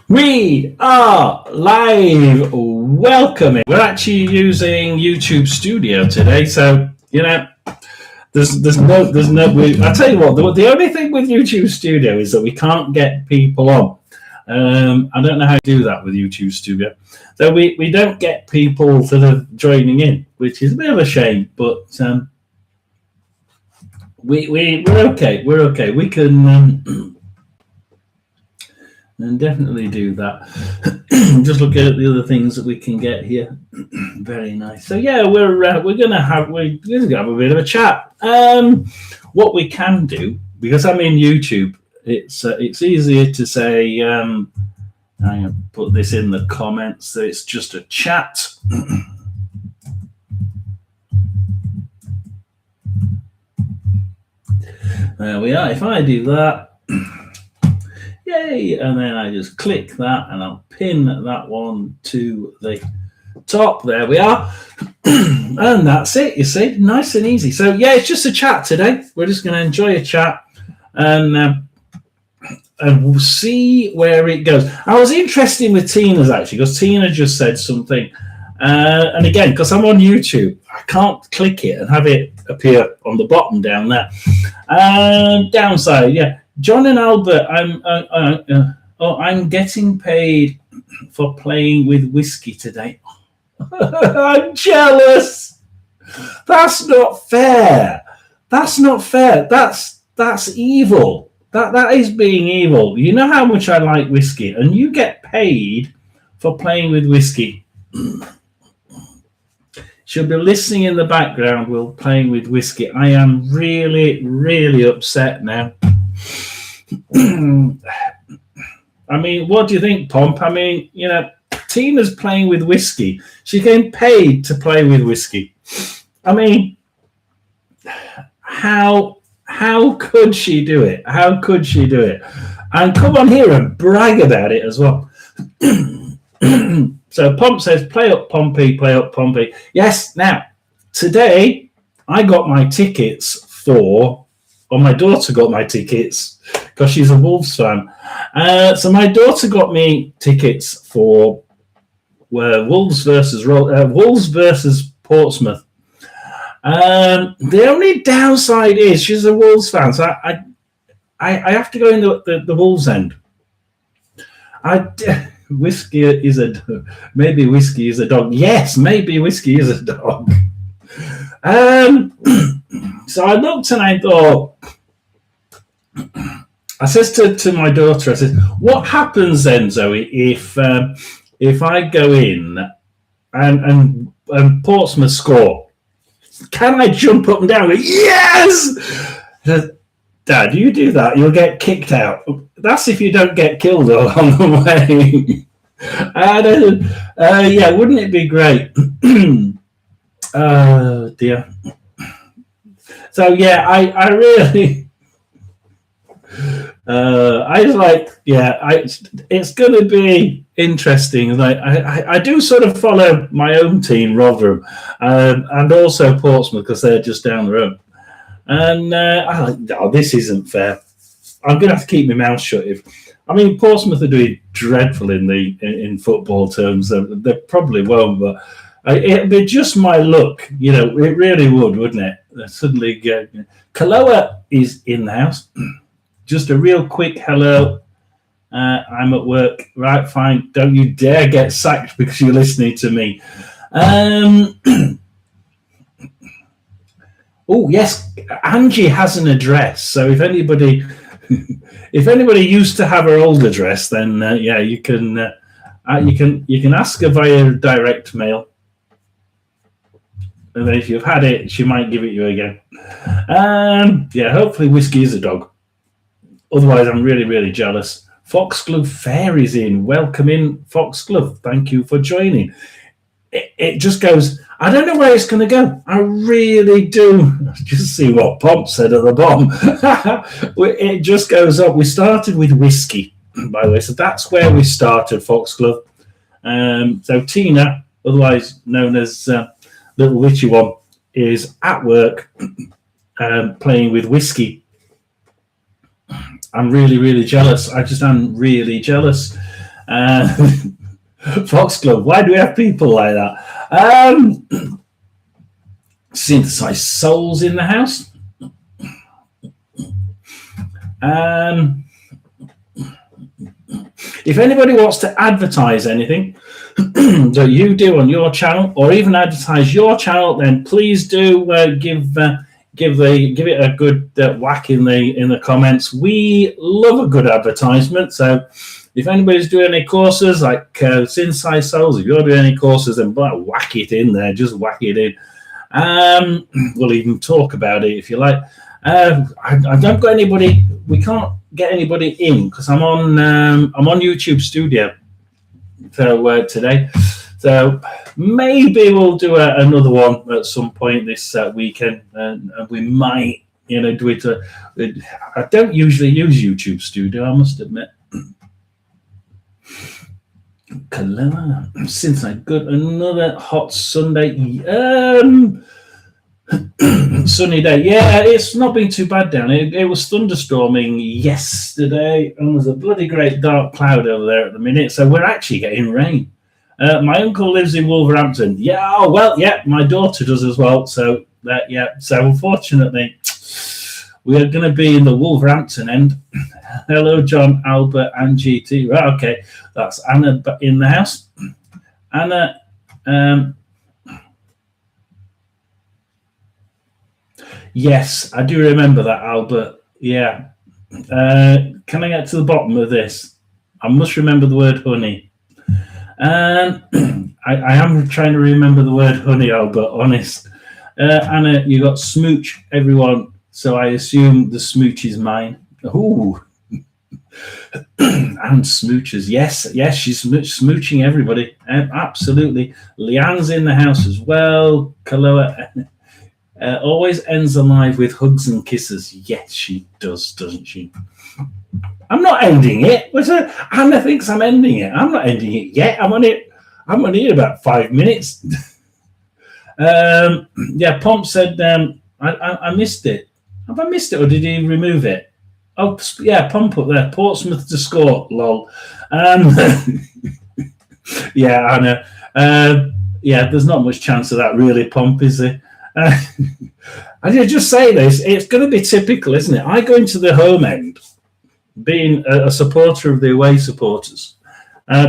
We are live. Welcome. We're actually using YouTube Studio today, so there's no. I tell you what, the only thing with YouTube Studio is that we can't get people on. I don't know how to do that with YouTube Studio, so we don't get people sort of joining in, which is a bit of a shame. But we're okay. We're okay. We can. And definitely do that. Just look at the other things that we can get here. Very nice. So yeah, we're gonna have a bit of a chat. What we can do, because I'm in YouTube, it's easier to say. I'm gonna put this in the comments. So it's just a chat. There we are. If I do that. Yay! And then I just click that and I'll pin that one to the top. There we are. And that's it, you see. Nice and easy. So, yeah, it's just a chat today. We're just going to enjoy a chat and we'll see where it goes. I was interested with Tina's, actually, because Tina just said something. And again, because I'm on YouTube, I can't click it and have it appear on the bottom down there. Downside, yeah. John and Albert, I'm getting paid for playing with whiskey today. I'm jealous. That's not fair. That's not fair. That's evil. That is being evil. You know how much I like whiskey, and you get paid for playing with whiskey. She'll be listening in the background while playing with whiskey. I am really, really upset now. I mean, what do you think, Pomp? I mean, Tina's playing with whiskey. She's getting paid to play with whiskey. I mean, how could she do it? How could she do it? And come on here and brag about it as well. So Pomp says, play up, Pompey, play up, Pompey. Yes, now, today I got my tickets or my daughter got my tickets because she's a Wolves fan. So my daughter got me tickets for Wolves versus Portsmouth. The only downside is she's a Wolves fan, so I have to go in the Wolves end. Whiskey is maybe whiskey is a dog. Yes, maybe whiskey is a dog. So I looked and I thought, I says to my daughter, I said, what happens then, Zoe, if I go in and Portsmouth score? Can I jump up and down and go, yes? Dad, you do that, you'll get kicked out. That's if you don't get killed along the way. And yeah, wouldn't it be great? Oh dear. So yeah, I really, I was like, yeah, it's going to be interesting. Like I do sort of follow my own team, Rotherham, and also Portsmouth because they're just down the road. And I like, oh, this isn't fair. I'm going to have to keep my mouth shut. I mean, Portsmouth are doing dreadful in football terms. They probably won't, but it'd be just my luck. It really would, wouldn't it? Suddenly get. Kaloa is in the house. Just a real quick hello. I'm at work. Right, fine. Don't you dare get sacked because you're listening to me. Oh yes, Angie has an address. So if anybody used to have her old address, then yeah, you can ask her via direct mail. And then if you've had it, she might give it you again. Yeah, hopefully whiskey is a dog. Otherwise, I'm really, really jealous. Foxglove Fairy's in. Welcome in, Foxglove. Thank you for joining. It just goes, I don't know where it's going to go. I really do. Just see what Pomp said at the bottom. It just goes up. We started with whiskey, by the way. So that's where we started, Foxglove. So Tina, otherwise known as Little Witchy One, is at work playing with whiskey. I'm really, really jealous. I just am really jealous. Foxglove, why do we have people like that? Synthesized souls in the house. If anybody wants to advertise anything that you do on your channel, or even advertise your channel, then please do give it a good whack in the comments. We love a good advertisement. So if anybody's doing any courses like Synthesized Souls, if you're doing any courses, then whack it in there. Just whack it in. We'll even talk about it if you like. I don't got anybody. We can't get anybody in because I'm on YouTube Studio. So today, so maybe we'll do another one at some point this weekend, and we might, do it. I don't usually use YouTube Studio, I must admit. Since I got another hot Sunday, sunny day. Yeah, it's not been too bad down here. It was thunderstorming yesterday, and there's a bloody great dark cloud over there at the minute. So we're actually getting rain. My uncle lives in Wolverhampton. Yeah, well, yeah, my daughter does as well. So so unfortunately, we are going to be in the Wolverhampton end. Hello, John, Albert, and GT. Right, okay, that's Anna in the house. Anna. Yes, I do remember that, Albert. Yeah. Can I get to the bottom of this? I must remember the word honey. I am trying to remember the word honey, Albert, honest. Anna, you got smooch, everyone. So I assume the smooch is mine. Ooh. And smooches. Yes, she's smooching everybody. Absolutely. Leanne's in the house as well. Kaloa. Always ends the live with hugs and kisses. Yes, she does, doesn't she? I'm not ending it. Anna thinks I'm ending it. I'm not ending it yet. I'm only in about 5 minutes. Yeah, Pomp said I missed it. Have I missed it, or did he remove it? Oh, yeah, Pomp up there. Portsmouth to score. Lol. Yeah, Anna. Yeah, there's not much chance of that, really, Pomp, is there? I did just say this. It's going to be typical, isn't it? I go into the home end, being a supporter of the away supporters,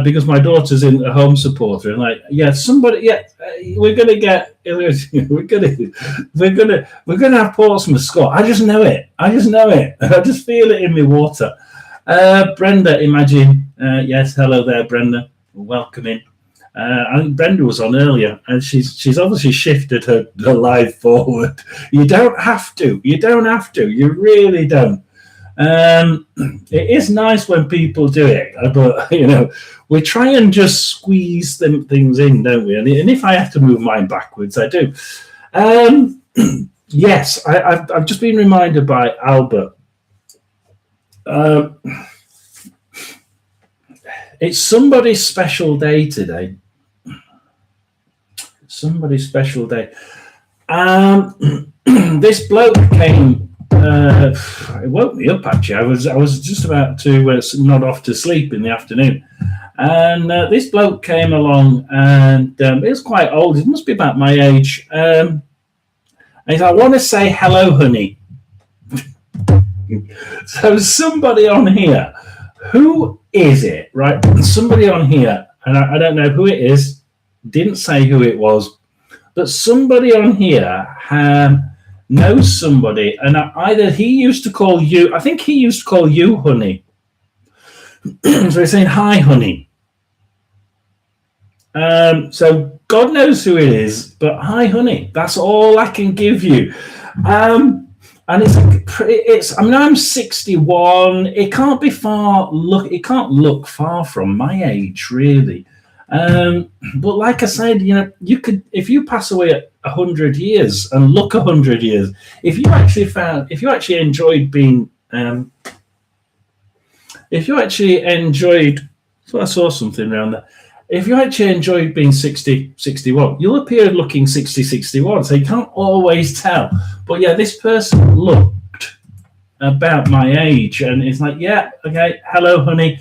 because my daughter's in a home supporter, and we're going to get, we're going to have Portsmouth score. I just know it. I just feel it in my water. Brenda, imagine. Yes, hello there, Brenda. Welcome in. I think Brenda was on earlier, and she's obviously shifted her live forward. You don't have to. You really don't. It is nice when people do it, but we try and just squeeze things in, don't we? And if I have to move mine backwards, I do. Yes, I've just been reminded by Albert. It's somebody's special day today. Somebody's special day. This bloke came. It woke me up, actually. I was just about to nod off to sleep in the afternoon, and this bloke came along, and he was quite old. He must be about my age. And he's like, I want to say hello, honey. So somebody on here. Who is it? Right, somebody on here, and I don't know who it is. Didn't say who it was, but somebody on here knows somebody, and either he used to call you. I think he used to call you honey. So he's saying hi, honey. So God knows who it is, but hi, honey. That's all I can give you. And it's. I mean, I'm 61. It can't be far. It can't look far from my age, really. But like I said, you could, if you pass away at 100 years and look 100 years, if you actually enjoyed being, so I saw something around there. If you actually enjoyed being 60, 61, you'll appear looking 60, 61. So you can't always tell. But yeah, this person looked about my age, and it's like, yeah, okay, hello, honey.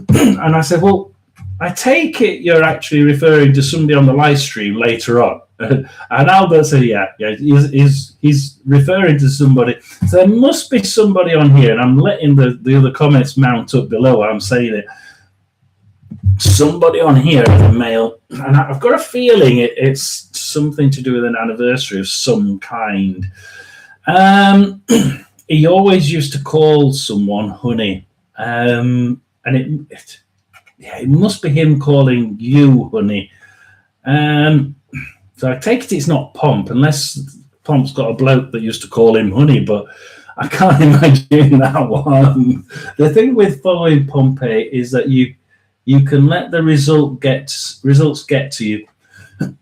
And I said, well, I take it you're actually referring to somebody on the live stream later on. And Albert said, yeah, he's referring to somebody. So there must be somebody on here, and I'm letting the other comments mount up below while I'm saying it. Somebody on here is a male, and I've got a feeling it's something to do with an anniversary of some kind. He always used to call someone honey, and it must be him calling you honey. So I take it it's not Pomp, unless Pomp's got a bloke that used to call him honey, but I can't imagine that one. The thing with following Pompey is that you can let the results get to you.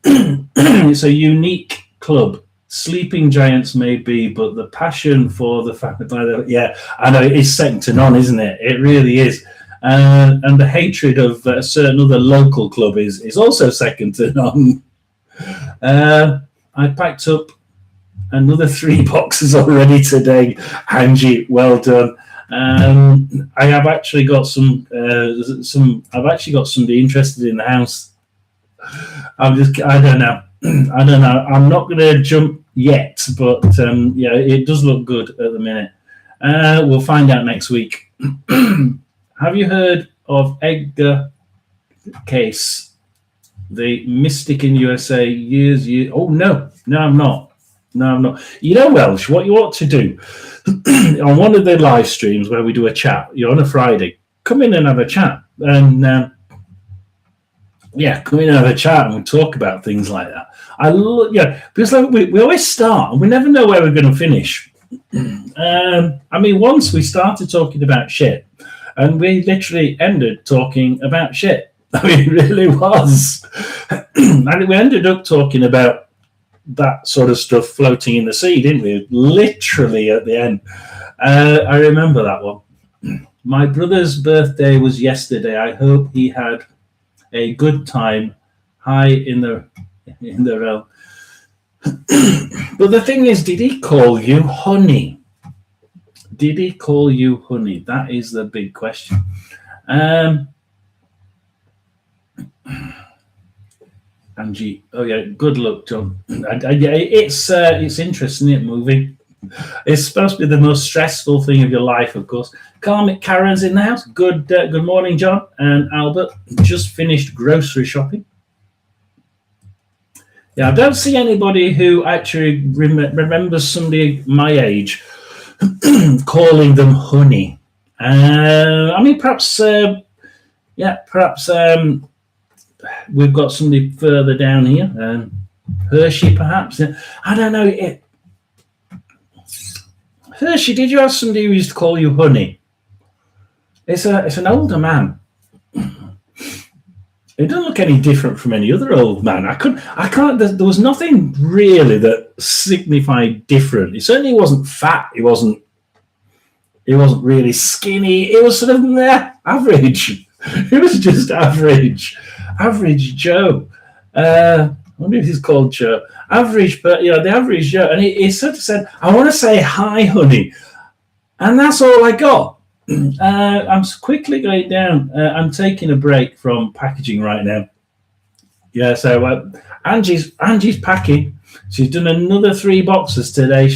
It's a unique club. Sleeping Giants may be, but the passion for the fact that, yeah, I know it is second to none, isn't it? It really is. And the hatred of a certain other local club is also second to none. I packed up another 3 boxes already today, Angie. Well done. I have actually got some. I've actually got somebody interested in the house. I don't know. I'm not going to jump yet, but yeah, it does look good at the minute. We'll find out next week. Have you heard of Edgar Case, the mystic in USA? Years. Oh no, I'm not. You know, Welsh, what you ought to do on one of the live streams where we do a chat. You're on a Friday. Come in and have a chat, and come in and have a chat, and we talk about things like that. Because like we always start, and we never know where we're going to finish. I mean, once we started talking about shit, and we literally ended talking about shit. I mean, it really was. And we ended up talking about that sort of stuff floating in the sea, didn't we? Literally at the end. I remember that one. My brother's birthday was yesterday. I hope he had a good time. High in the realm. But the thing is, did he call you honey? Did he call you honey? That is the big question. Angie, oh yeah, good luck, John. It's interesting, isn't it, moving? It's supposed to be the most stressful thing of your life, of course. Karen's in the house. Good morning, John and Albert. Just finished grocery shopping. Yeah, I don't see anybody who actually remembers somebody my age calling them honey. I mean, perhaps we've got somebody further down here. Hershey, perhaps. I don't know. Hershey, did you have somebody who used to call you honey? It's an older man. It doesn't look any different from any other old man. I can't. There was nothing really that signified different. He certainly wasn't fat. He wasn't really skinny. It was sort of average. It was just average Joe. I wonder if he's called Joe. Average, but the average Joe. And he sort of said, "I want to say hi, honey," and that's all I got. I'm quickly going down. I'm taking a break from packaging right now. Yeah, so Angie's packing. She's done another 3 boxes today.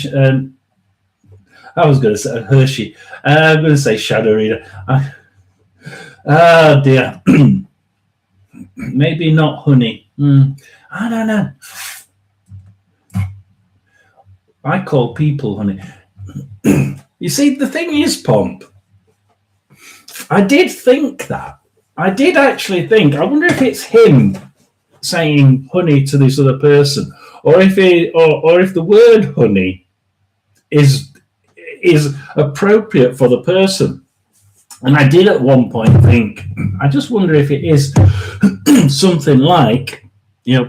I was going to say Hershey. I'm going to say Shadow Reader. Oh dear. Maybe not honey. I don't know. I call people honey. You see, the thing is, Pomp, I did think that. I did actually think, I wonder if it's him saying honey to this other person, or if the word honey is appropriate for the person. And I did at one point think, I just wonder if it is something like,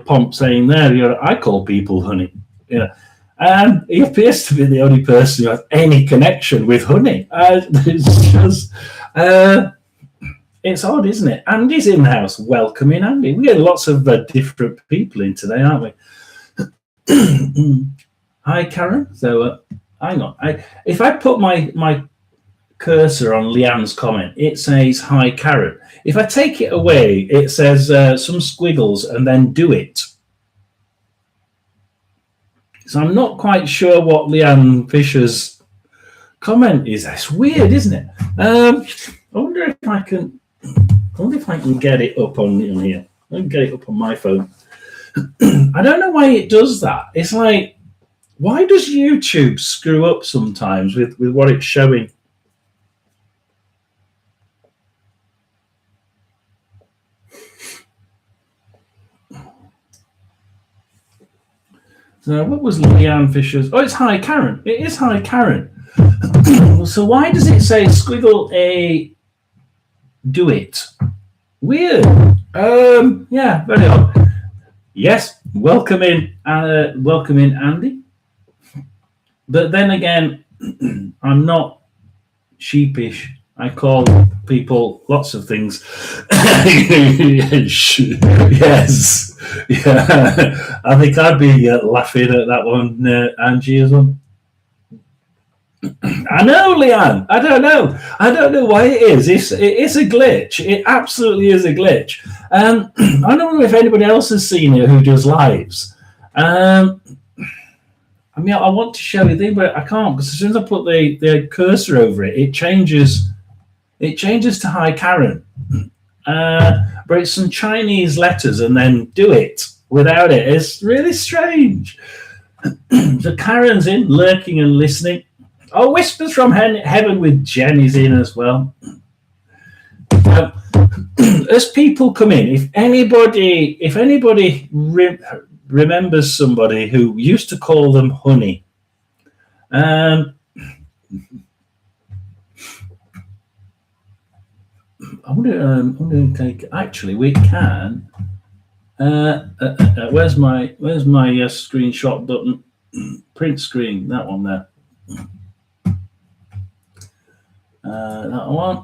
Pomp saying there, I call people honey. And he appears to be the only person who has any connection with honey. It's just, it's odd, isn't it? Andy's in the house. Welcoming Andy. We get lots of different people in today, aren't we? Hi, Karen. So, hang on. If I put my cursor on Leanne's comment, it says "Hi Karen." If I take it away, it says some squiggles and then "do it." So I'm not quite sure what Leanne Fisher's comment is. That's weird, isn't it? I wonder if I can. I wonder if I can get it up on here. I can get it up on my phone. I don't know why it does that. It's like, why does YouTube screw up sometimes with what it's showing? So what was Leanne Fisher's? Oh, it's "Hi Karen." It is "Hi Karen." So why does it say squiggle a do it? Weird. Yeah, very odd. Yes, welcome in, Andy. But then again, I'm not sheepish. I call people lots of things. Yes, yeah. I think I'd be laughing at that one, Angie, as well. I know, Leanne. I don't know. I don't know why it is. It's a glitch. It absolutely is a glitch. I don't know if anybody else has seen it who does lives. I mean, I want to show you the thing, but I can't because as soon as I put the cursor over it, it changes. It changes to "Hi Karen," but it's some Chinese letters and then "do it" without it. It's really strange. So Karen's in, lurking and listening. Oh, Whispers from Heaven with Jen is in as well. As people come in, if anybody remembers somebody who used to call them honey, I'm going to take. Actually, we can. Where's my screenshot button? Print screen. That one there. That one.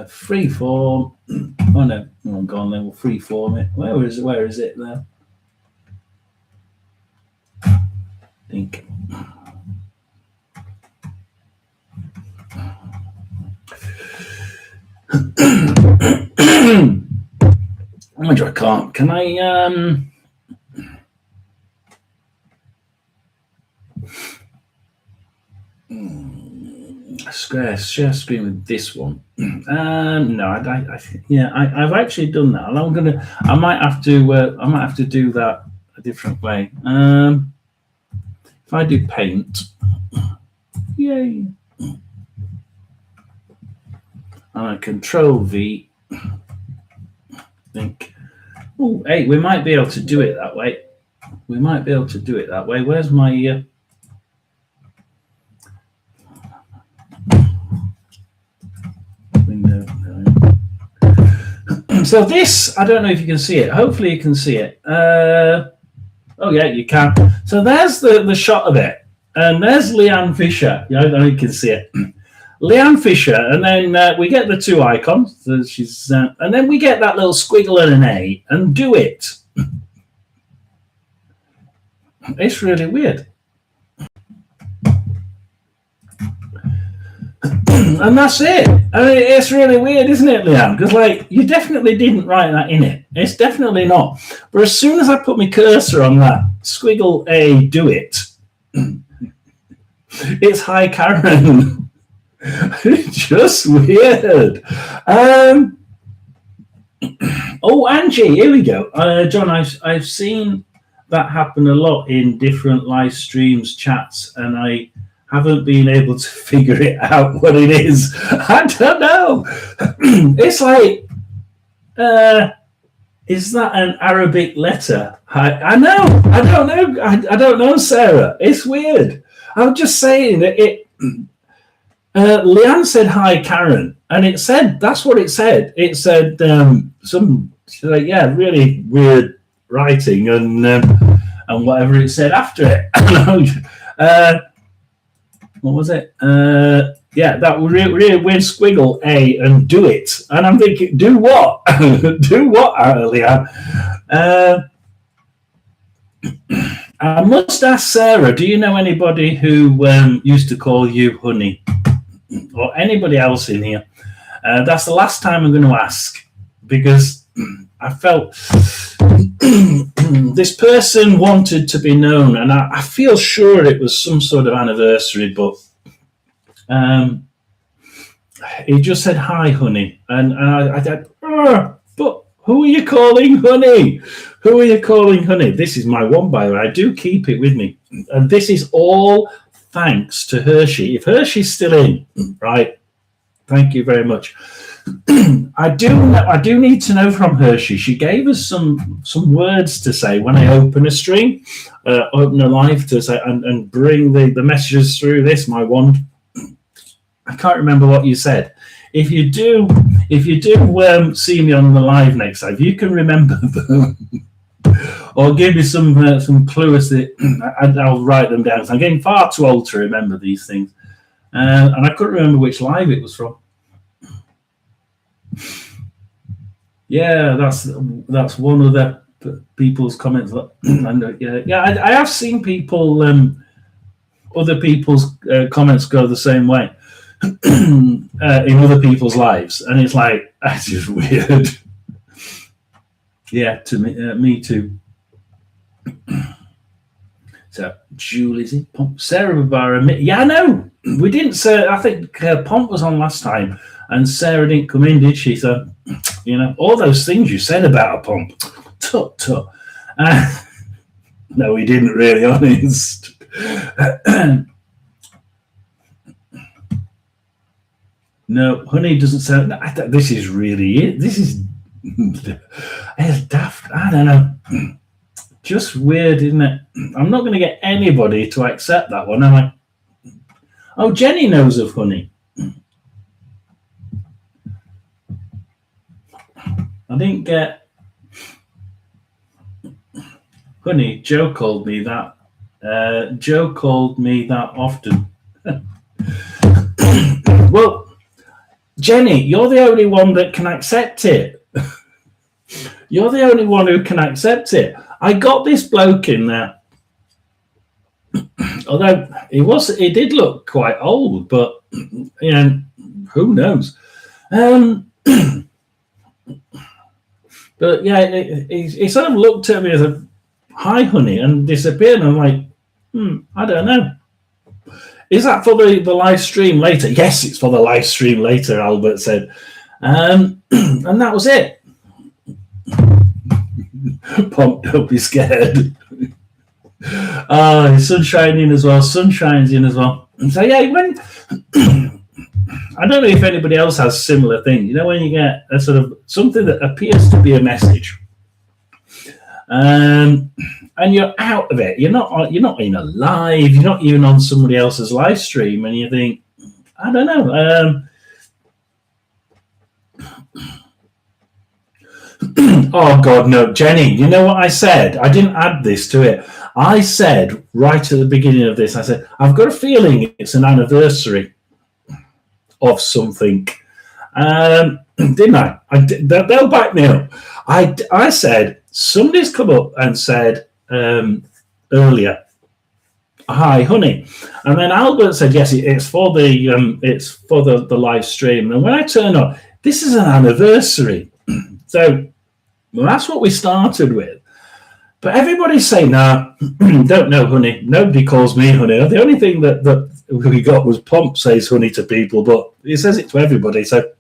Freeform. Oh no, I'm gone. Then we'll freeform it. Where is it there? I think. I can't. Can I? Share screen with this one. No, I've actually done that. I might have to do that a different way. If I do paint, yay, and I Control V. I think. Oh, hey, we might be able to do it that way. Where's my? Window. So this, I don't know if you can see it. Hopefully you can see it. Oh yeah, you can. So there's the shot of it, and there's Leanne Fisher. I don't know if you can see it. Leanne Fisher, and then we get the two icons. So she's, and then we get that little squiggle and an A, and "do it." It's really weird. And that's it. I mean, it's really weird, isn't it, Leanne? Because, like, you definitely didn't write that in it. It's definitely not. But as soon as I put my cursor on that squiggle A, "do it," it's "Hi Karen." It's just weird. Oh, Angie, here we go. John, I've seen that happen a lot in different live streams, chats, and I haven't been able to figure it out what it is. I don't know. It's like, is that an Arabic letter? I know. I don't know. I don't know, Sarah. It's weird. I'm just saying that it. Leanne said "Hi Karen," and it said that's what it said. It said some really weird writing and whatever it said after it. What was it? That really weird squiggle A and "do it," and I'm thinking, do what? Do what, Leanne? I must ask Sarah. Do you know anybody who used to call you honey? or anybody else in here, that's the last time I'm going to ask, because I felt this person wanted to be known, and I feel sure it was some sort of anniversary, but he just said, "Hi, honey," and I said, "But who are you calling honey? Who are you calling honey?" This is my one, by the way. I do keep it with me, and this is all thanks to Hershey. If Hershey's still in, right? Thank you very much. I do need to know from Hershey. She gave us some words to say when I open a stream, open a live to say and bring the messages through this, my wand. I can't remember what you said. If you do see me on the live next time, if you can remember them, or give me some clues that I'll write them down. So I'm getting far too old to remember these things, and I couldn't remember which live it was from. Yeah, that's one of the people's comments. I have seen people, other people's comments go the same way in other people's lives, and it's like, that's just weird. Yeah, to me too. So Julie's in Pomp, Sarah Barbara. Yeah, I know. We didn't say. I think Pomp was on last time, and Sarah didn't come in, did she? So, all those things you said about a Pomp. Tut tut. No, we didn't, really, honest. No, honey doesn't sound. This is really it. This is it's daft. I don't know. Just weird, isn't it? I'm not going to get anybody to accept that one, am I? Oh, Jenny knows of honey. I didn't get honey. Joe called me that. Joe called me that often. Well, Jenny, you're the only one that can accept it. You're the only one who can accept it. I got this bloke in there. Although he did look quite old, but who knows? But yeah, he sort of looked at me as a "Hi, honey," and disappeared. And I'm like, I don't know. Is that for the live stream later? Yes, it's for the live stream later, Albert said. And that was it. Pomp, don't be scared. Sunshine in as well. Sunshine's in as well. So yeah, when I don't know if anybody else has similar things. When you get a sort of something that appears to be a message, and you're out of it. You're not in a live. You're not even on somebody else's live stream, and you think, I don't know. Oh God, no, Jenny. You know what I said? I didn't add this to it. I said right at the beginning of this. I said, I've got a feeling it's an anniversary of something. Didn't I? They'll back me up. I said somebody's come up and said earlier, "Hi, honey," and then Albert said, "Yes, it's for the live stream." And when I turned on, this is an anniversary, so that's what we started with. But everybody's saying, "No, don't know, honey. Nobody calls me honey." The only thing that we got was Pomp says honey to people, but he says it to everybody. So,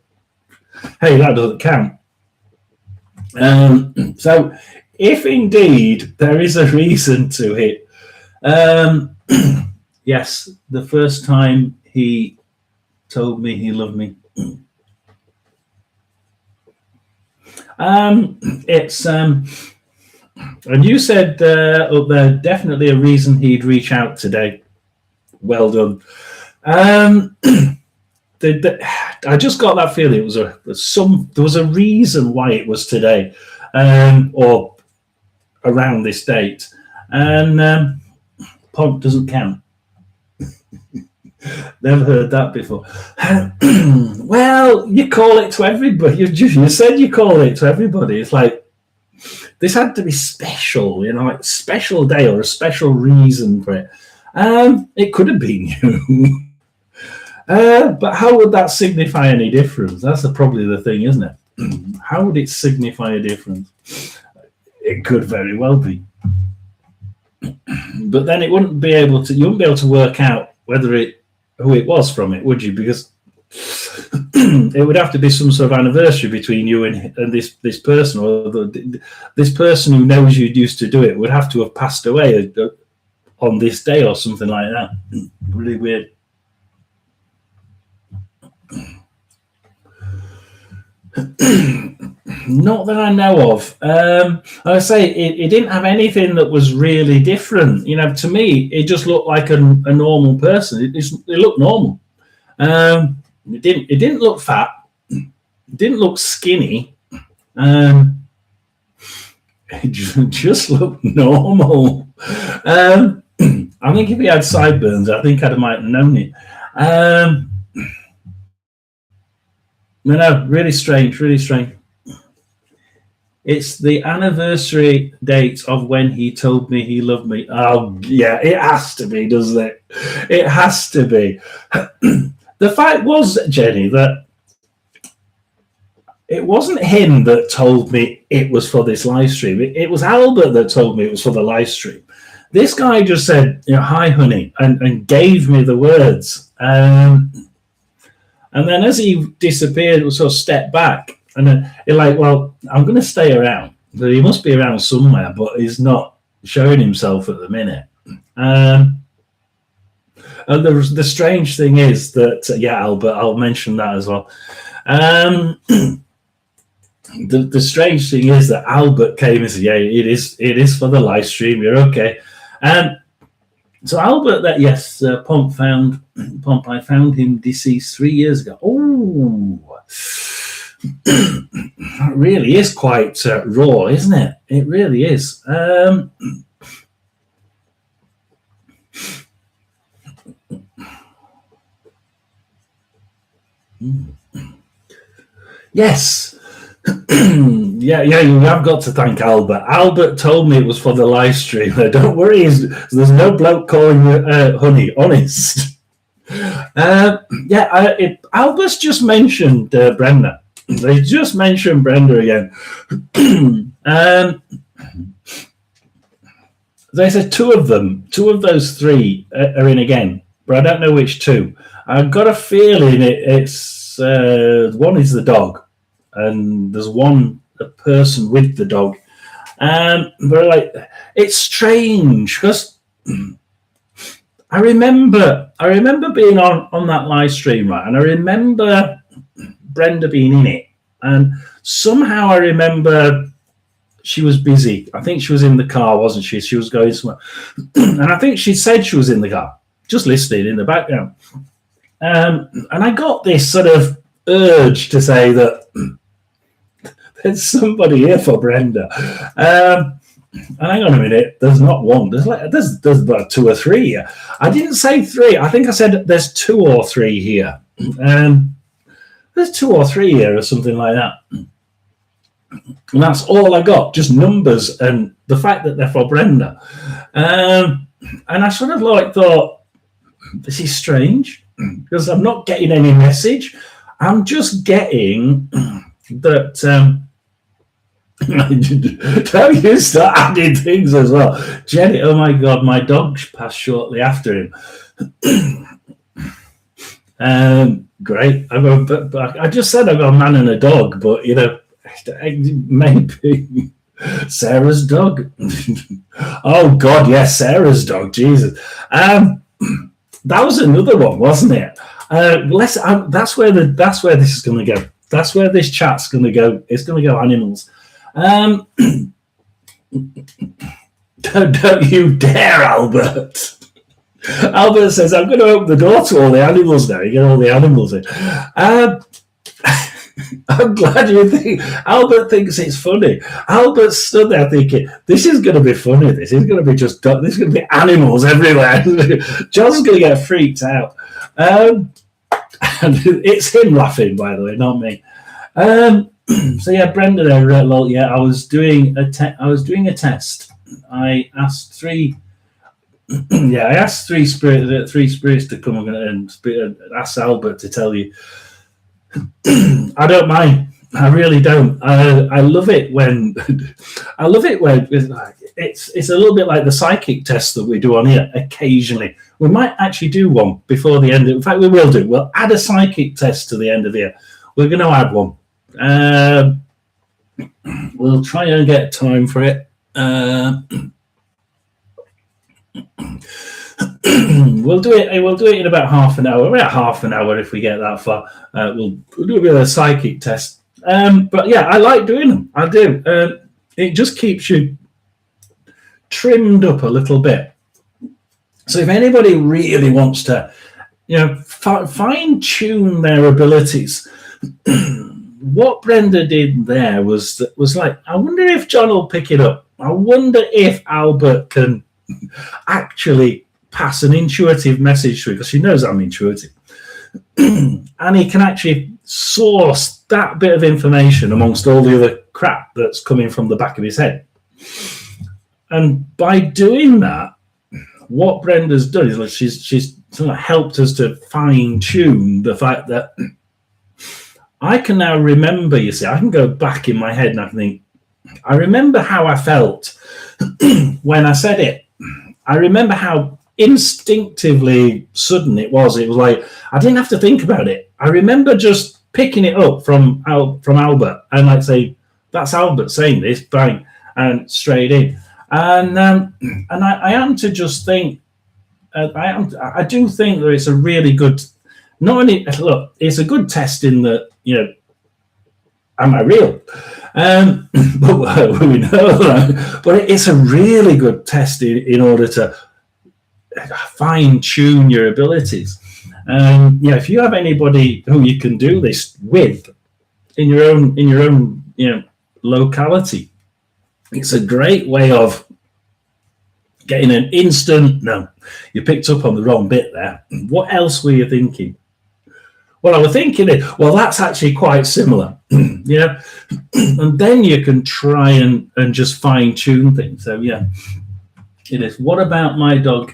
hey, that doesn't count. So, if indeed there is a reason to it, yes, the first time he told me he loved me. It's and you said up there, definitely a reason he'd reach out today. Well done. I just got that feeling there was a reason why it was today, or around this date, and Pomp doesn't count. Never heard that before. Well, you call it to everybody. You said you call it to everybody. It's like this had to be special, like a special day or a special reason for it. It could have been you. But how would that signify any difference? That's probably the thing, isn't it? How would it signify a difference? It could very well be. But then it wouldn't be able to. You wouldn't be able to work out who it was from it, would you? Because it would have to be some sort of anniversary between you and this person, or this person who knows you used to do it would have to have passed away on this day or something like that. Really weird. Not that I know of. I say it didn't have anything that was really different. To me, it just looked like a normal person. It looked normal. It didn't look fat. It didn't look skinny. It just looked normal. I think if he had sideburns, I think I might have known it. No, really strange, really strange. It's the anniversary date of when he told me he loved me. Oh, yeah, it has to be, doesn't it? It has to be. The fact was, Jenny, that it wasn't him that told me it was for this live stream. It was Albert that told me it was for the live stream. This guy just said, hi, honey, and gave me the words. And then as he disappeared, it sort of stepped back. And you're like, well, I'm going to stay around. But he must be around somewhere, but he's not showing himself at the minute. And the strange thing is that, Albert, I'll mention that as well. The strange thing is that Albert came and said, it is for the live stream. You're okay. So Albert, Pomp, I found him deceased 3 years ago. Oh, that really is quite raw, isn't it? It really is. Yes. You have got to thank Albert. Albert told me it was for the live stream. Don't worry, there's no bloke calling you honey, honest. Albert's just mentioned Brenda. They just mentioned Brenda again. They said two of those three are in again, but I don't know which two. I've got a feeling it's one is the dog, and there's a person with the dog. But it's strange because I remember being on that live stream, right, and I remember Brenda being in it, and somehow I remember she was busy. I think she was in the car, wasn't she? She was going somewhere, and I think she said she was in the car, just listening in the background. And I got this sort of urge to say that there's somebody here for Brenda. And hang on a minute, there's not one. There's about two or three here. I didn't say three. I think I said there's two or three here. There's two or three here or something like that. And that's all I got, just numbers and the fact that they're for Brenda. And I sort of thought, this is strange because I'm not getting any message. I'm just getting that don't you start adding things as well. Jenny, oh my God, my dog passed shortly after him. Great. I just said I've got a man and a dog, but maybe Sarah's dog. Oh God, yes, Sarah's dog. Jesus. That was another one, wasn't it? That's where this is going to go. That's where this chat's going to go. It's going to go animals. Don't you dare, Albert. Albert says, I'm going to open the door to all the animals now. You get all the animals in. I'm glad you think. Albert thinks it's funny. Albert stood there thinking, this is going to be funny. This is going to be this is going to be animals everywhere. John's going to get freaked out. And it's him laughing, by the way, not me. So yeah, Brenda there. I was doing a test. I asked three Yeah, I asked three spirits to come and ask Albert to tell you. I don't mind. I really don't. I love it when I love it when it's a little bit like the psychic test that we do on here occasionally. We might actually do one before the end. In fact, we will do. We'll add a psychic test to the end of the year. We're going to add one. We'll try and get time for it. We'll do it. We'll do it in about half an hour. About half an hour if we get that far. We'll do a bit of a psychic test. But yeah, I like doing them. I do. It just keeps you trimmed up a little bit. So if anybody really wants to, fine tune their abilities, what Brenda did there was like, I wonder if John will pick it up. I wonder if Albert can actually pass an intuitive message through, because she knows I'm intuitive. And he can actually source that bit of information amongst all the other crap that's coming from the back of his head. And by doing that, what Brenda's done is like she's sort of helped us to fine-tune the fact that I can now remember, you see, I can go back in my head and I can think, I remember how I felt when I said it. I remember how instinctively sudden it was. It was like, I didn't have to think about it. I remember just picking it up from Albert and like say, that's Albert saying this, bang, and straight in. And I am to just think, I do think that it's a really good, not only, look, it's a good test in that, am I real? But we know that. But it's a really good test in order to fine tune your abilities. If you have anybody who you can do this with in your own locality, it's a great way of getting an instant. No, you picked up on the wrong bit there. What else were you thinking? Well, I was thinking it. Well, that's actually quite similar, and then you can try and just fine tune things. So yeah, it is. What about my dog?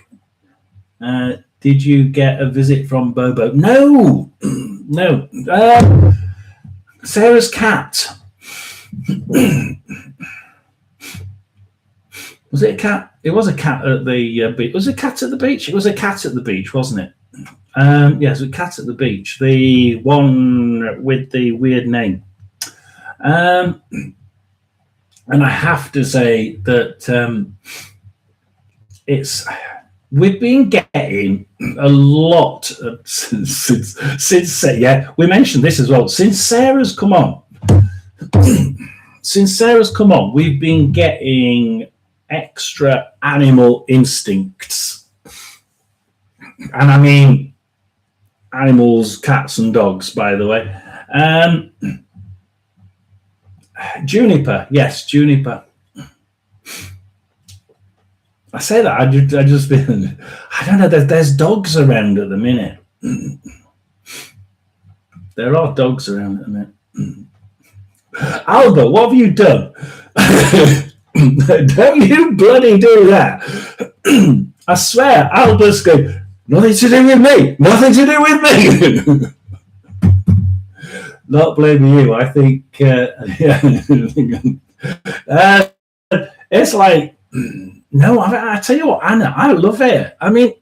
Did you get a visit from Bobo? No, no. Sarah's cat. Was it a cat? It was a cat at the beach. Was it a cat at the beach? It was a cat at the beach, wasn't it? Yes, a cat at the beach. The one with the weird name. And I have to say that we've been getting a lot since we mentioned this as well. Since Sarah's come on, we've been getting extra animal instincts. And I mean animals, cats and dogs, by the way. Juniper, yes, Juniper. I say that, I just been, I don't know, there's dogs around at the minute. There are dogs around at the minute. Albert, what have you done? Don't you bloody do that. I swear, Albert's going, nothing to do with me. Nothing to do with me. Not blaming you. I think, it's like, no, I tell you what, Anna, I love it. I mean,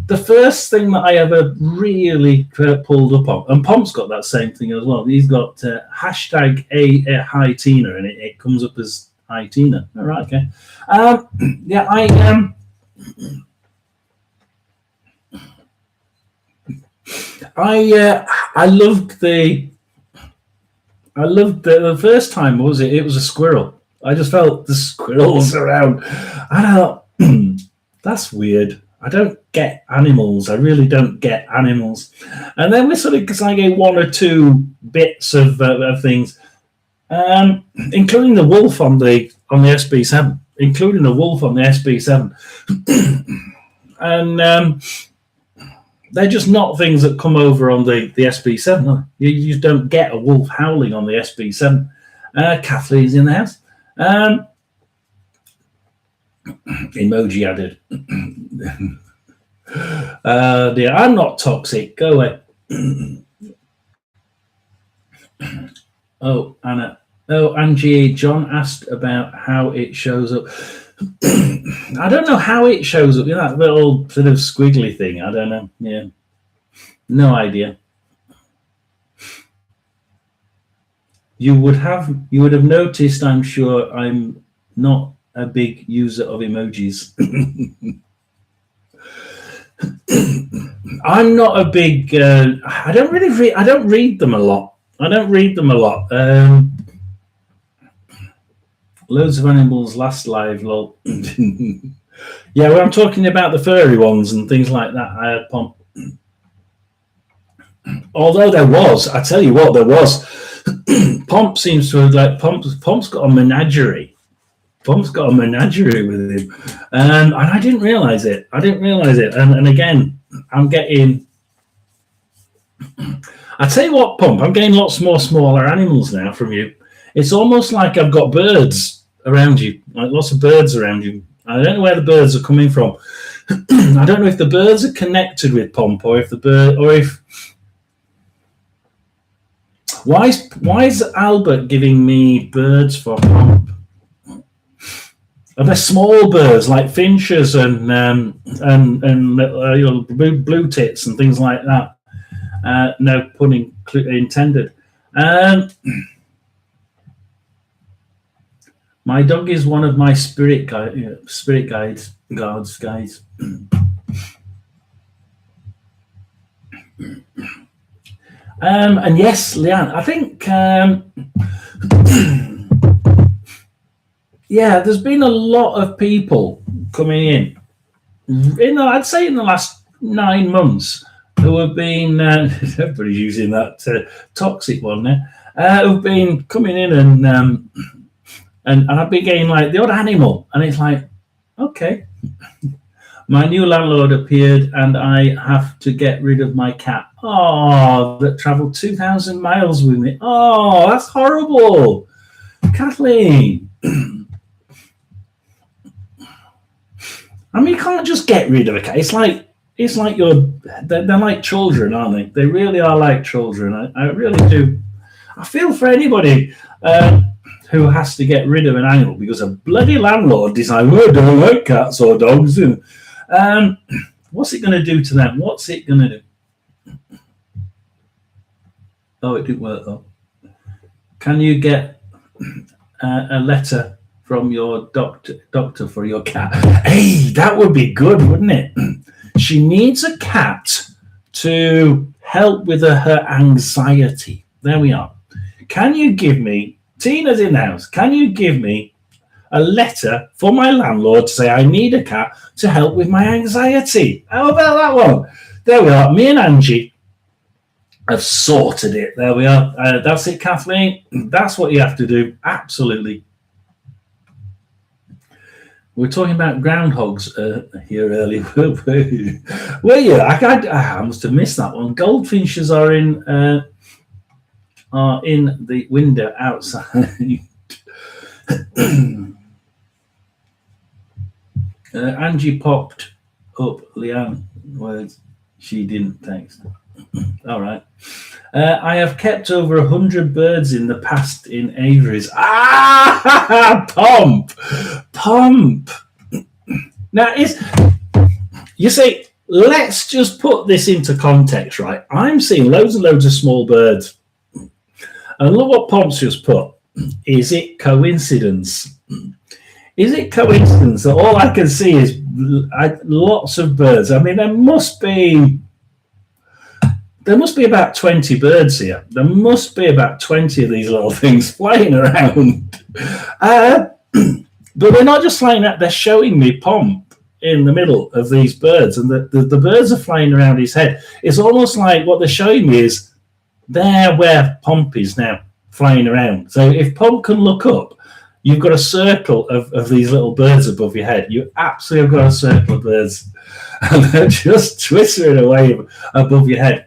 the first thing that I ever really pulled up on, and Pomp's got that same thing as well. He's got hashtag a hi Tina, and it comes up as hi Tina. All right, okay. Yeah, I loved the first time. What was it? It was a squirrel. I just felt the squirrels around. I thought, that's weird. I don't get animals. I really don't get animals. And then we sort of, because I gave one or two bits of things, including the wolf on the SB7, and they're just not things that come over on the SB7. No. You just don't get a wolf howling on the SB7. Kathleen's in the house. Emoji added. Dear, I'm not toxic. Go away. Oh, Anna. Oh, Angie. John asked about how it shows up. I don't know how it shows up. You know, that little sort of squiggly thing. I don't know. Yeah. No idea. You would have noticed, I'm sure, I'm not a big user of emojis. I'm not a big. I don't really read. I don't read them a lot. Loads of animals last live. Lol. Yeah, well, I'm talking about the furry ones and things like that. I had Pomp. Although there was, I tell you what, there was. Pomp seems to have Pomp's got a menagerie. Pomp's got a menagerie with him, and I didn't realize it. And again, I'm getting. I tell you what, Pomp, I'm getting lots more smaller animals now from you. It's almost like I've got birds around you, like lots of birds around you. I don't know where the birds are coming from. I don't know if the birds are connected with Pomp or if the bird or if. Why is Albert giving me birds for Pomp? Are they small birds like finches and blue tits and things like that? No pun intended. My dog is one of my spirit guides. And yes, Leanne, I think yeah, there's been a lot of people coming in. I'd say in the last 9 months who have been everybody's using that toxic one there. Who've been coming in and I've been getting like the odd animal, and it's like, okay. My new landlord appeared, and I have to get rid of my cat. Oh, that travelled 2,000 miles with me. Oh, that's horrible, Kathleen. I mean, you can't just get rid of a cat. It's like they're like children, aren't they? They really are like children. I really do. I feel for anybody who has to get rid of an animal because a bloody landlord decides, well, I don't like cats or dogs. What's it going to do to them? What's it going to do? Oh, it didn't work though. Can you get a letter from your doctor for your cat? Hey, that would be good, wouldn't it? She needs a cat to help with her anxiety. There we are. Can you give me, Tina's in the house, can you give me a letter for my landlord to say I need a cat to help with my anxiety? How about that one? There we are. Me and Angie have sorted it. There we are. That's it, Kathleen. That's what you have to do. Absolutely. We're talking about groundhogs here earlier. Were you? I must have missed that one. Goldfinches are in the window outside. Angie popped up Leanne words she didn't text. All right. I have kept over 100 birds in the past in aviaries. Pomp. Now, you see, let's just put this into context, right? I'm seeing loads and loads of small birds. And look what Pomp's just put. Is it coincidence? Is it coincidence that all I can see is lots of birds? I mean, there must be about 20 birds here. There must be about 20 of these little things flying around. But they're not just flying out, they're showing me Pomp in the middle of these birds, and the birds are flying around his head. It's almost like what they're showing me is there where Pomp is now, flying around. So if Pomp can look up, you've got a circle of these little birds above your head. You absolutely have got a circle of birds, and they're just twittering away above your head.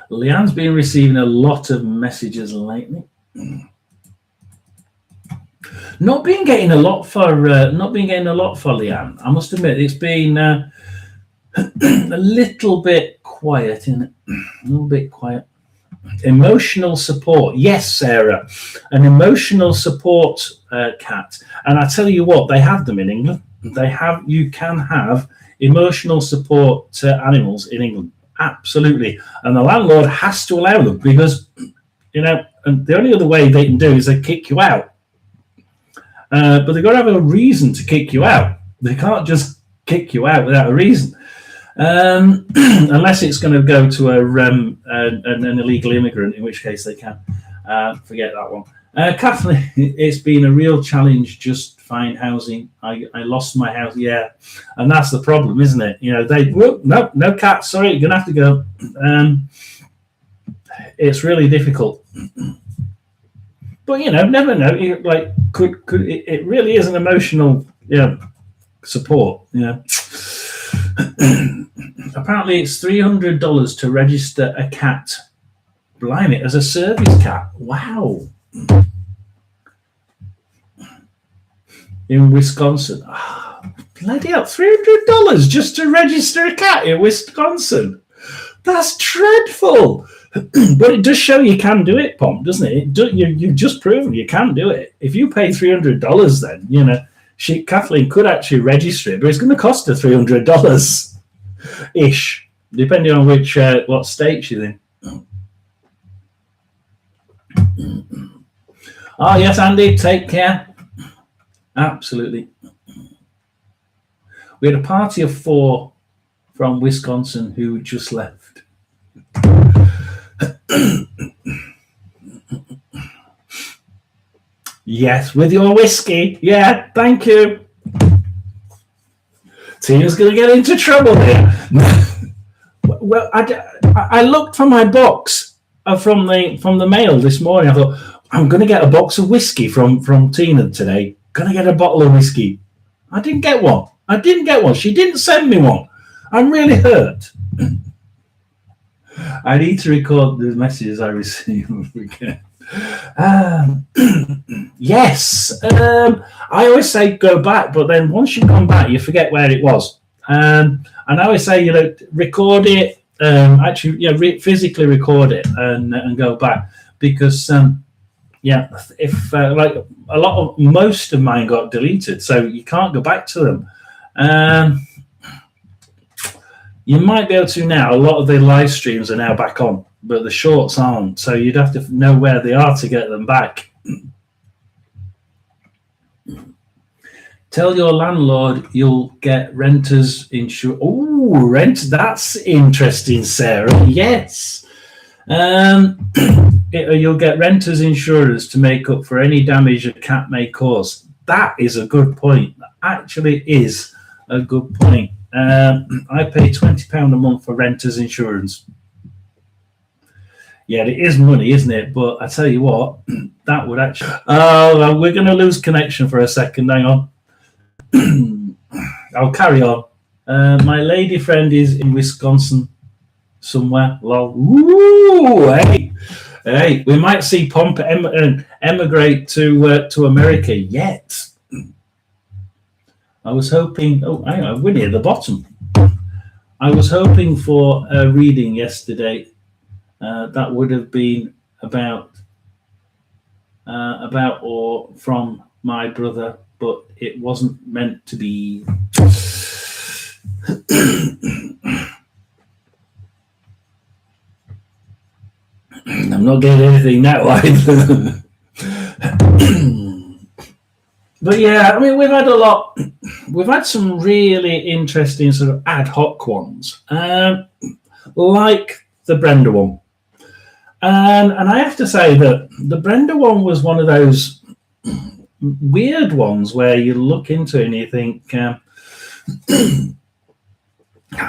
Leanne's been receiving a lot of messages lately. Not been getting a lot for Leanne. I must admit, it's been a little bit quiet in it. A little bit quiet. Emotional support, yes, Sarah, an emotional support cat. And I tell you what, they have them in England. You can have emotional support animals in England, absolutely. And the landlord has to allow them because, and the only other way they can do is they kick you out. But they've got to have a reason to kick you out. They can't just kick you out without a reason. Unless it's going to go to an illegal immigrant, in which case they can. Forget that one. Kathleen, it's been a real challenge just to find housing. I lost my house, yeah, and that's the problem, isn't it? No cats. Sorry, you're gonna have to go. It's really difficult. But never know. Could it really is an emotional support? Apparently, it's $300 to register a cat. Blimey, as a service cat. Wow. In Wisconsin. Bloody hell, $300 just to register a cat in Wisconsin. That's dreadful. But it does show you can do it, Pom, doesn't it? You've just proven you can do it. If you pay $300, then, Kathleen could actually register it, but it's going to cost her $300 ish, depending on what state she's in. Oh yes, Andy, take care. Absolutely. We had a party of 4 from Wisconsin who just left. Yes, with your whiskey. Yeah, thank you. Tina's going to get into trouble here. Well, I looked for my box from the mail this morning. I thought, I'm going to get a box of whiskey from Tina today. Going to get a bottle of whiskey. I didn't get one. She didn't send me one. I'm really hurt. I need to record the messages I receive again. Yes. I always say go back, but then once you've gone back, you forget where it was. And I always say, record it. Physically record it and go back because, if most of mine got deleted, so you can't go back to them. You might be able to now. A lot of the live streams are now back on, but the shorts aren't. So you'd have to know where they are to get them back. Tell your landlord you'll get renters insurance. Oh, rent. That's interesting, Sarah. Yes. You'll get renters insurance to make up for any damage a cat may cause. That is a good point. That actually is a good point. I pay £20 a month for renters insurance. Yeah, it is money, isn't it? But I tell you what, that would actually... Oh, we're going to lose connection for a second. Hang on. I'll carry on. My lady friend is in Wisconsin somewhere. Lol. Ooh, hey, we might see Pomp emigrate to America yet. I was hoping. Oh, hang on, we're near the bottom. I was hoping for a reading yesterday. That would have been about or from my brother, but it wasn't meant to be. I'm not getting anything now either. But yeah, I mean, we've had some really interesting sort of ad hoc ones, like the Brenda one. And I have to say that the Brenda one was one of those weird ones where you look into it and you think, I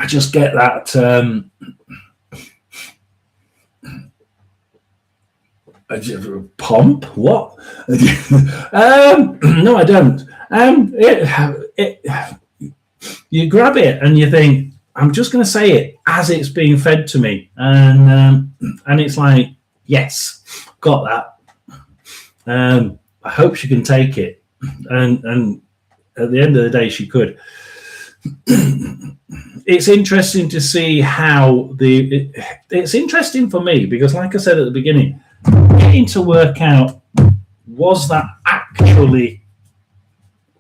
just get that pomp. What? No, I don't. You grab it and you think, I'm just going to say it as it's being fed to me, and it's like, yes, got that. I hope she can take it. and at the end of the day, she could. It's interesting to see how it's interesting for me because, like I said at the beginning, getting to work out, was that actually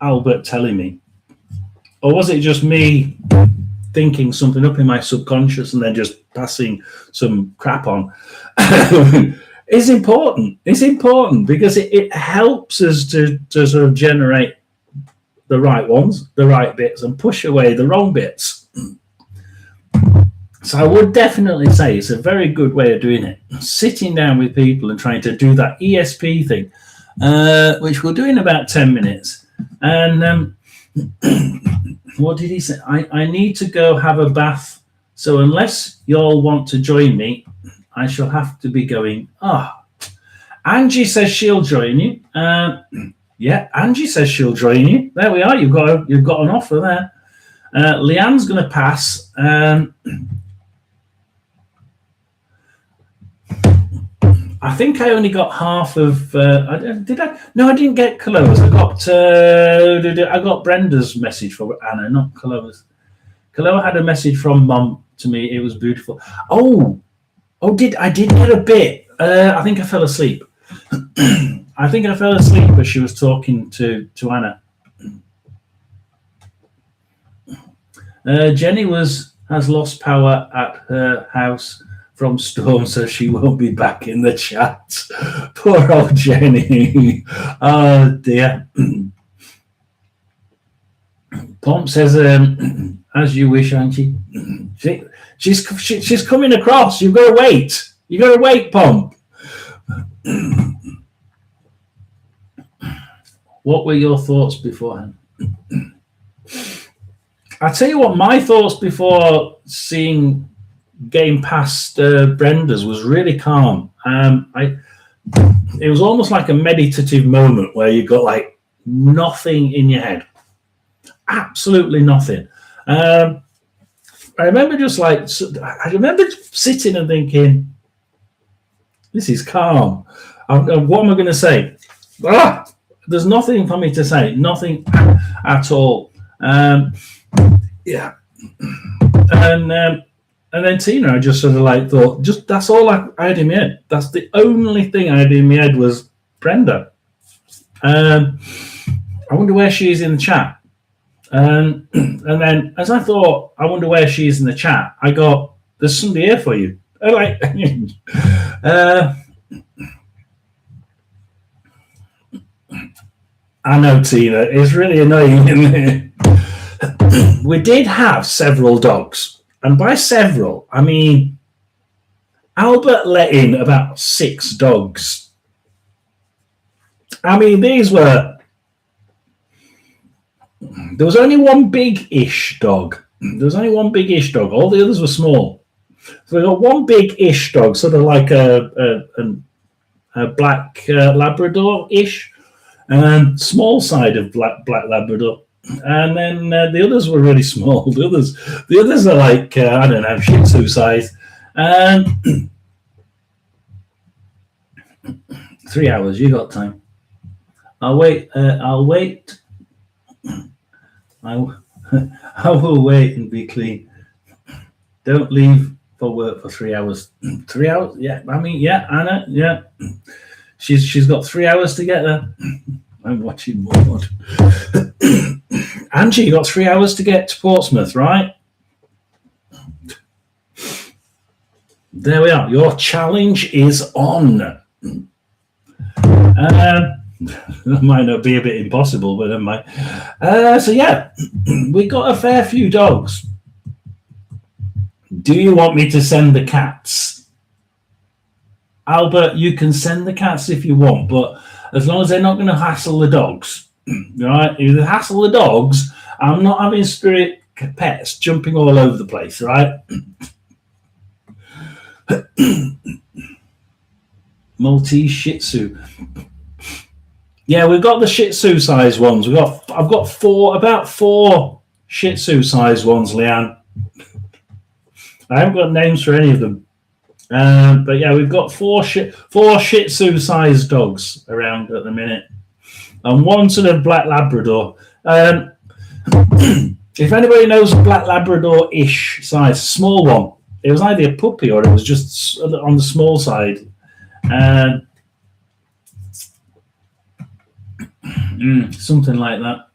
Albert telling me, or was it just me thinking something up in my subconscious and then just passing some crap on? Is important. It's important because it helps us to sort of generate the right ones, the right bits, and push away the wrong bits. So I would definitely say it's a very good way of doing it. Sitting down with people and trying to do that ESP thing, which we'll do in about 10 minutes. And what did he say? I need to go have a bath. So unless y'all want to join me, I shall have to be going. Angie says she'll join you. Yeah, Angie says she'll join you. There we are. You've got an offer there. Leanne's going to pass. I think I only got half of. Did I? No, I didn't get Chloe's. I got Brenda's message for Anna, not Chloe's. Chloe had a message from Mum to me. It was beautiful. I did get a bit. I think I fell asleep. I think I fell asleep as she was talking to Anna. Jenny has lost power at her house from storm, so she won't be back in the chat. Poor old Jenny. Oh dear. Pomp says, as you wish, Angie. She's coming across. You've got to wait. You've got to wait, Pomp. What were your thoughts beforehand? I tell you what, my thoughts before getting past Brenda's was really calm. It was almost like a meditative moment where you got like nothing in your head, absolutely nothing. I remember sitting and thinking, this is calm. What am I going to say? There's nothing for me to say, nothing at all. Yeah. And then Tina, I just sort of like thought, that's all I had in my head. That's the only thing I had in my head was Brenda. I wonder where she is in the chat. And then as I thought, I wonder where she is in the chat, I got, there's somebody here for you. I know, Tina, it's really annoying, isn't it? We did have several dogs. And by several, I mean, Albert let in about 6 dogs. I mean, there was only one big-ish dog. All the others were small. So we got one big-ish dog, sort of like a black Labrador-ish, and small side of black Labrador. And then the others were really small. The others are like I don't know, Shih Tzu size. 3 hours. You got time? I'll wait. I will wait and be clean. Don't leave for work for 3 hours. 3 hours? Yeah. I mean, yeah, Anna. Yeah. She's got 3 hours to get there. I'm watching more. Angie, you got 3 hours to get to Portsmouth, right? There we are. Your challenge is on. That might not be a bit impossible, but never mind. So yeah, we got a fair few dogs. Do you want me to send the cats? Albert, you can send the cats if you want, but as long as they're not going to hassle the dogs, right? If they hassle the dogs, I'm not having spirit pets jumping all over the place, right? Maltese Shih Tzu. Yeah, we've got the Shih Tzu size ones. I've got about four Shih Tzu size ones, Leanne. I haven't got names for any of them. But yeah, we've got four Shih Tzu size dogs around at the minute. and one sort of black Labrador. If anybody knows a black Labrador-ish size, small one, it was either a puppy or it was just on the small side. Something like that.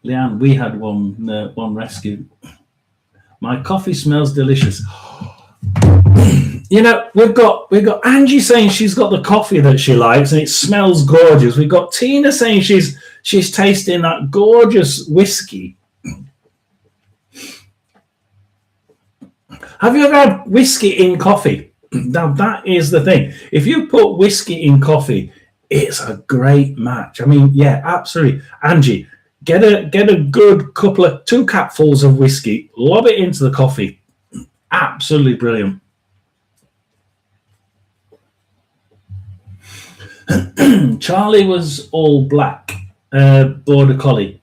Leanne, we had one rescue. My coffee smells delicious. You know, we've got Angie saying she's got the coffee that she likes and it smells gorgeous. We've got Tina saying she's tasting that gorgeous whiskey. Have you ever had whiskey in coffee? Now that is the thing. If you put whiskey in coffee, it's a great match. I mean, yeah, absolutely. Angie, get a good two capfuls of whiskey, lob it into the coffee. Absolutely brilliant. Charlie was all black, border collie.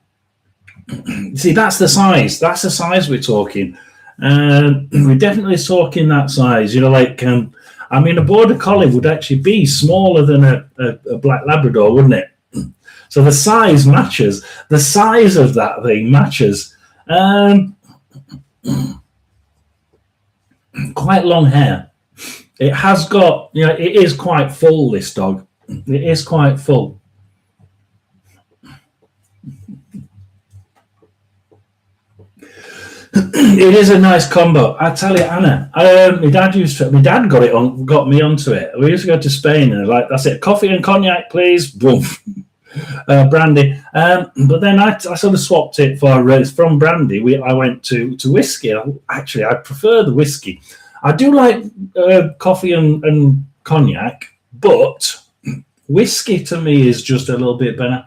See, that's the size. That's the size we're talking. We're definitely talking that size. You know, like I mean, a border collie would actually be smaller than a black Labrador, wouldn't it? So the size matches. The size of that thing matches. Quite long hair. It has got, you know, it is quite full, this dog. It is quite full. It is a nice combo. I tell you, Anna. My dad got me onto it. We used to go to Spain and like, that's it. Coffee and cognac, please. Boom. Brandy. But then I sort of swapped it for from brandy. I went to whiskey. Actually, I prefer the whiskey. I do like coffee and cognac, but whiskey to me is just a little bit better.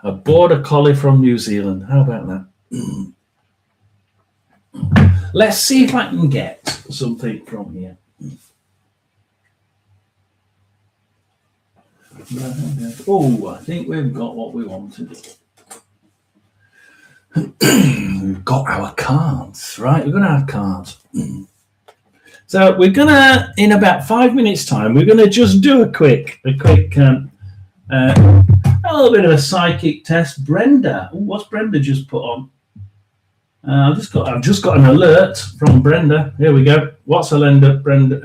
A border collie from New Zealand. How about that? Let's see if I can get something from here. Oh, I think we've got what we wanted. We've got our cards, right? We're going to have cards. So we're going to, in about 5 minutes' time, we're going to just do a quick a little bit of a psychic test. Brenda, what's Brenda just put on? I've just got an alert from Brenda. Here we go. What's Brenda? Brenda.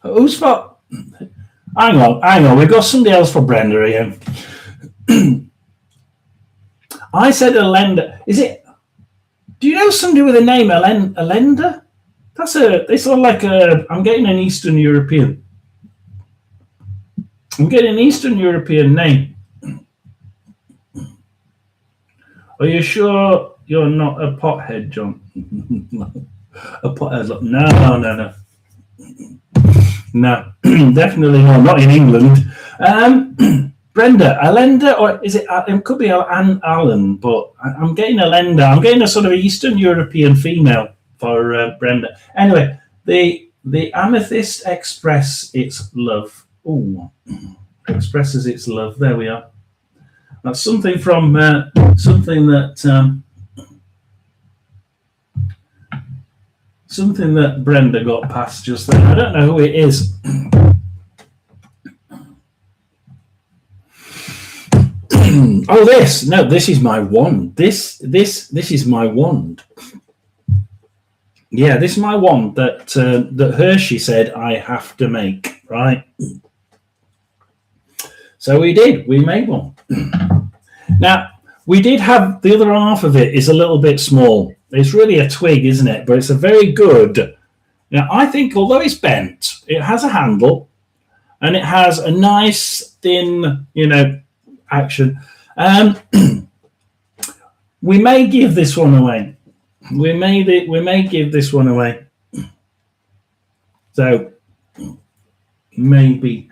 Who's for? Hang on. We've got somebody else for Brenda here. I said Alenda. Is it? Do you know somebody with a name Alenda? It's sort of like I'm getting an Eastern European. I'm getting an Eastern European name. Are you sure you're not a pothead, John? A pothead? No. No, definitely not in England. Brenda, Alenda, or is it? It could be Anne Allen, but I'm getting Alenda. I'm getting a sort of Eastern European female for Brenda. Anyway, the amethyst express its love. Oh, expresses its love. There we are. That's something from something that Brenda got past just then. I don't know who it is. Oh, this is my wand. This is my wand. Yeah, this is my wand that Hershey said I have to make, right? So we did. We made one. Now, we did have the other half of it is a little bit small. It's really a twig, isn't it? But it's a very good. Now, I think although it's bent, it has a handle and it has a nice thin, action. We may give this one away. We may give this one away. So maybe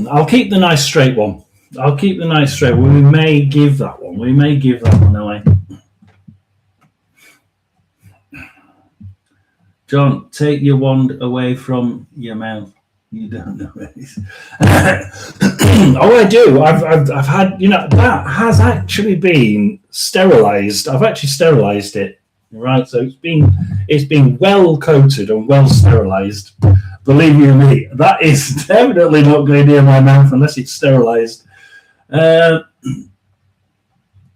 I'll keep the nice straight one. We may give that one. We may give that one away. John, take your wand away from your mouth. You don't know it is. Oh, I do. I've had, that has actually been sterilised. I've actually sterilised it, right? So it's been well coated and well sterilised. Believe you me, that is definitely not going near my mouth unless it's sterilised.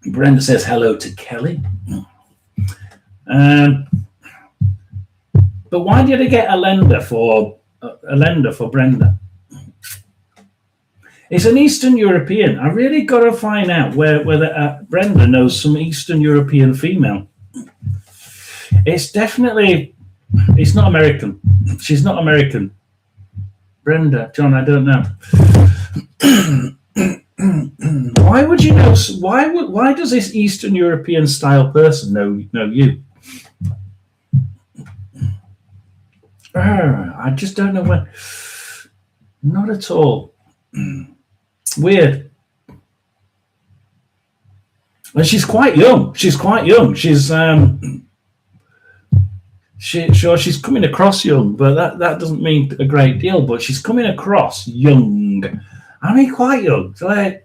Brenda says hello to Kelly. But why did I get a lender for Brenda? It's an Eastern European. I really got to find out whether Brenda knows some Eastern European female. It's not American. She's not American. Brenda, John, I don't know. Why would you know? Why does this Eastern European style person know you? I just don't know when. Not at all. Weird. And she's quite young. She's she's coming across young, but that doesn't mean a great deal. But she's coming across young. I mean, quite young. So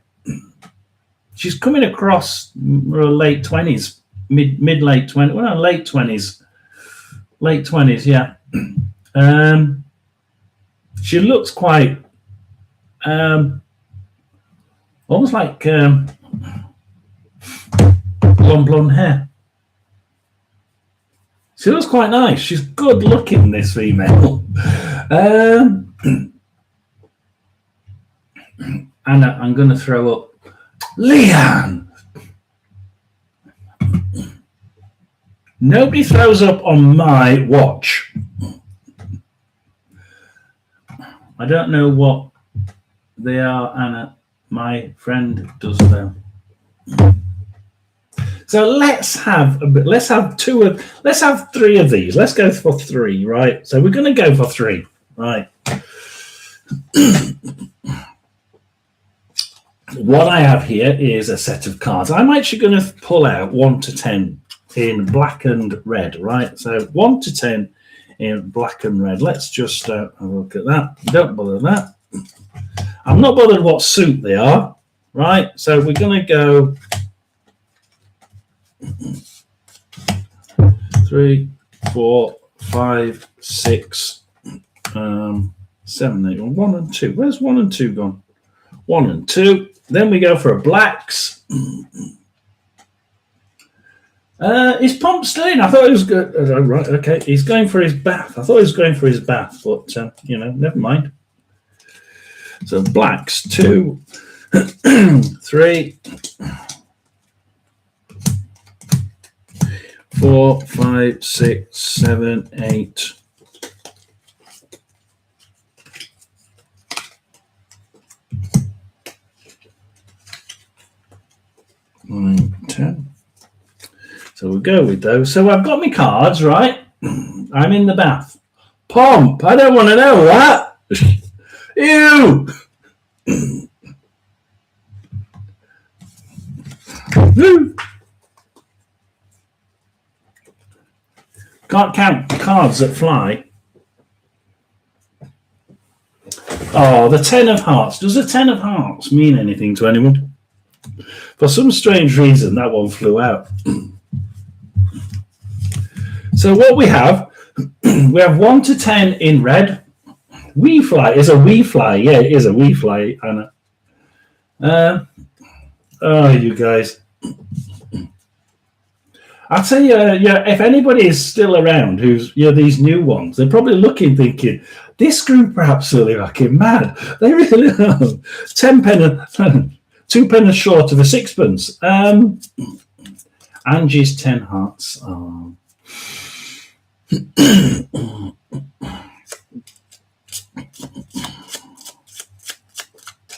she's coming across late 20s, mid late 20s. Well, no, late 20s. Late 20s, yeah. She looks quite almost like blonde hair. She looks quite nice. She's good looking, this female. And I'm going to throw up Leanne. Nobody throws up on my watch. I don't know what they are, Anna. My friend does though. So let's have three of these. Let's go for three, right? So we're going to go for three, right? What I have here is a set of cards. I'm actually going to pull out 1 to 10 in black and red, right? So 1 to 10 in black and red. Let's just have a look at that. Don't bother that. I'm not bothered what suit they are, right? So we're going to go 3, 4, 5, 6, 7, 8, 1 and 2. Where's 1 and 2 gone? 1 and 2. Then we go for blacks. Is Pomp still in? I thought he was good. Right, okay. He's going for his bath. I thought he was going for his bath, but never mind. So blacks 2, 3, 4, 5, 6, 7, 8. 9, 10. So we'll go with those. So I've got my cards, right? I'm in the bath. Pomp, I don't want to know that. Ew. Can't count cards that fly. Oh, the 10 of hearts. Does the 10 of hearts mean anything to anyone? For some strange reason, that one flew out. So what we have 1 to 10 in red. Wee fly is a wee fly. Yeah, it is a wee fly, Anna. Oh, you guys. I'll tell you, if anybody is still around who's, these new ones, they're probably looking, thinking, this group are absolutely fucking mad. They really are. 10 pence, 2 pence short of a sixpence. Angie's 10 hearts. Oh.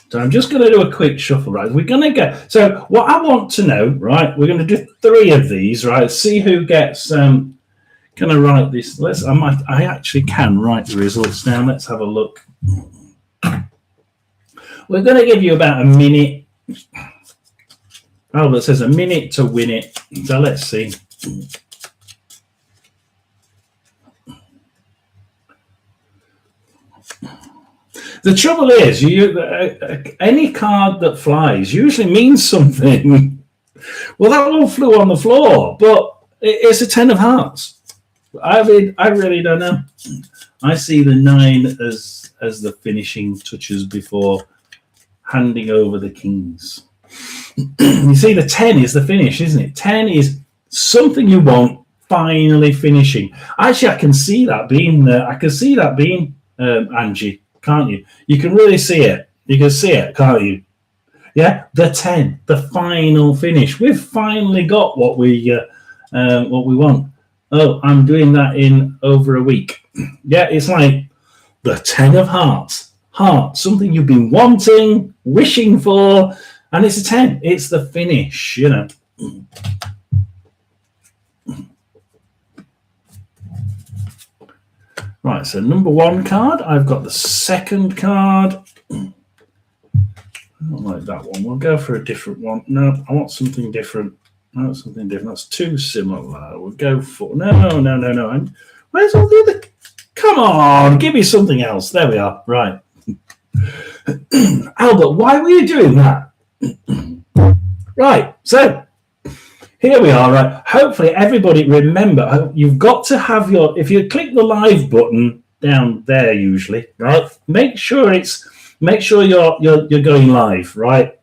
So I'm just going to do a quick shuffle, right? We're going to go. So what I want to know, right? We're going to do 3 of these, right? See who gets. Can I write this? I actually can write the results down. Let's have a look. We're going to give you about a minute. Oh, it says a minute to win it. So let's see. The trouble is, any card that flies usually means something. Well, that one flew on the floor, but it's a 10 of hearts. I really don't know. I see the 9 as the finishing touches before handing over the kings. You see, the 10 is the finish, isn't it? 10 is something you want finally finishing. Actually, I can see that being Angie, can't you? You can really see it. You can see it, can't you? Yeah, the 10, the final finish. We've finally got what we want. Oh, I'm doing that in over a week. Yeah, it's like the 10 of hearts. Heart, something you've been wanting, wishing for, and it's a 10. It's the finish, you know. Right, so number 1 card. I've got the second card. I don't like that one. We'll go for a different one. No, I want something different. No, something different. That's too similar. We'll go for... No. Where's all the other... Come on, give me something else. There we are. Right. Albert, why were you doing that? Right, so here we are. Right. Hopefully everybody remember, you've got to have your... If you click the live button down there usually, right, make sure you're going live, right?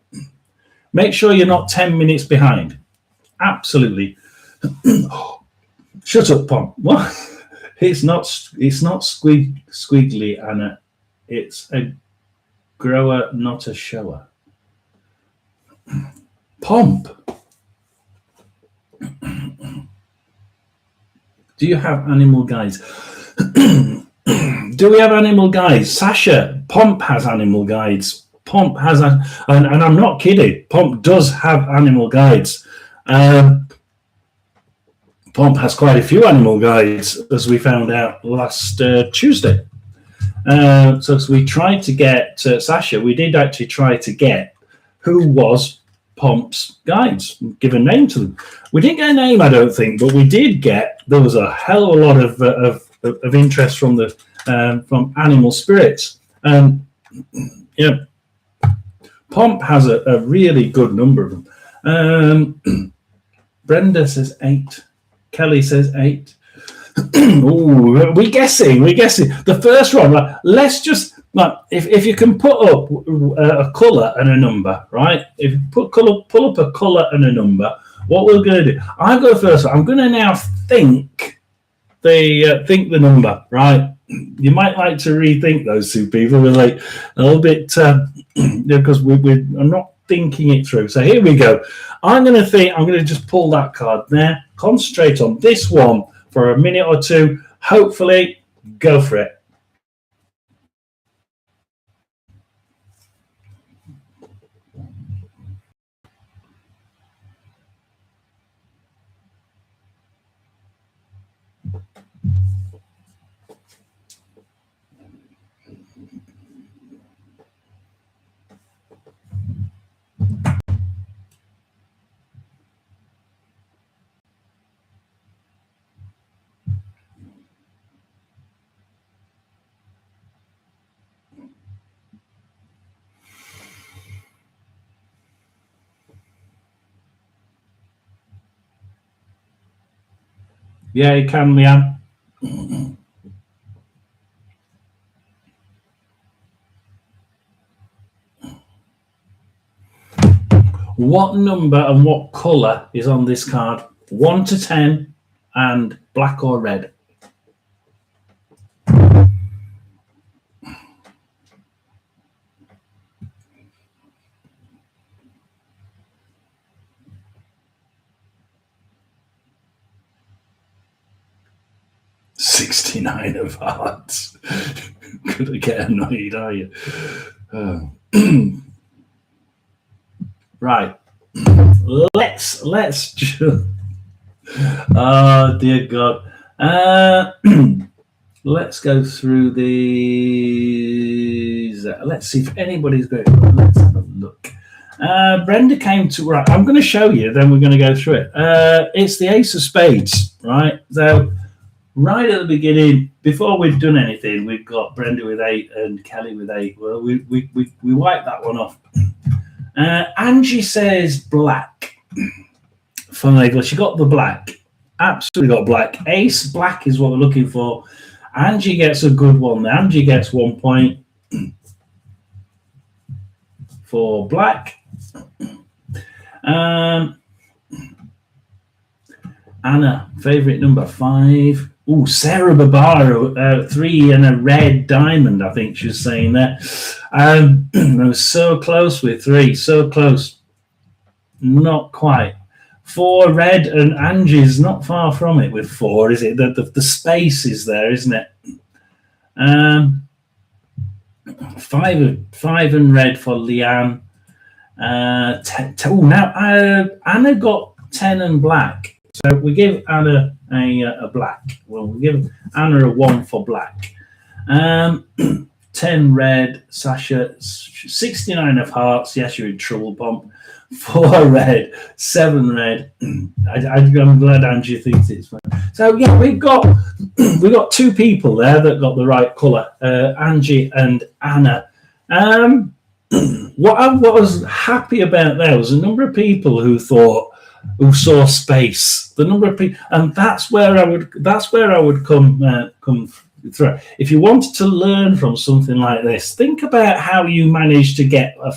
Make sure you're not 10 minutes behind. Absolutely. Shut up, Pom. What? It's not squiggly, Anna. It's a grower, not a shower. Pomp. Do you have animal guides? Do we have animal guides? Sasha, Pomp has animal guides. Pomp has, and I'm not kidding, Pomp does have animal guides. Pomp has quite a few animal guides, as we found out last Tuesday. So we tried to get Sasha. We did actually try to get who was Pomp's guides, give a name to them. We didn't get a name, I don't think, but we did get. There was a hell of a lot of interest from the from animal spirits. Yeah, Pomp has a really good number of them. Brenda says 8. Kelly says 8. Ooh, we're guessing. The first one, right? Let's just, like, if you can put up a colour and a number, right? If you pull up a colour and a number, what we're going to do? I go first. I'm going to now think the number, right? You might like to rethink those two people. We're like a little bit because I'm not thinking it through. So here we go. I'm going to just pull that card there. Concentrate on this one for a minute or two. Hopefully, go for it. Yeah, you can, Leanne. What number and what colour is on this card? 1 to 10 and black or red? $69 of hearts. Gonna get annoyed, are you? Right. Let's just. Oh dear God. Let's go through these. Let's see if anybody's going. Let's have a look. Brenda came to. Right. I'm going to show you. Then we're going to go through it. It's the Ace of Spades. Right. So right at the beginning, before we'd done anything, we've got Brenda with 8 and Kelly with 8. Well, we wiped that one off. Angie says black. 5. Well, she got the black. Absolutely got black. Ace black is what we're looking for. Angie gets a good one. Angie gets 1 point for black. Anna, favorite number 5. Oh, Sarah Barbara, 3 and a red diamond, I think she was saying that. I was so close with 3, so close. Not quite. 4 red, and Angie's not far from it with 4, is it? The space is there, isn't it? 5 and red for Leanne. Now Anna got 10 and black. So we give Anna a black. Well, we give Anna a 1 for black. 10 red, Sasha, 69 of hearts. Yes, you're in trouble, Bomb. 4 red, 7 red. I'm glad Angie thinks it's fun. So yeah, we've got 2 people there that got the right colour. Angie and Anna. What I was happy about there was a number of people who saw space. The number of people, and that's where I would come through. If you wanted to learn from something like this, think about how you managed to get a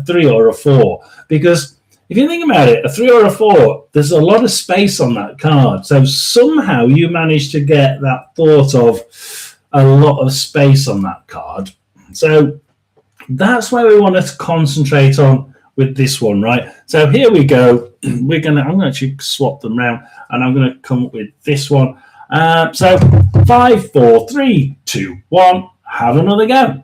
3 or a 4. Because if you think about it, a 3 or a 4, there's a lot of space on that card. So somehow you managed to get that thought of a lot of space on that card. So that's where we want to concentrate on with this one, right? So here we go. I'm going to actually swap them around, and I'm going to come up with this one. So 5, 4, 3, 2, 1. Have another go.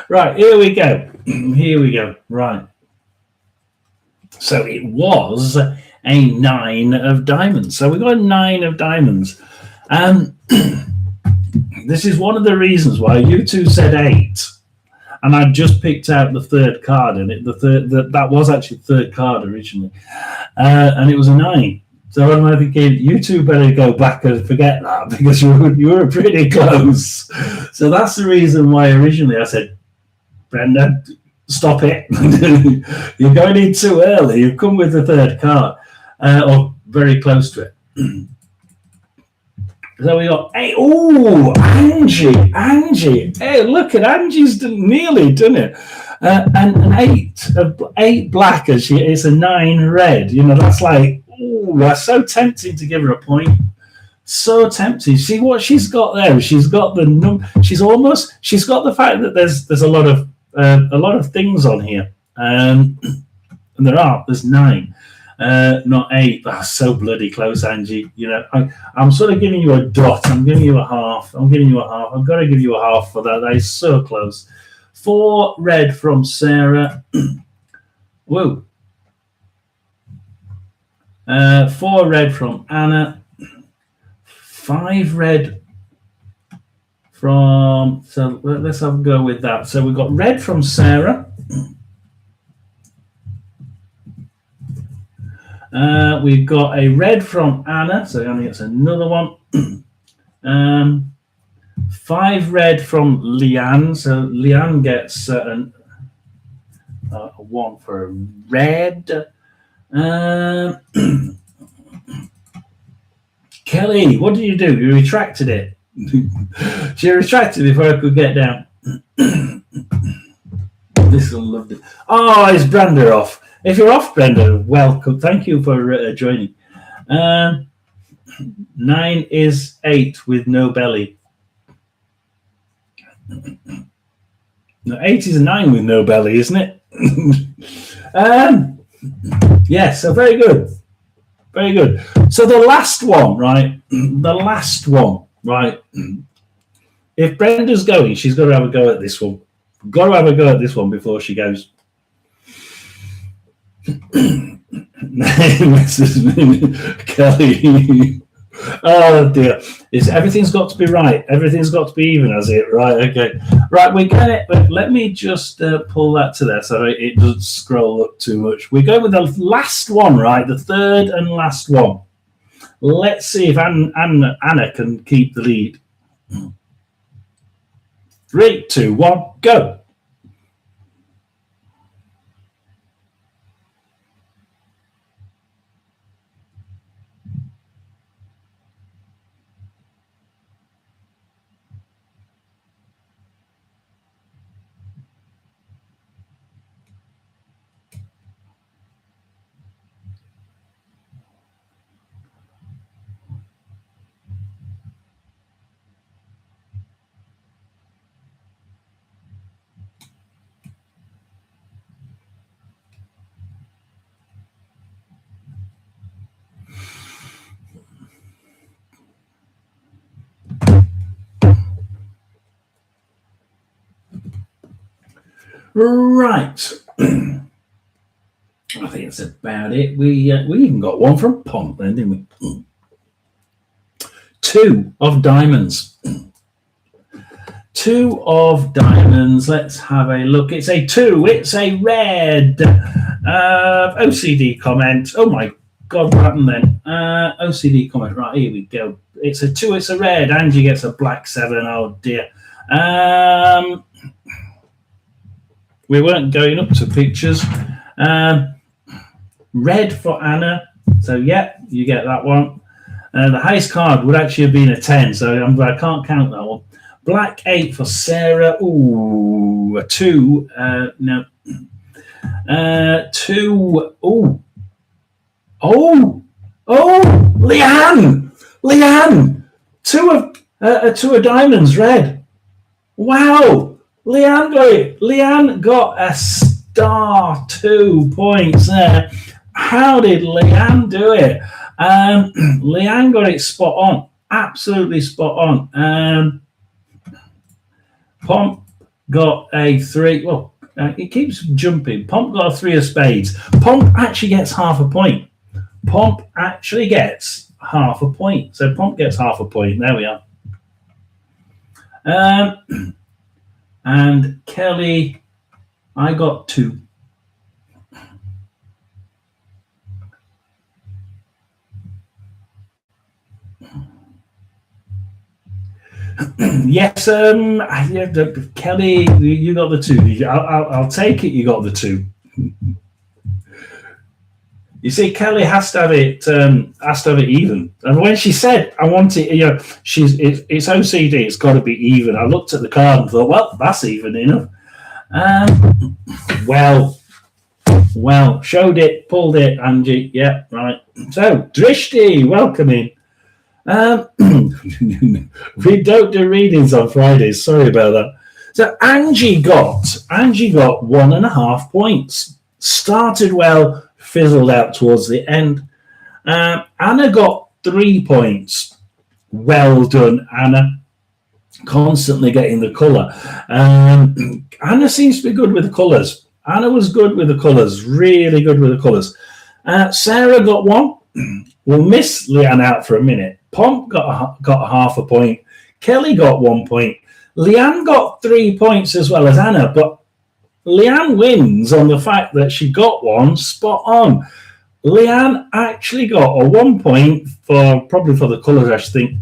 Right, here we go. Here we go. Right. So it was a 9 of diamonds. So we got a 9 of diamonds. This is one of the reasons why you 2 said 8. And I just picked out the 3rd card, and that was actually the 3rd card originally. And it was a 9. So I'm thinking, you 2 better go back and forget that, because you were pretty close. So that's the reason why originally I said, Brenda, stop it. You're going in too early. You've come with the 3rd card, or very close to it. So we got 8. Oh, Angie. Hey, look at Angie's nearly done it. And an 8 black, as it's a 9 red. You know, that's like, that's so tempting to give her a point. So tempting. See what she's got there. She's got the she's got the fact that there's a lot of things on here. And there's 9. Not 8. That's so bloody close, Angie. You know, I'm sort of giving you a dot. I'm giving you a half. I've got to give you a half for that. That is so close. 4 red from Sarah. Whoa. 4 red from Anna. 5 red from. So let's have a go with that. So we've got red from Sarah. We've got a red from Anna, so Anna gets another one. 5 red from Leanne. So Leanne gets a 1 for a red. Kelly, what did you do? You retracted it. She retracted before I could get down. This one loved it. Oh, is Brenda off? If you're off, Brenda, welcome. Thank you for joining. 9 is 8 with no belly. No, 8 is a 9 with no belly, isn't it? Yes, so very good. Very good. So the last one, right? The last one, right? If Brenda's going, she's got to have a go at this one. Got to have a go at this one before she goes. Kelly. Oh dear. Everything's got to be right. Everything's got to be even, has it? Right, okay. Right, we get it, but let me just pull that to there so it doesn't scroll up too much. We go with the last one, right? The third and last one. Let's see if Anna can keep the lead. 3, 2, 1, go. Right. I think that's about it. We even got one from Pont then, didn't we? 2 of diamonds. 2 of diamonds. Let's have a look. It's a 2. It's a red. OCD comment. Oh my God, what happened then? OCD comment. Right, here we go. It's a 2. It's a red. Angie gets a black 7. Oh dear. We weren't going up to pictures. Red for Anna. So, yeah, you get that one. The highest card would actually have been a 10, so I can't count that one. Black 8 for Sarah. Ooh, a 2. No. 2. Ooh. Oh, Leanne. 2 of diamonds, red. Wow. Leanne got it. Leanne got a star. 2 points there. How did Leanne do it? Leanne got it spot on. Absolutely spot on. Pomp got a 3. Well, it keeps jumping. Pomp got a 3 of spades. Pomp actually gets half a point. So Pomp gets half a point. There we are. And Kelly, I got 2. Yes, Kelly, you got the 2. I'll take it. You got the 2. You see, Kelly has to have it even. And when she said, "I want it," it's OCD. It's got to be even. I looked at the card and thought, well, that's even enough. Well, showed it, pulled it, Angie. Yeah, right. So, Drishti, welcome in. We don't do readings on Fridays. Sorry about that. So Angie got 1.5 points. Started well, fizzled out towards the end. Anna got 3 points. Well done, Anna. Constantly getting the colour. Anna seems to be good with the colours. Anna was good with the colours. Really good with the colours. Sarah got 1. We'll miss Leanne out for a minute. Pomp got half a point. Kelly got 1 point. Leanne got 3 points as well as Anna, but Leanne wins on the fact that she got 1 spot on. Leanne actually got a 1 point probably for the colours, I think.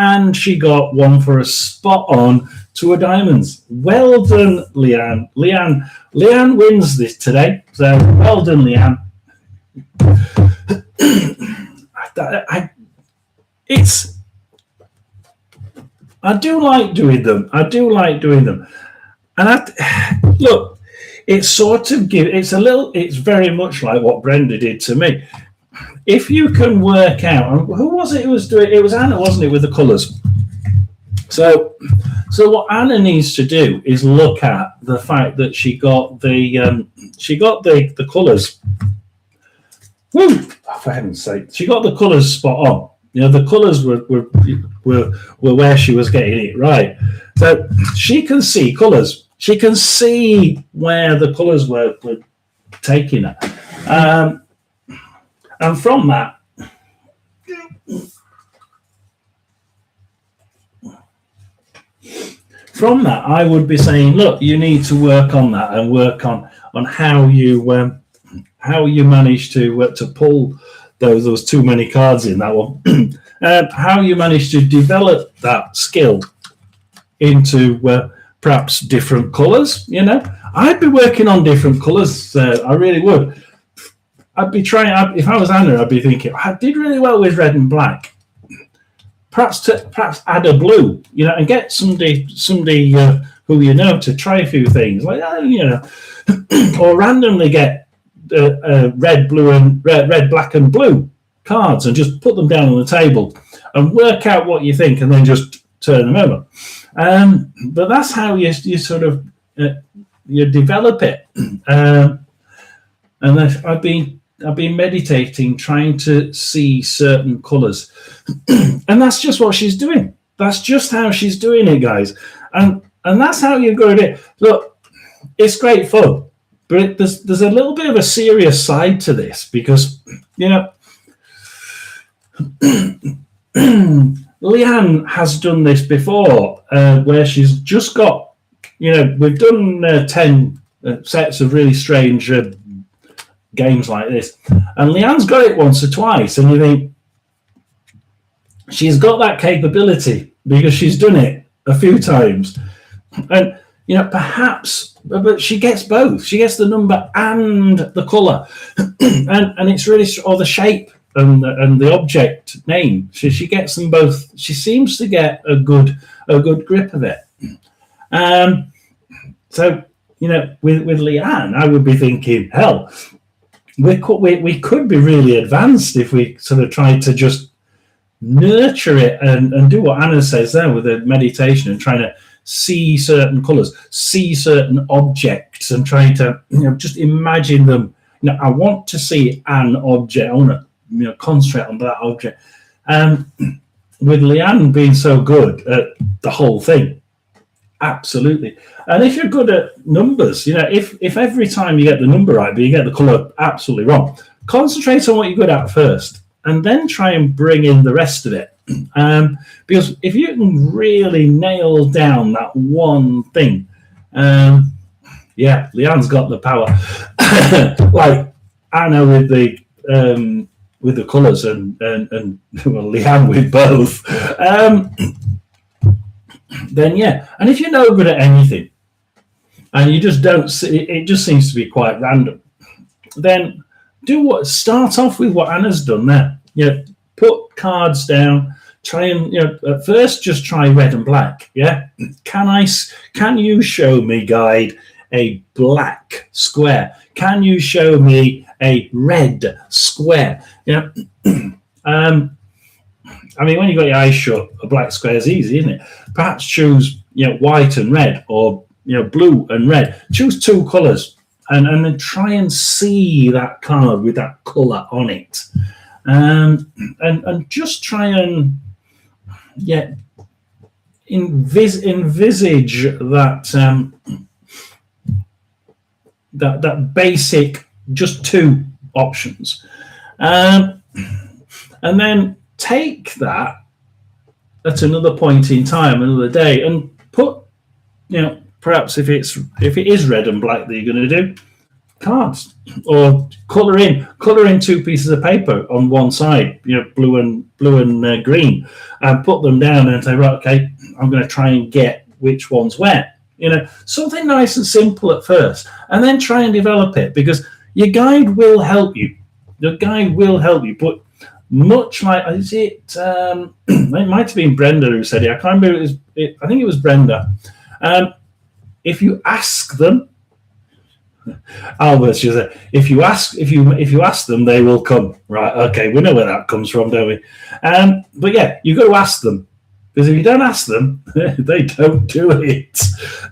and she got one for a spot on to her diamonds. Well done, Leanne. Leanne wins this today, so well done, Leanne. I do like doing them. And look, it's sort of it's very much like what Brenda did to me. If you can work out, and who was it who was doing it? It was Anna, wasn't it, with the colours? So what Anna needs to do is look at the fact that she got the colours. Woo! For heaven's sake, she got the colours spot on. The colours were where she was getting it right. So she can see colours. She can see where the colours were taking her. And from that, I would be saying, look, you need to work on that and work on how you manage to pull those too many cards in that one. How you manage to develop that skill into perhaps different colours. I'd be working on different colours. I really would. I'd be trying. If I was Anna, I'd be thinking, I did really well with red and black. Perhaps add a blue, and get somebody who to try a few things, like or randomly get red, black, and blue cards and just put them down on the table and work out what you think, and then just turn them over. But that's how you sort of you develop it. And I've been meditating, trying to see certain colours, and that's just what she's doing. That's just how she's doing it, guys. And that's how you've got to do it. Look, it's great fun, but there's a little bit of a serious side to this, because Leanne has done this before, where she's just got, we've done 10 sets of really strange games like this, and Leanne's got it once or twice, and you think she's got that capability because she's done it a few times, and perhaps, but she gets both. She gets the number and the colour, and it's really, or the shape and the object name. She gets them both. She seems to get a good grip of it. So with Leanne, I would be thinking, hell, we could be really advanced if we sort of tried to just nurture it and do what Anna says there with the meditation and trying to see certain colours, see certain objects, and trying to just imagine them. I want to see an object. I want to concentrate on that object. With Leanne being so good at the whole thing, absolutely. And if you're good at numbers, if every time you get the number right, but you get the colour absolutely wrong, concentrate on what you're good at first, and then try and bring in the rest of it. Because if you can really nail down that one thing, Leanne's got the power. Like Anna with the colours, and Leanne with both. Then and if you're no good at anything, and you just don't see, it just seems to be quite random, then start off with what Anna's done there. Put cards down, try and at first just try red and black. Can you show me, guide, a black square? Can you show me a red square? I mean, when you've got your eyes shut, a black square is easy, isn't it? Perhaps choose white and red, or blue and red. Choose two colours, and then try and see that card with that colour on it, and just try and envisage that that basic, just two options, and then take that at another point in time, another day, and put, perhaps if it is red and black that you're going to do, cards, or colour in 2 pieces of paper on one side, blue and green, and put them down and say, right, okay, I'm going to try and get which one's where. Something nice and simple at first, and then try and develop it, because your guide will help you. Your guide will help you, but much like, is it? It might have been Brenda who said it. I can't remember. I think it was Brenda. If you ask them, Albert, she said, if you ask them, they will come. Right? Okay, we know where that comes from, don't we? But yeah, you've got to ask them, because if you don't ask them, they don't do it.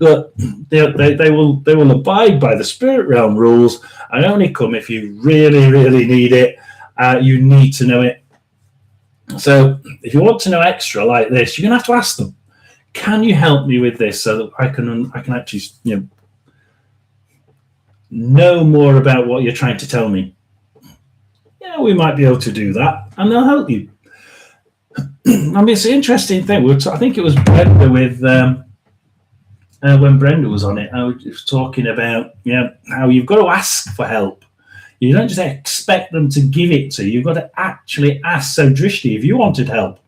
Look, they will abide by the spirit realm rules and only come if you really, really need it. You need to know it. So if you want to know extra like this, you're going to have to ask them, can you help me with this, so that I can actually know more about what you're trying to tell me. Yeah, we might be able to do that, and they'll help you. I mean, it's an interesting thing. I think it was Brenda with when Brenda was on it. I was talking about how you've got to ask for help. You don't just expect them to give it to you. You've got to actually ask. So, Drishti, if you wanted help,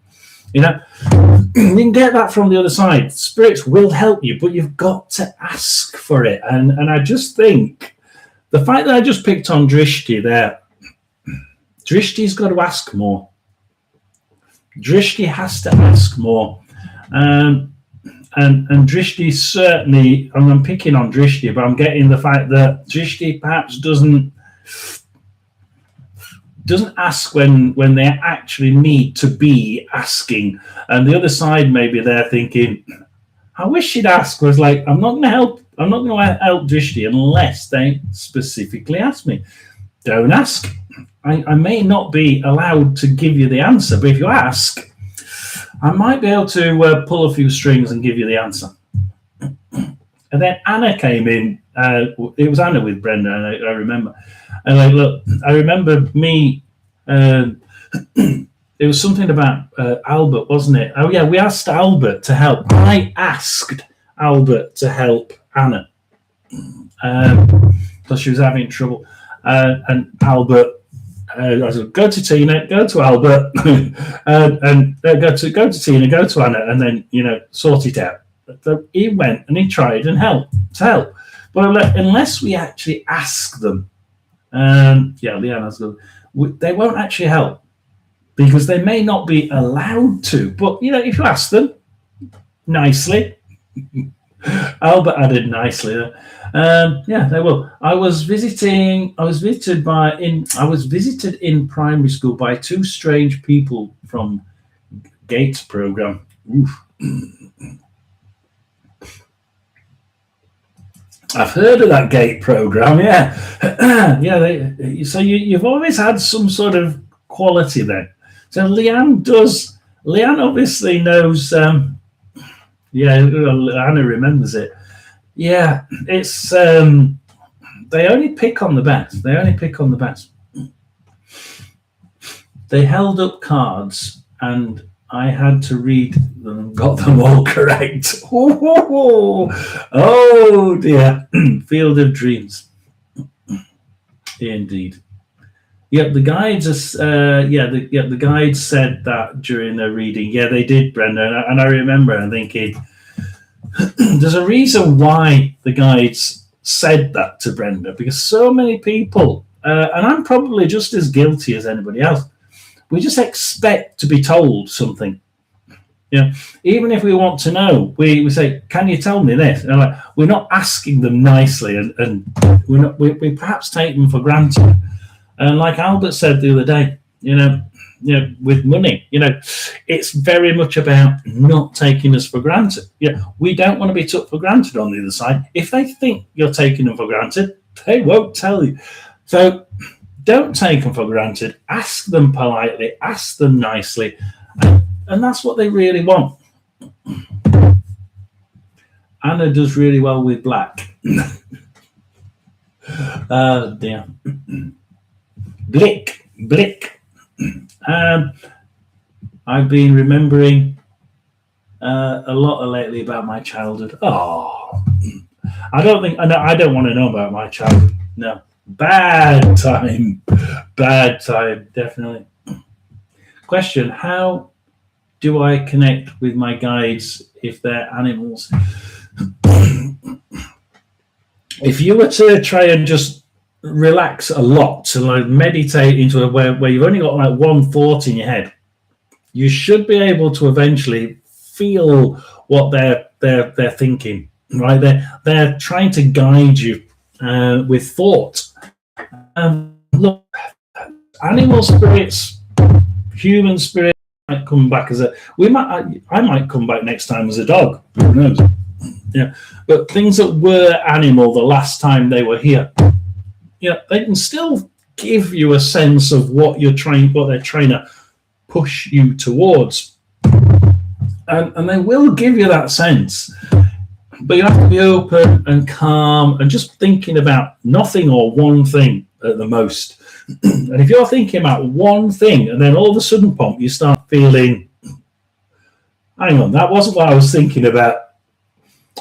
you can get that from the other side. Spirits will help you, but you've got to ask for it. And I just think the fact that I just picked on Drishti there, Drishti's got to ask more. Drishti has to ask more. And Drishti certainly, I'm picking on Drishti, but I'm getting the fact that Drishti perhaps doesn't ask when they actually need to be asking. And the other side, maybe they're thinking, I wish she'd ask. Was like, I'm not going to help Drishti unless they specifically ask me. Don't ask. I may not be allowed to give you the answer, but if you ask, I might be able to pull a few strings and give you the answer. And then Anna came in. It was Anna with Brenda, and I remember. And I remember me. It was something about Albert, wasn't it? Oh yeah, we asked Albert to help. I asked Albert to help Anna because she was having trouble, and Albert. I said, go to Tina, go to Albert, and go to Tina, go to Anna, and then sort it out. So he went and he tried and helped. But unless we actually ask them, Leanna's good. They won't actually help, because they may not be allowed to. But if you ask them nicely, Albert added nicely there. They will. I was visited in primary school by 2 strange people from Gates program. Oof. I've heard of that GATE program, yeah. So you've always had some sort of quality then. So Leanne obviously knows, Anna remembers it. Yeah, it's, they only pick on the best. They held up cards and I had to read them and got them all correct. Oh dear. Field of Dreams. Indeed. Yep, the guides the guides said that during their reading. Yeah, they did, Brenda. And I remember and thinking, there's a reason why the guides said that to Brenda, because so many people, and I'm probably just as guilty as anybody else, we just expect to be told something. Even if we want to know, we say, "Can you tell me this?" And we're not asking them nicely, and we perhaps take them for granted. And like Albert said the other day, with money, it's very much about not taking us for granted. We don't want to be took for granted on the other side. If they think you're taking them for granted, they won't tell you. So don't take them for granted. Ask them politely, ask them nicely, and that's what they really want. Anna does really well with black. Dear. Blick. I've been remembering a lot lately about my childhood. Oh, I don't want to know about my childhood. No. Bad time. Bad time, definitely. Question: how do I connect with my guides if they're animals? If you were to try and just relax a lot, to like meditate into where you've only got like one thought in your head, you should be able to eventually feel what they're thinking. Right, they're trying to guide you with thought. Look, animal spirits, human spirits might come back as a. I might come back next time as a dog. Who knows? Yeah, but things that were animal the last time they were here, yeah, they can still give you a sense of what they're trying to push you towards, and they will give you that sense. But you have to be open and calm and just thinking about nothing or one thing at the most. And if you're thinking about one thing and then all of a sudden, Pomp, you start feeling, hang on, that wasn't what I was thinking about.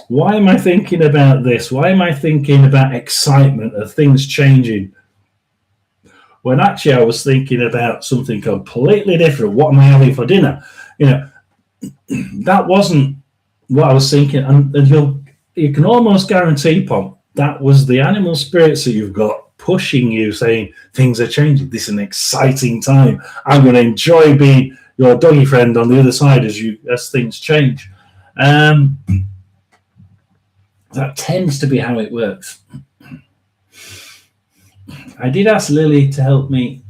Why am I thinking about this? Why am I thinking about excitement of things changing? When actually I was thinking about something completely different. What am I having for dinner? That wasn't what I was thinking. And you can almost guarantee, Pomp, that was the animal spirits that you've got pushing you, saying things are changing. This is an exciting time. I'm going to enjoy being your doggy friend on the other side as things change. That tends to be how it works. I did ask Lily to help me,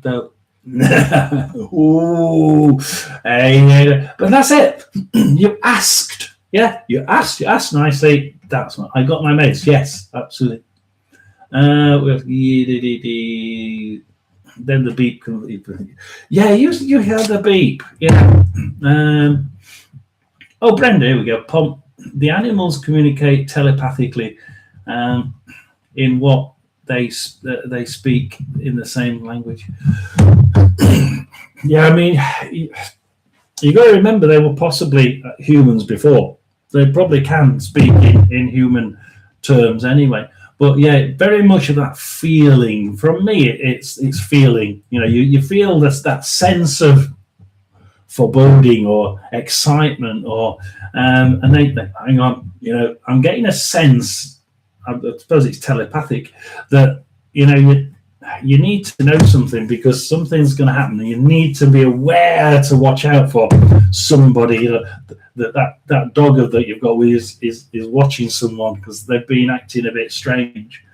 though. Ooh, but that's it. You asked. Yeah, you asked nicely. That's what I got my meds. Yes, absolutely. Then the beep. Yeah, you heard the beep. Yeah. Oh, Brenda, here we go. Pomp. The animals communicate telepathically in what they speak in the same language. Yeah, I mean, you got to remember they were possibly humans before. They probably can speak in human terms anyway. But yeah, very much of that feeling. From me, it's feeling. You feel that sense of foreboding or excitement, or and they hang on. I'm getting a sense. I suppose it's telepathic that you need to know something because something's going to happen, and you need to be aware to watch out for somebody. That dog that you've got with is watching someone because they've been acting a bit strange.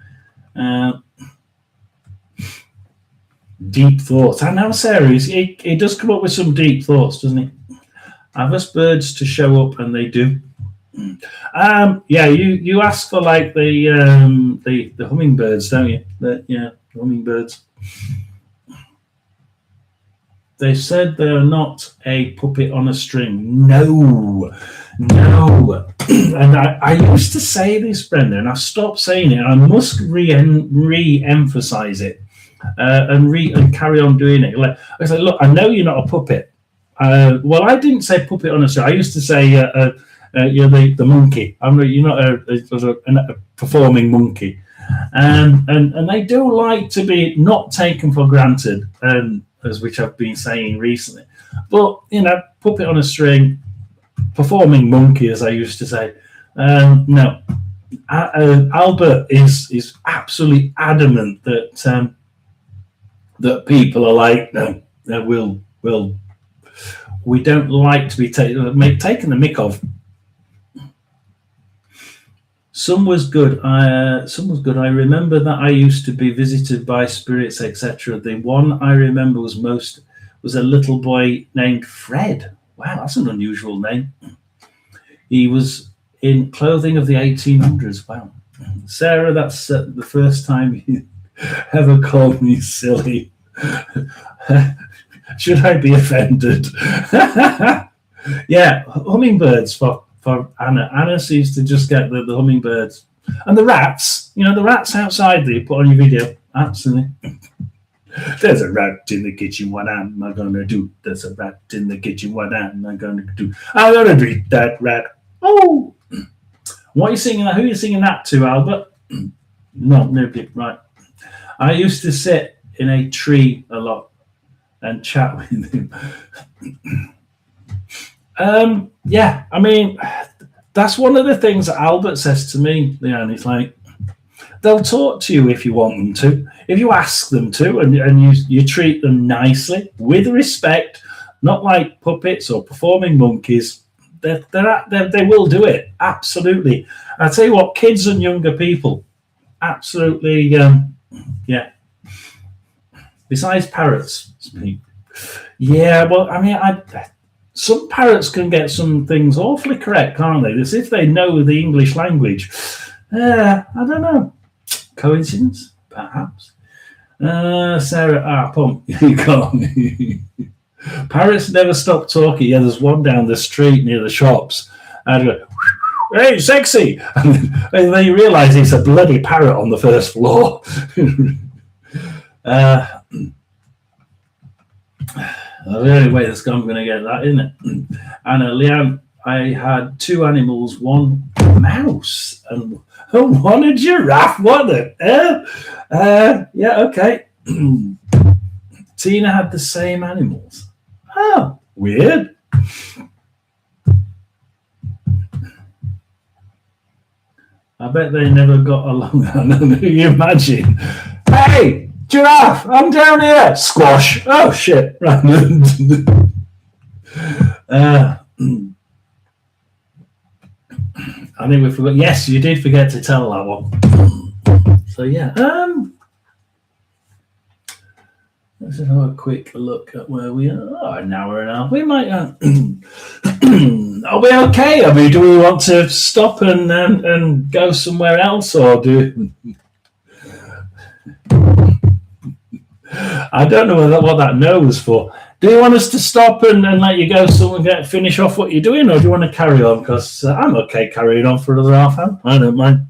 Deep thoughts. I know, Sarah. He does come up with some deep thoughts, doesn't he? I've asked birds to show up, and they do. Yeah, you ask for like the hummingbirds, don't you? The hummingbirds. They said they are not a puppet on a string. No. And I used to say this, Brenda, and I stopped saying it. I must re-emphasize it and carry on doing it. Like I said, look, I know you're not a puppet. Well, I didn't say puppet on a string. I used to say you're the monkey. You're not a performing monkey, and they do like to be not taken for granted, as which I've been saying recently. But puppet on a string, performing monkey, as I used to say. No, Albert is absolutely adamant that that people are like, no, we don't like to be taken the mick of. Some was good. I remember that I used to be visited by spirits, etc. The one I remember was a little boy named Fred. Wow, that's an unusual name. He was in clothing of the 1800s. Wow. Sarah, that's the first time you ever called me silly. Should I be offended? Yeah, hummingbirds for Anna. Anna seems to just get the hummingbirds. And the rats, the rats outside that you put on your video. Absolutely. There's a rat in the kitchen, what am I going to do? There's a rat in the kitchen, what am I going to do? I'm going to eat that rat. Oh! What are you singing? Who are you singing that to, Albert? No, right. I used to sit in a tree a lot and chat with him. Yeah, I mean, that's one of the things that Albert says to me, Leanne. He's like, they'll talk to you if you want them to, if you ask them to, and you treat them nicely, with respect, not like puppets or performing monkeys. They will do it, absolutely. I tell you what, kids and younger people, absolutely, yeah. Besides parrots, yeah. Well, I mean, some parrots can get some things awfully correct, can't they? As if they know the English language. I don't know. Coincidence, perhaps. Sarah, pump. You go. Parrots never stop talking. Yeah, there's one down the street near the shops. And I go, hey, sexy! And then you realise it's a bloody parrot on the first floor. The only way that's I'm going to get that, isn't it? And Leanne, I had 2 animals, one mouse and one a giraffe. What the? Yeah, okay. Tina had the same animals. Oh, weird. I bet they never got along. Can you imagine? Hey, giraffe, I'm down here. Squash. Oh, shit. Right. I think we forgot. Yes, you did forget to tell that one. So, yeah. Let's have a quick look at where we are. Oh, an hour and a half. We might. Are we okay? I mean, do we want to stop and go somewhere else, or do? I don't know what that no was for. Do you want us to stop and let you go somewhere, finish off what you're doing, or do you want to carry on? Because I'm okay carrying on for another half hour. I don't mind.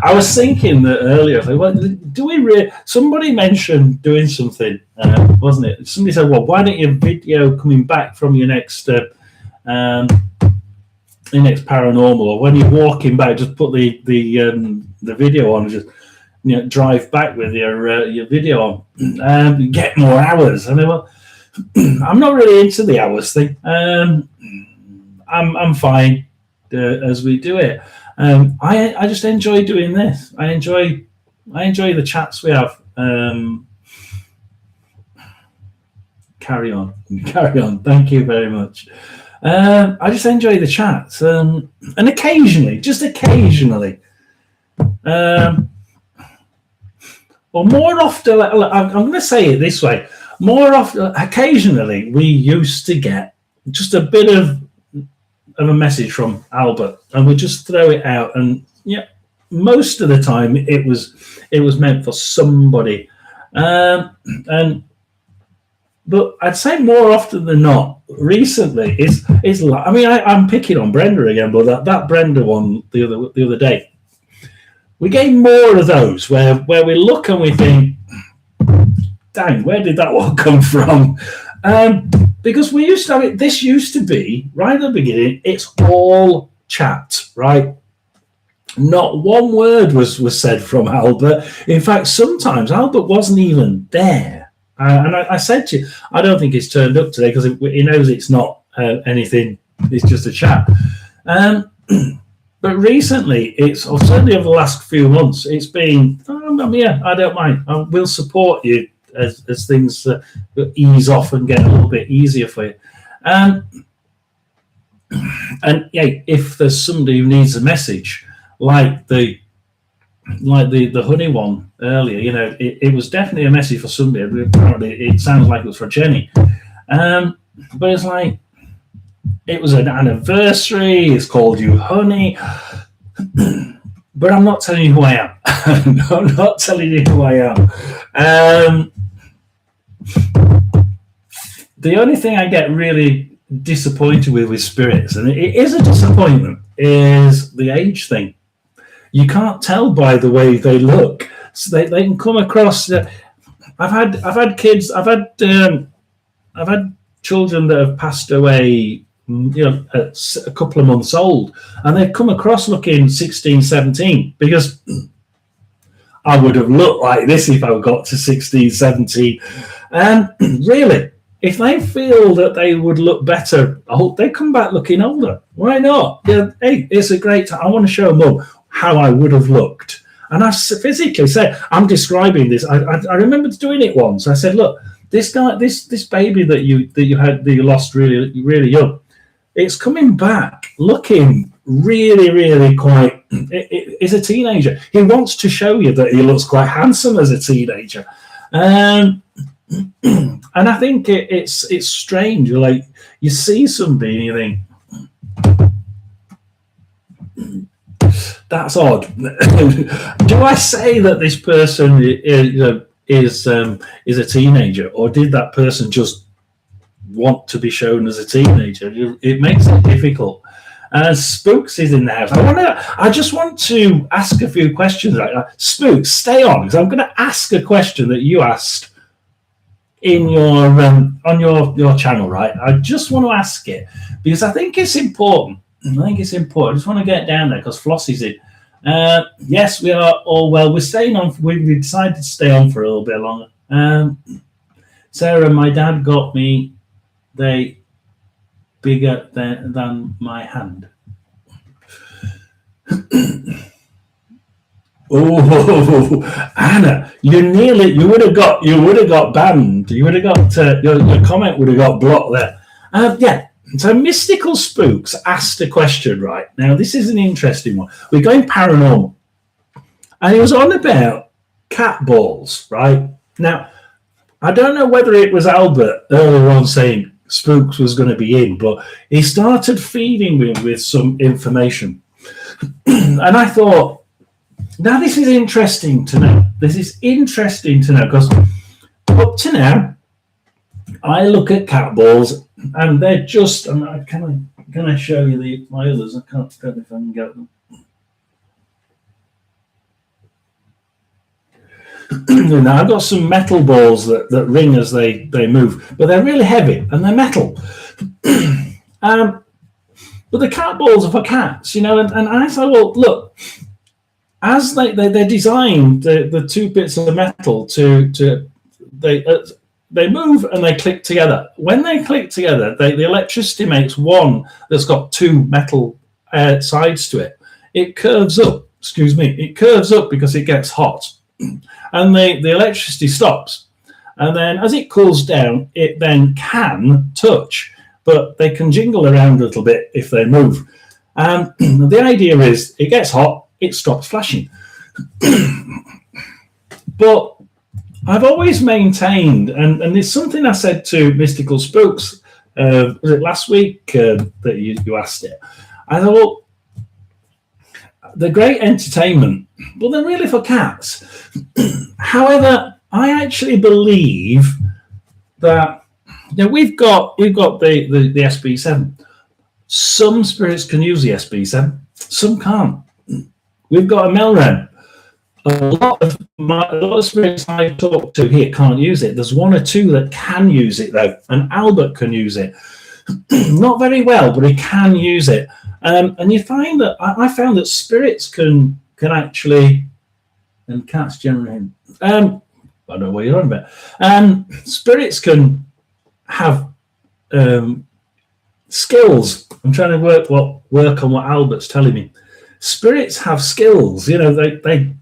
I was thinking that earlier, do we somebody mentioned doing something, wasn't it? Somebody said, well, why don't you video coming back from your next paranormal, or when you're walking back, just put the video on, just drive back with your video on, get more hours. I mean, well, I'm not really into the hours thing. I'm fine as we do it. I just enjoy doing this. I enjoy the chats we have. Carry on. Thank you very much. I just enjoy the chats, and occasionally, or more often, I'm going to say it this way: more often, occasionally, we used to get just a bit of a message from Albert, and we just throw it out, and most of the time it was meant for somebody, but I'd say more often than not recently is I mean, I'm picking on Brenda again, but that Brenda one the other day, we get more of those where we look and we think, dang, where did that one come from? Because we used to have it, this used to be, right at the beginning, it's all chat, right? Not one word was said from Albert. In fact, sometimes Albert wasn't even there. And I said to you, I don't think he's turned up today because he knows it's not anything, it's just a chat. But recently, or certainly over the last few months, it's been, I don't mind. I will support you as things ease off and get a little bit easier for you. And yeah, if there's somebody who needs a message, like the honey one earlier, it was definitely a message for somebody. Apparently, it sounds like it was for Jenny. But it's like, it was an anniversary, it's called you honey. But I'm not telling you who I am. I'm not telling you who I am. The only thing I get really disappointed with spirits, and it is a disappointment, is the age thing. You can't tell by the way they look. So they can come across. I've had kids. I've had children that have passed away, at a couple of months old, and they've come across looking 16, 17, because I would have looked like this if I got to 16, 17. And really, if they feel that they would look better, they come back looking older. Why not? Yeah, hey, it's a great time. I want to show Mum how I would have looked. And I physically said, I'm describing this. I remember doing it once. I said, look, this guy, this baby that you lost really, really young, it's coming back looking really, really quite. He's a teenager. He wants to show you that he looks quite handsome as a teenager. And I think it's strange. Like, you see somebody and you think, that's odd. Do I say that this person is a teenager, or did that person just want to be shown as a teenager? It makes it difficult. Spooks is in the house. I just want to ask a few questions. Spooks, stay on, because I'm going to ask a question that you asked in your on your channel, right? I just want to ask it because I think it's important. I just want to get down there because Flossie's in. Yes, we are all well. We're staying on. We decided to stay on for a little bit longer. Sarah, my dad got me. They bigger than my hand. Oh, Anna, you would have got banned. You would have got your comment would have got blocked there. Yeah. So Mystical Spooks asked a question, right? Now, this is an interesting one. We're going paranormal. And it was on about cat balls, right? Now, I don't know whether it was Albert earlier on saying Spooks was going to be in, but he started feeding me with some information. And I thought, now this is interesting to know. Because up to now, I look at cat balls and they're just. Can I show you my others? I don't know if I can get them. Now I've got some metal balls that ring as they move, but they're really heavy and they're metal. But the cat balls are for cats, and I thought, well, look, as they're designed, the two bits of metal they move and they click together. When they click together, the electricity makes one that's got two metal sides to it. It curves up. It curves up because it gets hot, and the electricity stops. And then as it cools down, it then can touch, but they can jingle around a little bit if they move. The idea is it gets hot, it stops flashing. But I've always maintained, and it's something I said to Mystical Spooks, was it last week that you asked it? I thought, well, they're great entertainment, but they're really for cats. However, I actually believe that we've got the SB7. Some spirits can use the SB7, some can't. We've got a Melren. A lot of spirits I talk to here can't use it. There's one or two that can use it though, and Albert can use it. Not very well, but he can use it. And you find that I found that spirits can actually, and cats generally. I don't know what you're on about. Spirits can have skills. I'm trying to work on what Albert's telling me. Spirits have skills. They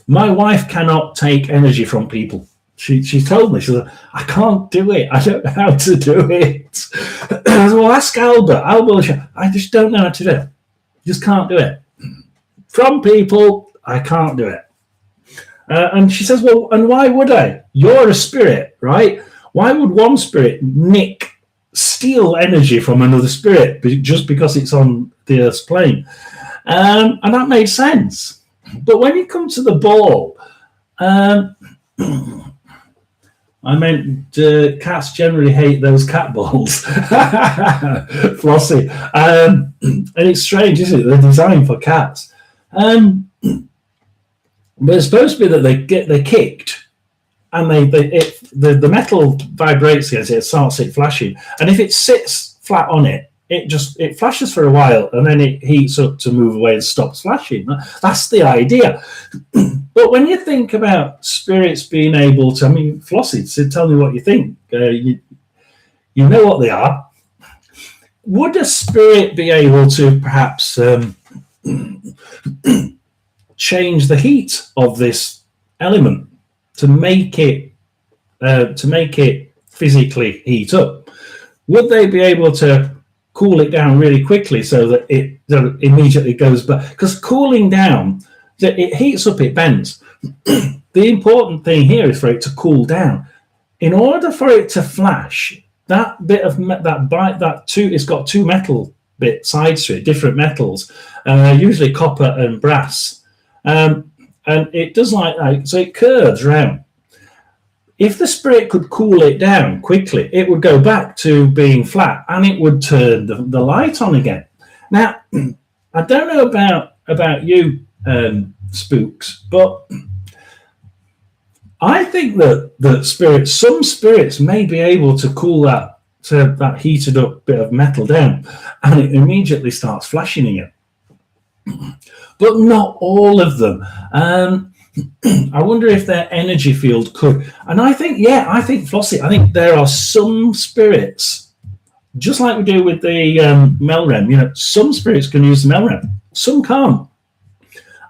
my wife cannot take energy from people. She told me, she said, I can't do it. I don't know how to do it. I said, well, ask Albert. I just don't know how to do it. Just can't do it. From people, I can't do it. And she says, well, and why would I? You're a spirit, right? Why would one spirit steal energy from another spirit just because it's on the Earth's plane? And that made sense. But when you come to the ball, I meant cats generally hate those cat balls. Flossie. And it's strange, isn't it? They're designed for cats. But it's supposed to be that they're kicked and the metal vibrates against it, it starts it flashing. And if it sits flat on it, it flashes for a while and then it heats up to move away and stops flashing. That's the idea. But when you think about spirits being able to, I mean, Flossie, so tell me what you think. You know what they are. Would a spirit be able to perhaps change the heat of this element to make it physically heat up? Would they be able to cool it down really quickly so that it immediately goes back? Because cooling down, it heats up, it bends. The important thing here is for it to cool down. In order for it to flash, that bit of it's got two metal bit sides to it, different metals, usually copper and brass, and it does like that, so it curves round. If the spirit could cool it down quickly, it would go back to being flat and it would turn the light on again. Now, I don't know about you, spooks, but I think that some spirits may be able to cool that heated up bit of metal down and it immediately starts flashing again. But not all of them. I wonder if their energy field could. And I think Flossie, I think there are some spirits, just like we do with the Melrem, some spirits can use the Melrem, some can't.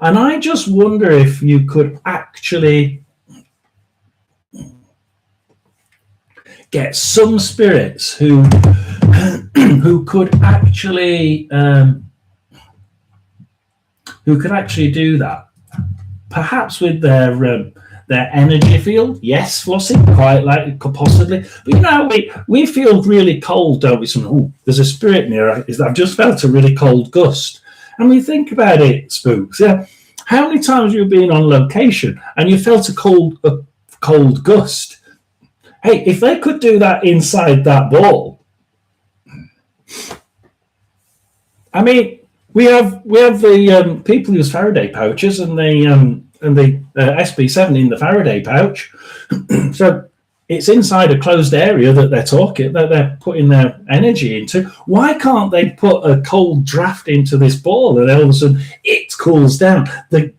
And I just wonder if you could actually get some spirits who could actually do that. Perhaps with their energy field, yes, Flossie, quite likely, possibly. But we feel really cold, don't we? There's a spirit near. I've just felt a really cold gust. And we think about it, spooks. Yeah, how many times have you been on location and you felt a cold gust? Hey, if they could do that inside that ball, I mean, we have the people use Faraday pouches and the SB7 in the Faraday pouch. So it's inside a closed area that they're putting their energy into. Why can't they put a cold draft into this ball and all of a sudden it cools down? The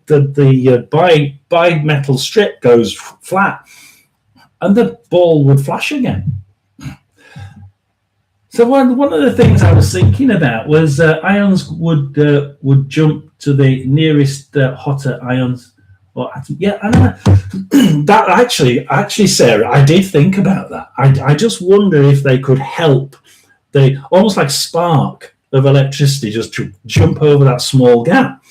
bimetal strip goes flat and the ball would flash again. So one of the things I was thinking about was ions would jump to the nearest hotter ions. That actually, Sarah, I did think about that. I just wonder if they could help the almost like spark of electricity just to jump over that small gap.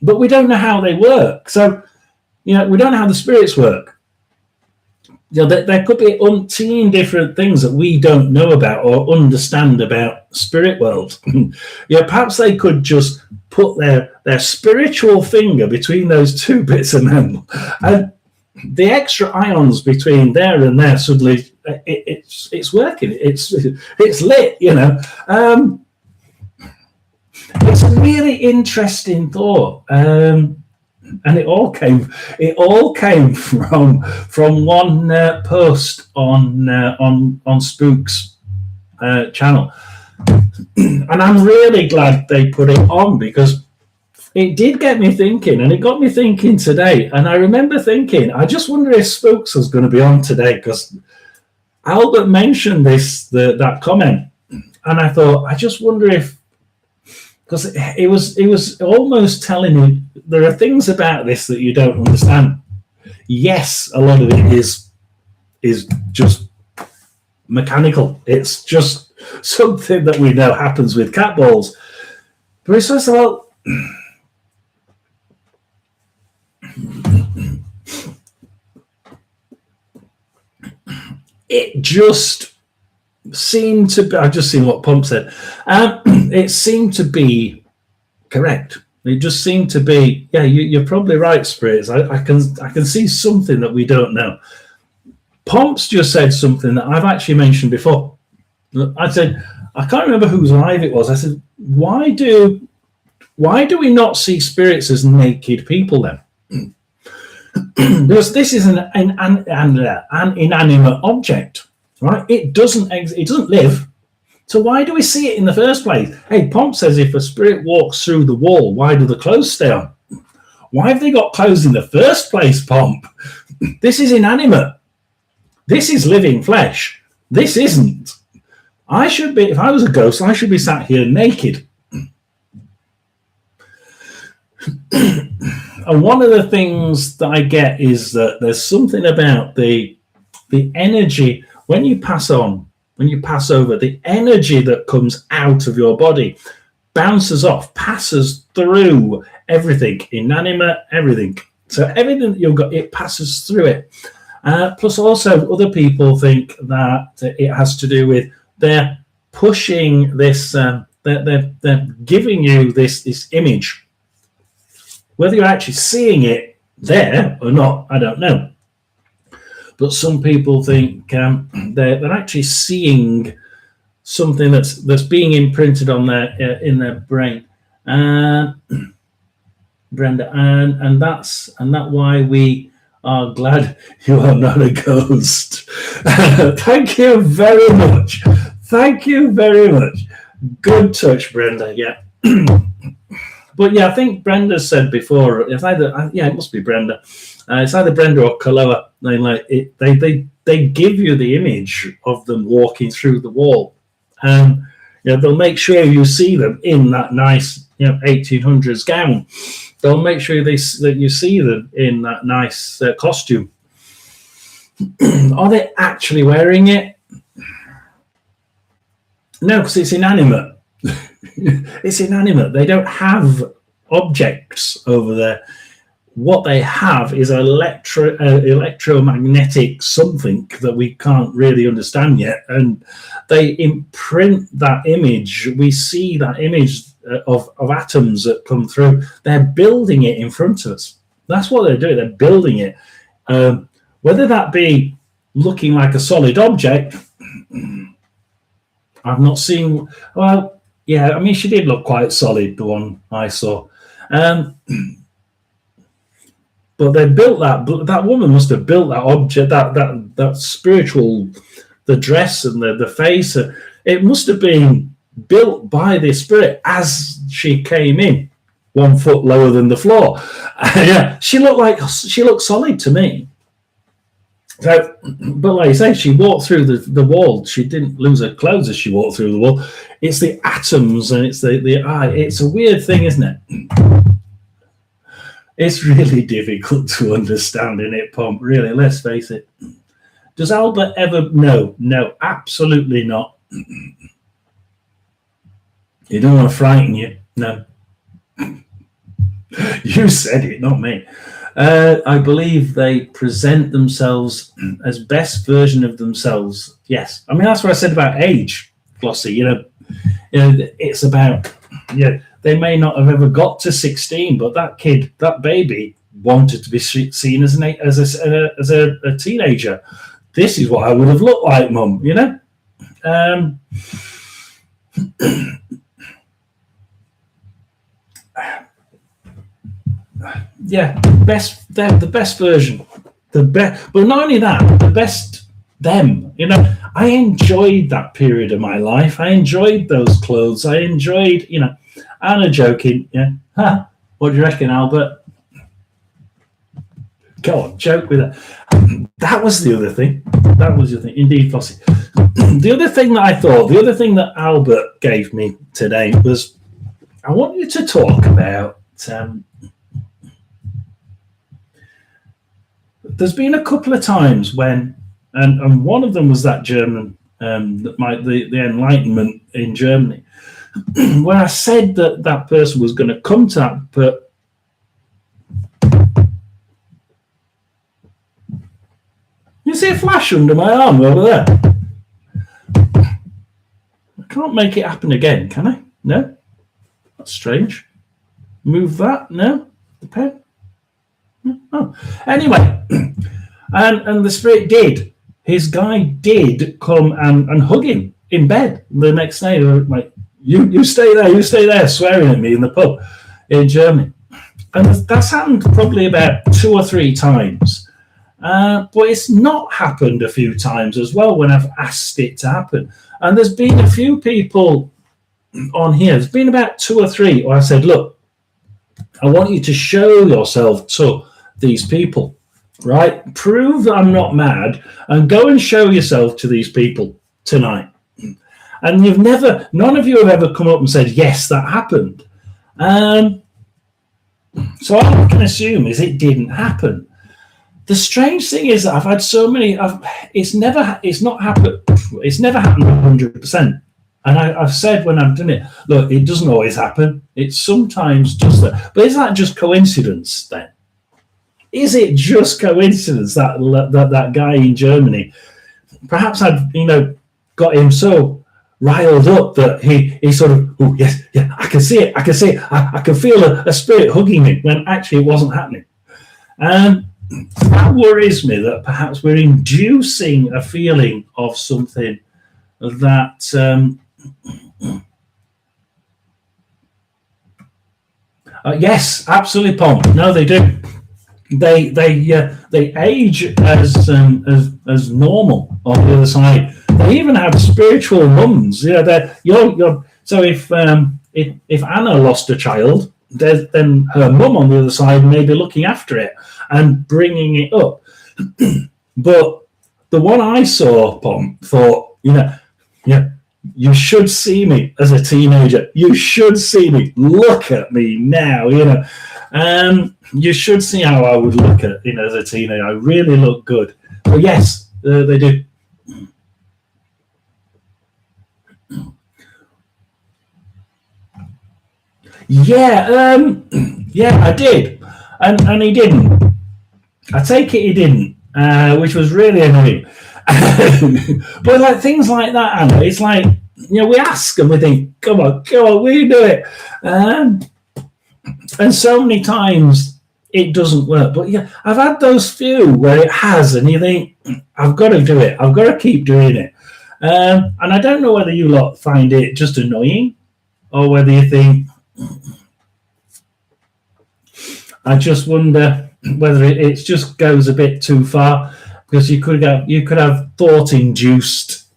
But we don't know how they work. So, we don't know how the spirits work. There could be umpteen different things that we don't know about or understand about spirit world. Perhaps they could just put their spiritual finger between those two bits of metal, and the extra ions between there and there suddenly it's working. It's lit. It's a really interesting thought. And it all came from one post on Spook's channel, and I'm really glad they put it on because it did get me thinking, and it got me thinking today. And I remember thinking, I just wonder if Spooks was going to be on today because Albert mentioned that comment, and I thought, I just wonder if. Because it was almost telling me there are things about this that you don't understand. Yes, a lot of it is just mechanical. It's just something that we know happens with cat balls. But it's just it just seemed to be, I've just seen what Pump said. It seemed to be correct. It just seemed to be, you're probably right, Spirits. I can see something that we don't know. Pomps just said something that I've actually mentioned before. I said, I can't remember whose live it was. I said, why do we not see spirits as naked people then? Because this is an inanimate object. Right? It doesn't live. So why do we see it in the first place? Hey, Pomp says if a spirit walks through the wall, why do the clothes stay on? Why have they got clothes in the first place, Pomp? This is inanimate. This is living flesh. This isn't. I should be, if I was a ghost, I should be sat here naked. And one of the things that I get is that there's something about the energy when you pass on, when you pass over, the energy that comes out of your body bounces off, passes through everything, inanimate, everything. So everything that you've got, it passes through it. Plus also other people think that it has to do with they're pushing this, they're giving you this image. Whether you're actually seeing it there or not, I don't know. But some people think they're actually seeing something that's being imprinted on in their brain, Brenda, and that's why we are glad you are not a ghost. Thank you very much. Thank you very much. Good touch, Brenda. Yeah. But yeah, I think Brenda said before, it's either, it must be Brenda. It's either Brenda or Kaloa. They give you the image of them walking through the wall. They'll make sure you see them in that nice 1800s gown. They'll make sure that you see them in that nice costume. Are they actually wearing it? No, because it's inanimate. It's inanimate. They don't have objects over there. What they have is electromagnetic something that we can't really understand yet, and they imprint that image. We see that image of atoms that come through. They're building it in front of us. That's what they're doing. They're building it. Whether that be looking like a solid object, I've not seen. Well, yeah, I mean, she did look quite solid, the one I saw. But they built that woman must have built that object, that spiritual, the dress and the face. It must have been built by the spirit as she came in, 1 foot lower than the floor. Yeah, she looked solid to me. So, but like you say, she walked through the wall. She didn't lose her clothes as she walked through the wall. It's the atoms and it's the eye. It's a weird thing, isn't it? It's really difficult to understand, isn't it, Pomp? Really, let's face it. Does Albert ever? No, absolutely not. You don't want to frighten you. No. You said it, not me. I believe they present themselves as best version of themselves. Yes. I mean, that's what I said about age, Flossie. It's about, they may not have ever got to 16, but that kid, that baby, wanted to be seen as a teenager. This is what I would have looked like, Mum, Yeah, the best version, but not only that, the best them. I enjoyed that period of my life. I enjoyed those clothes. I enjoyed, Anna joking. Yeah, what do you reckon, Albert? Go on, joke with that. That was the other thing. Indeed, Flossie. The other thing that Albert gave me today was, I want you to talk about. There's been a couple of times when, and one of them was that German, the Enlightenment in Germany, where I said that person was going to come to that, but you see a flash under my arm over there. I can't make it happen again, can I? No? That's strange. Move that? No? The pen? Oh. Anyway, and the spirit did. His guy did come and hug him in bed the next day. Like, you stay there, swearing at me in the pub in Germany. And that's happened probably about 2 or 3 times. But it's not happened a few times as well when I've asked it to happen. And there's been a few people on here, there's been about 2 or 3 where I said, look, I want you to show yourself to these people, right? Prove that I'm not mad and go and show yourself to these people tonight. And none of you have ever come up and said, yes, that happened. So all I can assume is it didn't happen. The strange thing is that I've had so many, it's never happened 100%. And I've said when I've done it, look, it doesn't always happen. It sometimes does that. But is that just coincidence then? Is it just coincidence that guy in Germany, perhaps I'd, got him so riled up that he sort of, oh, yes, yeah, I can see it. I can feel a spirit hugging me when actually it wasn't happening. That worries me that perhaps we're inducing a feeling of something that yes, absolutely, Pom. No, they do. They age as normal on the other side. They even have spiritual mums. So if Anna lost a child, then her mum on the other side may be looking after it and bringing it up. But the one I saw, Pom, thought, you should see me as a teenager. You should see me. Look at me now, you should see how I would look at, as a teenager. I really look good. But yes, they do. Yeah, I did, and he didn't. I take it he didn't, which was really annoying. But like things like that, Anna, it's like we ask and we think, come on, we do it, and so many times it doesn't work. But yeah, I've had those few where it has, and you think, I've got to do it. I've got to keep doing it. And I don't know whether you lot find it just annoying or whether you think, I just wonder whether it just goes a bit too far, because you could have thought induced.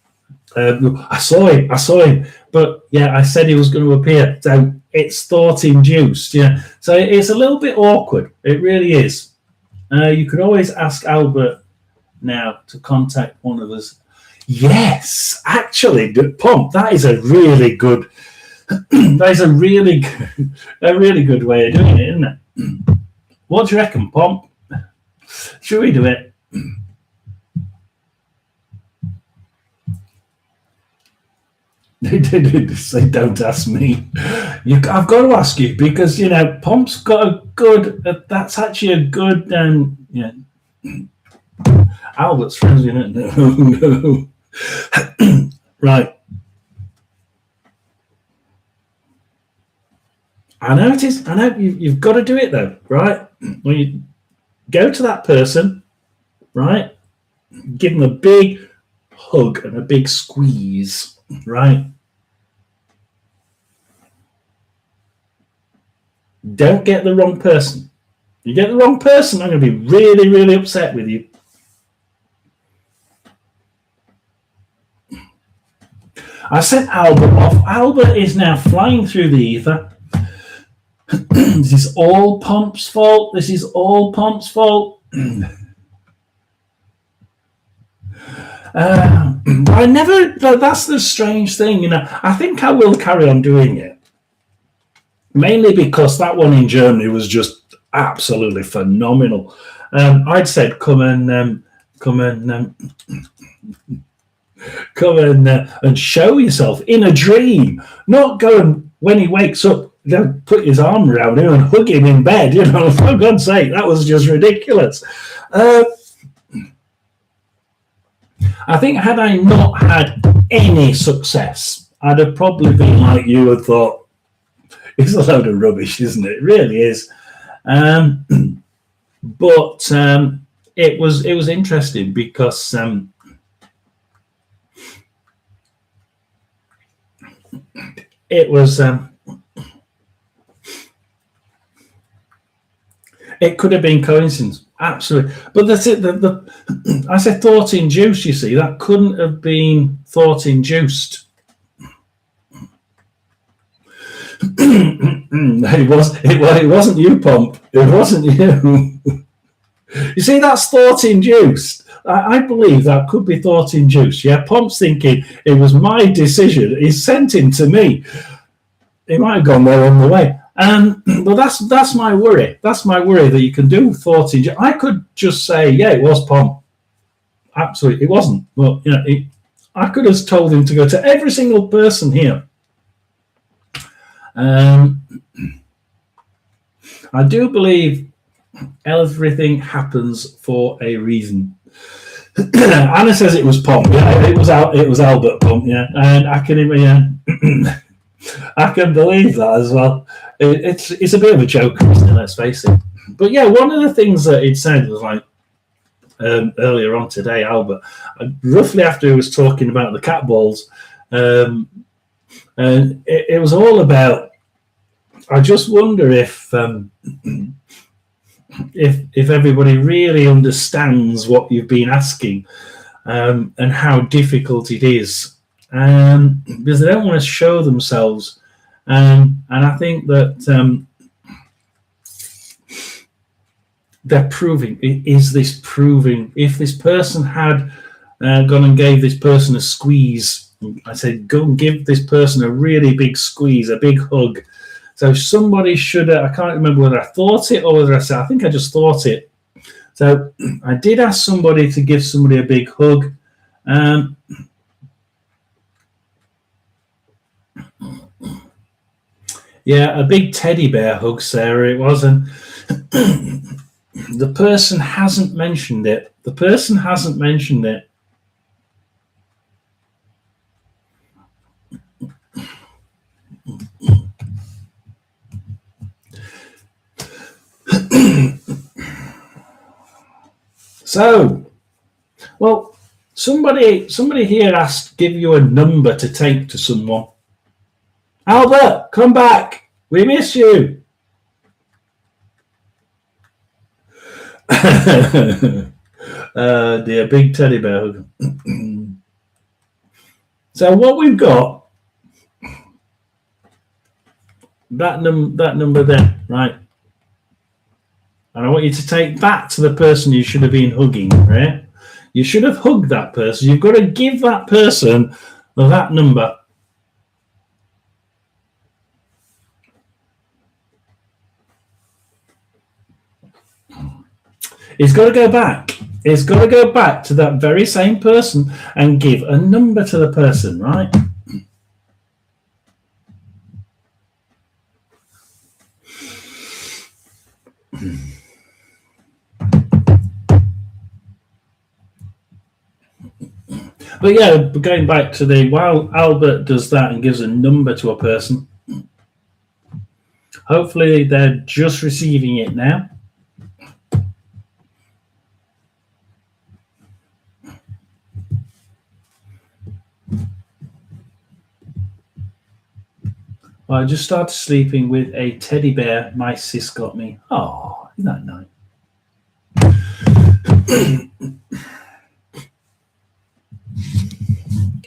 I saw him, but yeah, I said he was going to appear. So it's thought induced. Yeah, so it's a little bit awkward. It really is. You could always ask Albert now to contact one of us. Yes, actually, Pomp, that is a really good. That is a really good way of doing it, isn't it? What do you reckon, Pomp? Should we do it? They say, don't ask me. I've got to ask you because Pomp's got a good. That's actually a good. Albert's friends, No. Right. I know it is. I know you've got to do it though, right? When you go to that person, right, give them a big hug and a big squeeze, right? Don't get the wrong person. You get the wrong person, I'm going to be really, really upset with you. I sent Albert off. Albert is now flying through the ether. This is all Pomp's fault. This is all Pomp's fault. I never. That's the strange thing, I think I will carry on doing it, mainly because that one in Germany was just absolutely phenomenal. I'd said, come and show yourself in a dream, not go and when he wakes up, put his arm around him and hug him in bed. For God's sake, that was just ridiculous. I think had I not had any success, I'd have probably been like you and thought, it's a load of rubbish, isn't it? It really is. But it was interesting because It could have been coincidence, absolutely. But that's it. I said thought induced. You see, that couldn't have been thought induced. It wasn't you, Pomp. It wasn't you. You see, that's thought induced. I believe that could be thought induced. Yeah, Pomp's thinking it was my decision. He sent him to me. He might have gone there on the way. But that's my worry. That's my worry, that you can do thought induced. I could just say, yeah, it was Pomp. Absolutely, it wasn't. Well, I could have told him to go to every single person here. I do believe everything happens for a reason. Anna says it was Pomp. Yeah, it was Albert Pomp. Yeah, and I can even I can believe that as well. It's a bit of a joke, isn't it? Let's face it. But yeah, one of the things that he'd said was like earlier on today, Albert, roughly after he was talking about the cat balls, and it was all about. I just wonder if everybody really understands what you've been asking, and how difficult it is, because they don't want to show themselves, and I think that they're proving. Is this proving? If this person had gone and gave this person a squeeze, I said, go and give this person a really big squeeze, a big hug. So somebody should have, I can't remember whether I thought it or whether I said, I think I just thought it. So I did ask somebody to give somebody a big hug. Yeah, a big teddy bear hug, Sarah, it was. And the person hasn't mentioned it. The person hasn't mentioned it. So, well, somebody here asked, give you a number to take to someone. Albert, come back. We miss you. Dear big teddy bear. So what we've got, that number there, right? And I want you to take that to the person you should have been hugging, right? You should have hugged that person. You've got to give that person that number. It's got to go back. It's got to go back to that very same person and give a number to the person, right? But yeah, going back to while Albert does that and gives a number to a person, hopefully they're just receiving it now. Well, I just started sleeping with a teddy bear my sis got me. Oh, isn't that nice?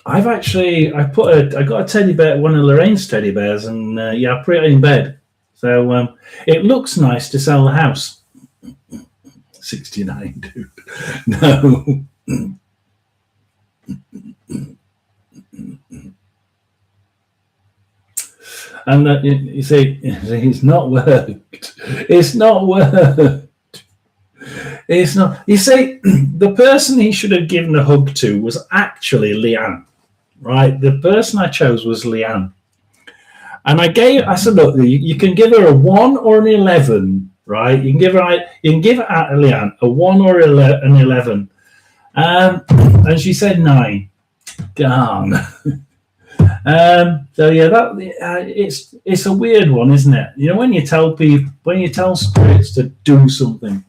I got a teddy bear, one of Lorraine's teddy bears, and I put it in bed. So it looks nice to sell the house. 69, dude. No. And that you see, it's not worked. It's not worked. It's not. You see, the person he should have given a hug to was actually Leanne, right? The person I chose was Leanne, and I said, look, you can give her a 1 or an 11, right? You can give Leanne a 1 or an 11, and she said 9. Darn. So yeah, it's a weird one, isn't it? You know, when you tell spirits to do something,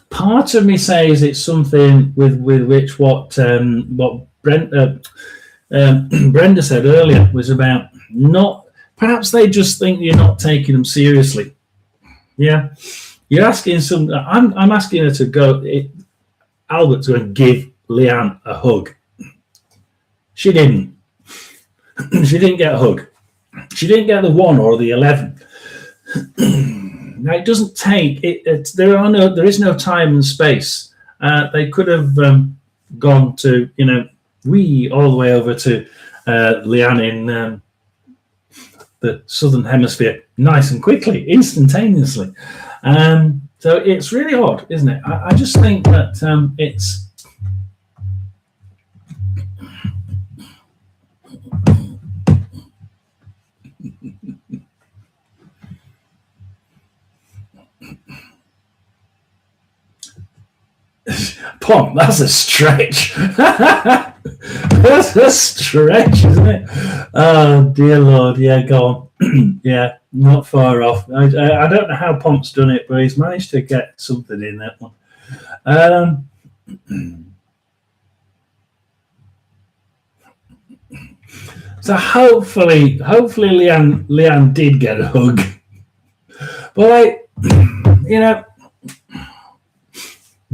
part of me says it's something with which what Brenda said earlier was about not. Perhaps they just think you're not taking them seriously. Yeah. You're asking some. I'm asking her to go. Albert to go and give Leanne a hug. She didn't. She didn't get a hug. She didn't get the 1 or the 11. Now it doesn't take it. There is no time and space. They could have gone to all the way over to Leanne in the southern hemisphere, nice and quickly, instantaneously. So it's really odd, isn't it? I just think that it's. Pom, that's a stretch. That's a stretch, isn't it? Oh, dear Lord. Yeah, go on. Yeah, not far off. I don't know how Pomp's done it, but he's managed to get something in that one. So hopefully Leanne did get a hug. But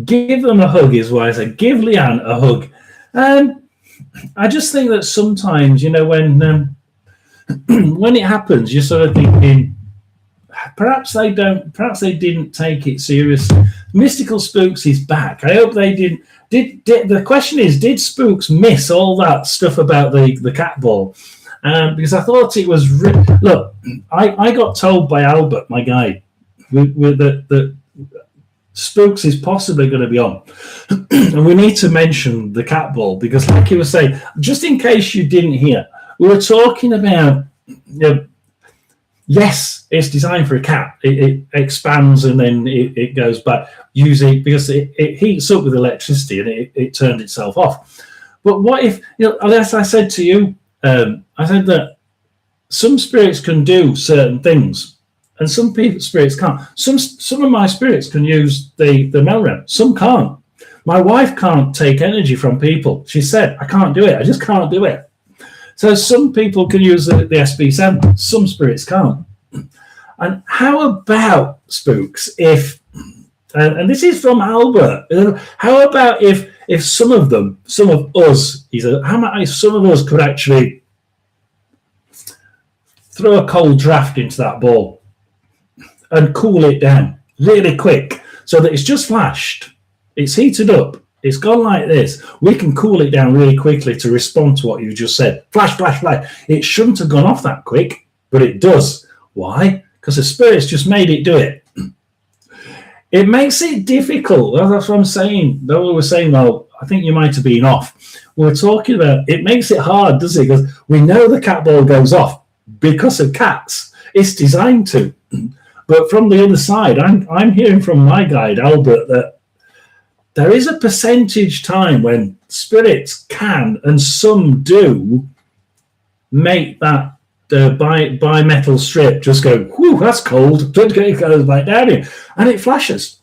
give them a hug is why I say give Leanne a hug. And I just think that sometimes, when it happens, you're sort of thinking perhaps they didn't take it seriously. Mystical Spooks is back. I hope they didn't. The question is, did Spooks miss all that stuff about the cat ball? Because I thought it was. Look, I got told by Albert, my guide, that Spooks is possibly going to be on. And we need to mention the cat ball because, like you were saying, just in case you didn't hear, we were talking about, yes, it's designed for a cat. It expands and then it goes back using, because it heats up with electricity and it turned itself off. But what if, as I said to you, I said that some spirits can do certain things. And some spirits can't. Some of my spirits can use the Melrem. Some can't. My wife can't take energy from people. She said, I can't do it. I just can't do it. So some people can use the SB7. Some spirits can't. And how about Spooks if, and this is from Albert, how about if some of us, how about if some of us could actually throw a cold draft into that ball and cool it down really quick so that it's just flashed, it's heated up, it's gone like this. We can cool it down really quickly to respond to what you just said. Flash, flash, flash. It shouldn't have gone off that quick, but it does. Why? Because the spirits just made it do it. It makes it difficult. That's what I'm saying. Though we were saying, well, I think you might have been off. We're talking about it makes it hard, does it? Because we know the cat ball goes off because of cats. It's designed to. But from the other side, I'm hearing from my guide, Albert, that there is a percentage time when spirits can, and some do, make that bimetal strip just go, whew, that's cold. It goes back down here. And it flashes.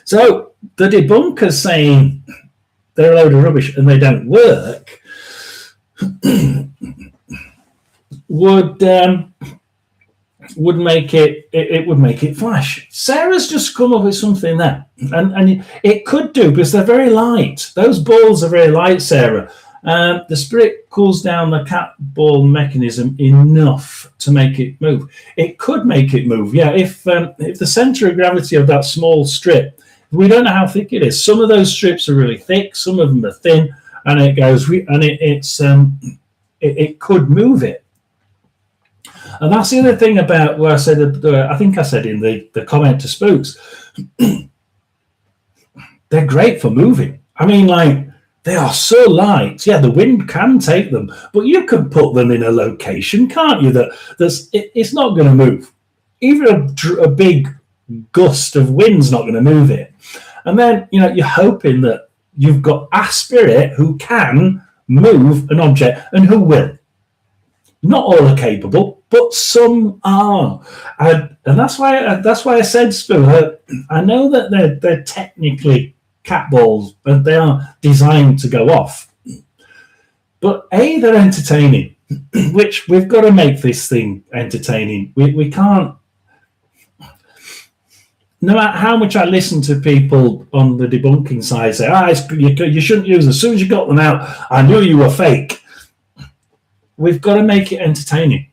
So the debunkers saying they're a load of rubbish and they don't work would make it flash. Sarah's just come up with something there, and it could do because they're very light. Those balls are very light, Sarah. The spirit cools down the cat ball mechanism enough to make it move. It could make it move, yeah. If the center of gravity of that small strip, we don't know how thick it is. Some of those strips are really thick, some of them are thin, and it goes, and it could move it. And that's the other thing about where I said, I think I said in the comment to Spooks, they're great for moving. I mean, like, they are so light. Yeah, the wind can take them, but you can put them in a location, can't you? It's not going to move. Even a big gust of wind's not going to move it. And then, you're hoping that you've got a spirit who can move an object and who will. Not all are capable, but some are, and that's why I said, Spoo. I know that they're technically cat balls, and they are designed to go off. But they're entertaining, which we've got to make this thing entertaining. We can't. no matter how much I listen to people on the debunking side say, you shouldn't use them. As soon as you got them out, I knew you were fake. We've got to make it entertaining.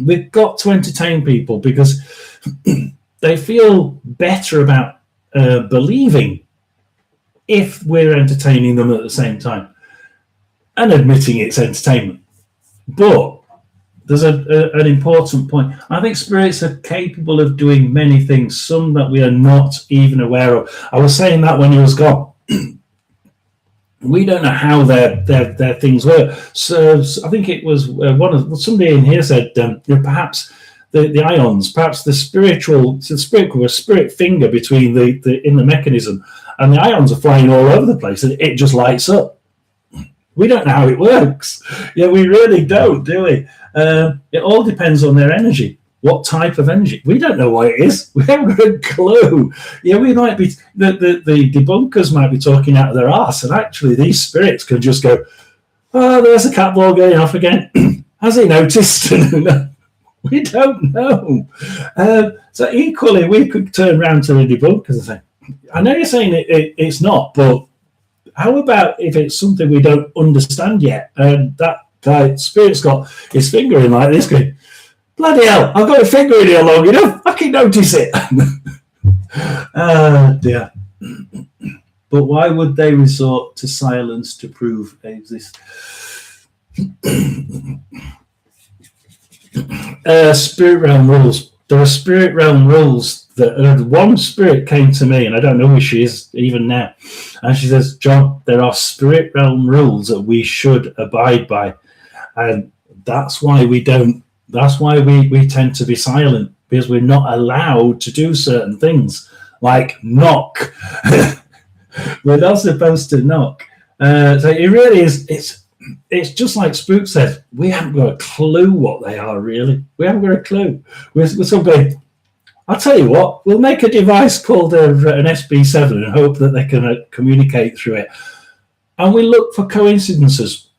We've got to entertain people because they feel better about believing if we're entertaining them at the same time and admitting it's entertainment. But there's an important point. I think spirits are capable of doing many things, some that we are not even aware of. I was saying that when he was gone. We don't know how their things were. So I think it was somebody in here said perhaps the ions, perhaps the spirit was a spirit finger between in the mechanism, and the ions are flying all over the place, and it just lights up. We don't know how it works. Yeah, we really don't, do we? It all depends on their energy. What type of energy? We don't know what it is. We haven't got a clue. Yeah, we might be the debunkers might be talking out of their arse, and actually these spirits can just go, "Oh, there's a cat ball going off again. Has he noticed?" We don't know. So equally, we could turn around to the debunkers and say, "I know you're saying it's not, but how about if it's something we don't understand yet?" And that guy, spirit's got his finger in like this, going, "Bloody hell, I've got a finger in here long enough. I can notice it." Dear. But why would they resort to silence to prove exist? Spirit realm rules. There are spirit realm rules that one spirit came to me, and I don't know who she is even now. And she says, "John, there are spirit realm rules that we should abide by." And that's why we don't. That's why we tend to be silent, because we're not allowed to do certain things, like knock. We're not supposed to knock. So it really is. It's just like Spook said. We haven't got a clue what they are, really. We haven't got a clue. We're sort of going, I'll tell you what, we'll make a device called an SB7 and hope that they can communicate through it. And we look for coincidences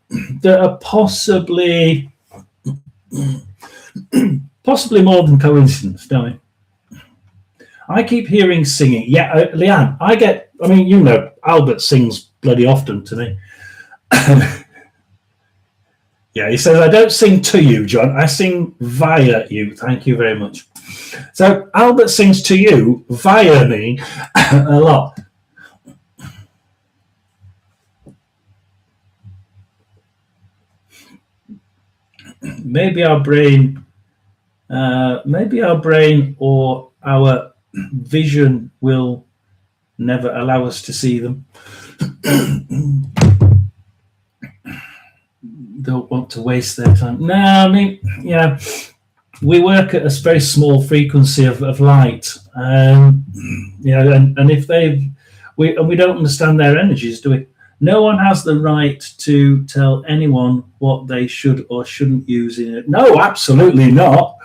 that are possibly more than coincidence, don't we? I keep hearing singing. Yeah, Leanne, Albert sings bloody often to me. Yeah, he says, "I don't sing to you, John. I sing via you." Thank you very much. So Albert sings to you via me a lot. Maybe our brain or our vision will never allow us to see them. Don't want to waste their time. No, I mean, yeah, we work at a very small frequency of light. And if we don't understand their energies, do we? No one has the right to tell anyone what they should or shouldn't use in it. No, absolutely not.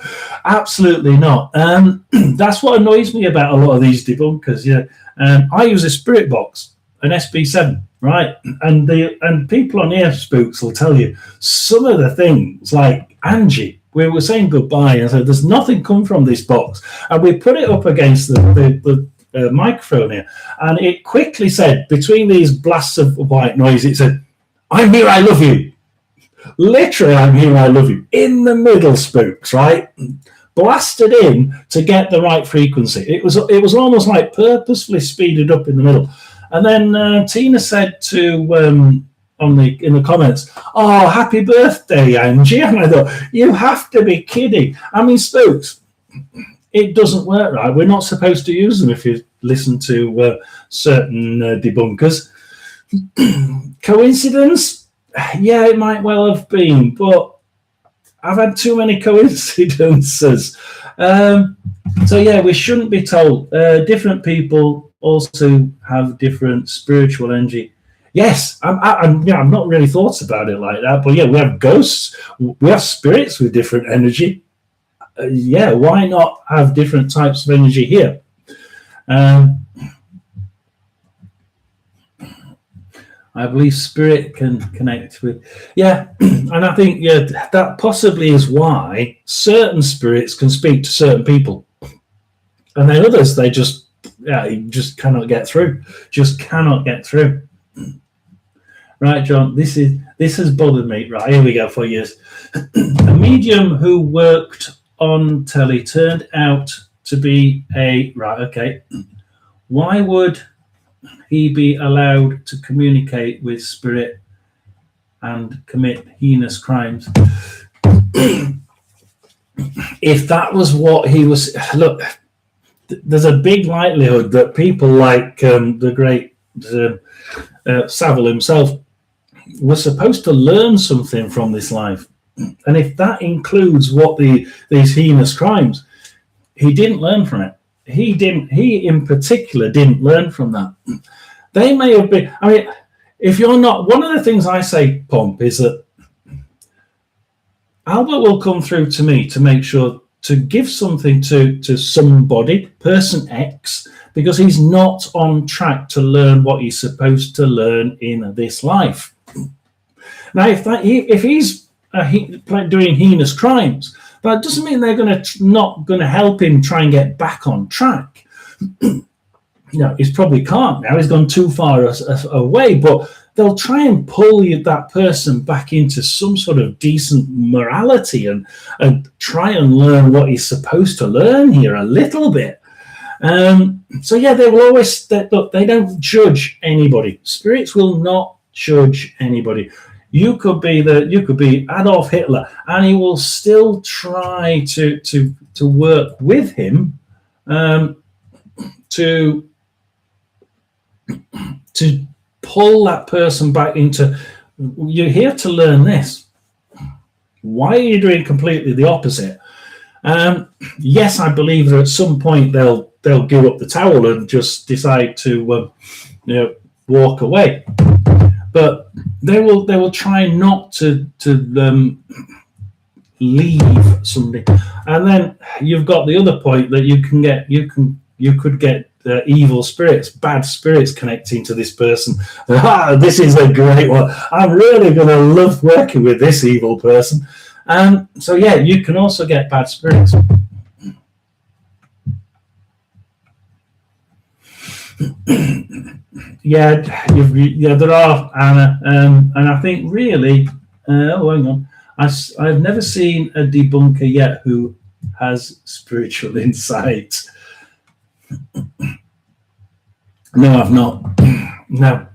Absolutely not. That's what annoys me about a lot of these debunkers. Yeah, I use a spirit box, an SB7, right? And people on here, Spooks, will tell you some of the things, like Angie. We were saying goodbye and said, "There's nothing come from this box," and we put it up against the microphone here, and it quickly said, between these blasts of white noise, it said, "I'm here, I love you." Literally, "I'm here, I love you," in the middle, Spooks, right? Blasted in to get the right frequency. It was almost like purposefully speeded up in the middle. And then Tina said in the comments, "Oh, happy birthday, Angie." And I thought, you have to be kidding. I mean, Spooks, it doesn't work right. We're not supposed to use them if you listen to certain debunkers. Coincidence? Yeah, it might well have been, but I've had too many coincidences. So yeah, we shouldn't be told. Different people also have different spiritual energy. Yes, I'm not really thought about it like that, but yeah, we have ghosts, we have spirits with different energy. Yeah, why not have different types of energy here? I believe spirit can connect with, yeah, and I think that possibly is why certain spirits can speak to certain people, and then others they just yeah, he just cannot get through. Just cannot get through. Right, John, this has bothered me. Right, here we go for years. A medium who worked on telly turned out to be a... Right, okay. Why would he be allowed to communicate with spirit and commit heinous crimes? If that was what he was... Look, there's a big likelihood that people like the great Savile himself were supposed to learn something from this life. And if that includes what these heinous crimes, he didn't learn from it. He in particular didn't learn from that. They may have been, I mean, if you're not, one of the things I say, Pomp, is that Albert will come through to me to make sure to give something to somebody, person X, because he's not on track to learn what he's supposed to learn in this life. Now, if he's doing heinous crimes, that doesn't mean they're not going to help him try and get back on track. He's probably can't now. He's gone too far away, but they'll try and pull that person back into some sort of decent morality and try and learn what he's supposed to learn here a little bit. So yeah, they will always look. They don't judge anybody. Spirits will not judge anybody. You could be Adolf Hitler, and he will still try to work with him to pull that person back into. You're here to learn this. Why are you doing completely the opposite? Yes, I believe that at some point they'll give up the towel and just decide to walk away. But they will try not to leave somebody. And then you've got the other point that you could get evil spirits, bad spirits connecting to this person. This is a great one. I'm really going to love working with this evil person. So yeah, you can also get bad spirits. Yeah, there are, Anna, and I think really, hang on, I've never seen a debunker yet who has spiritual insight. No, I've not. No,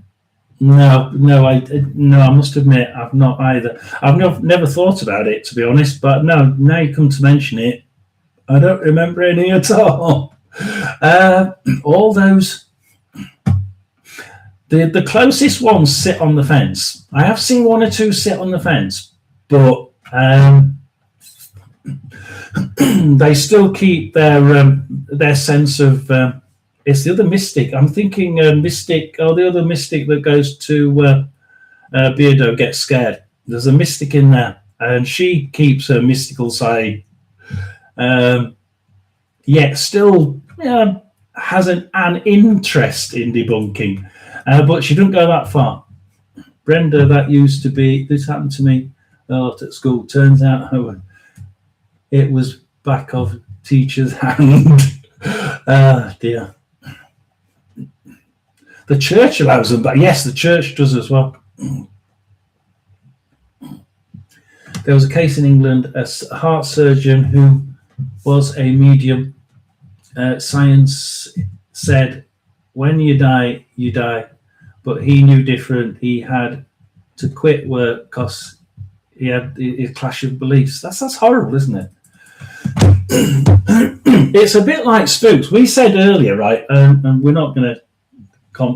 I must admit, I've not either. I've never thought about it, to be honest, but no, now you come to mention it, I don't remember any at all. All those... The closest ones sit on the fence. I have seen one or two sit on the fence, but they still keep their sense of. It's the other mystic. I'm thinking mystic, or the other mystic that goes to Beardo gets scared. There's a mystic in there, and she keeps her mystical side. Yet still has an interest in debunking. But she didn't go that far. Brenda, that used to be, this happened to me a lot at school. Turns out it was back of teacher's hand. Dear. The church allows them, but yes, the church does as well. There was a case in England, a heart surgeon who was a medium. Science said, when you die, you die. But he knew different. He had to quit work because he had a clash of beliefs. That's horrible, isn't it? It's a bit like spooks. We said earlier, right, and we're not going to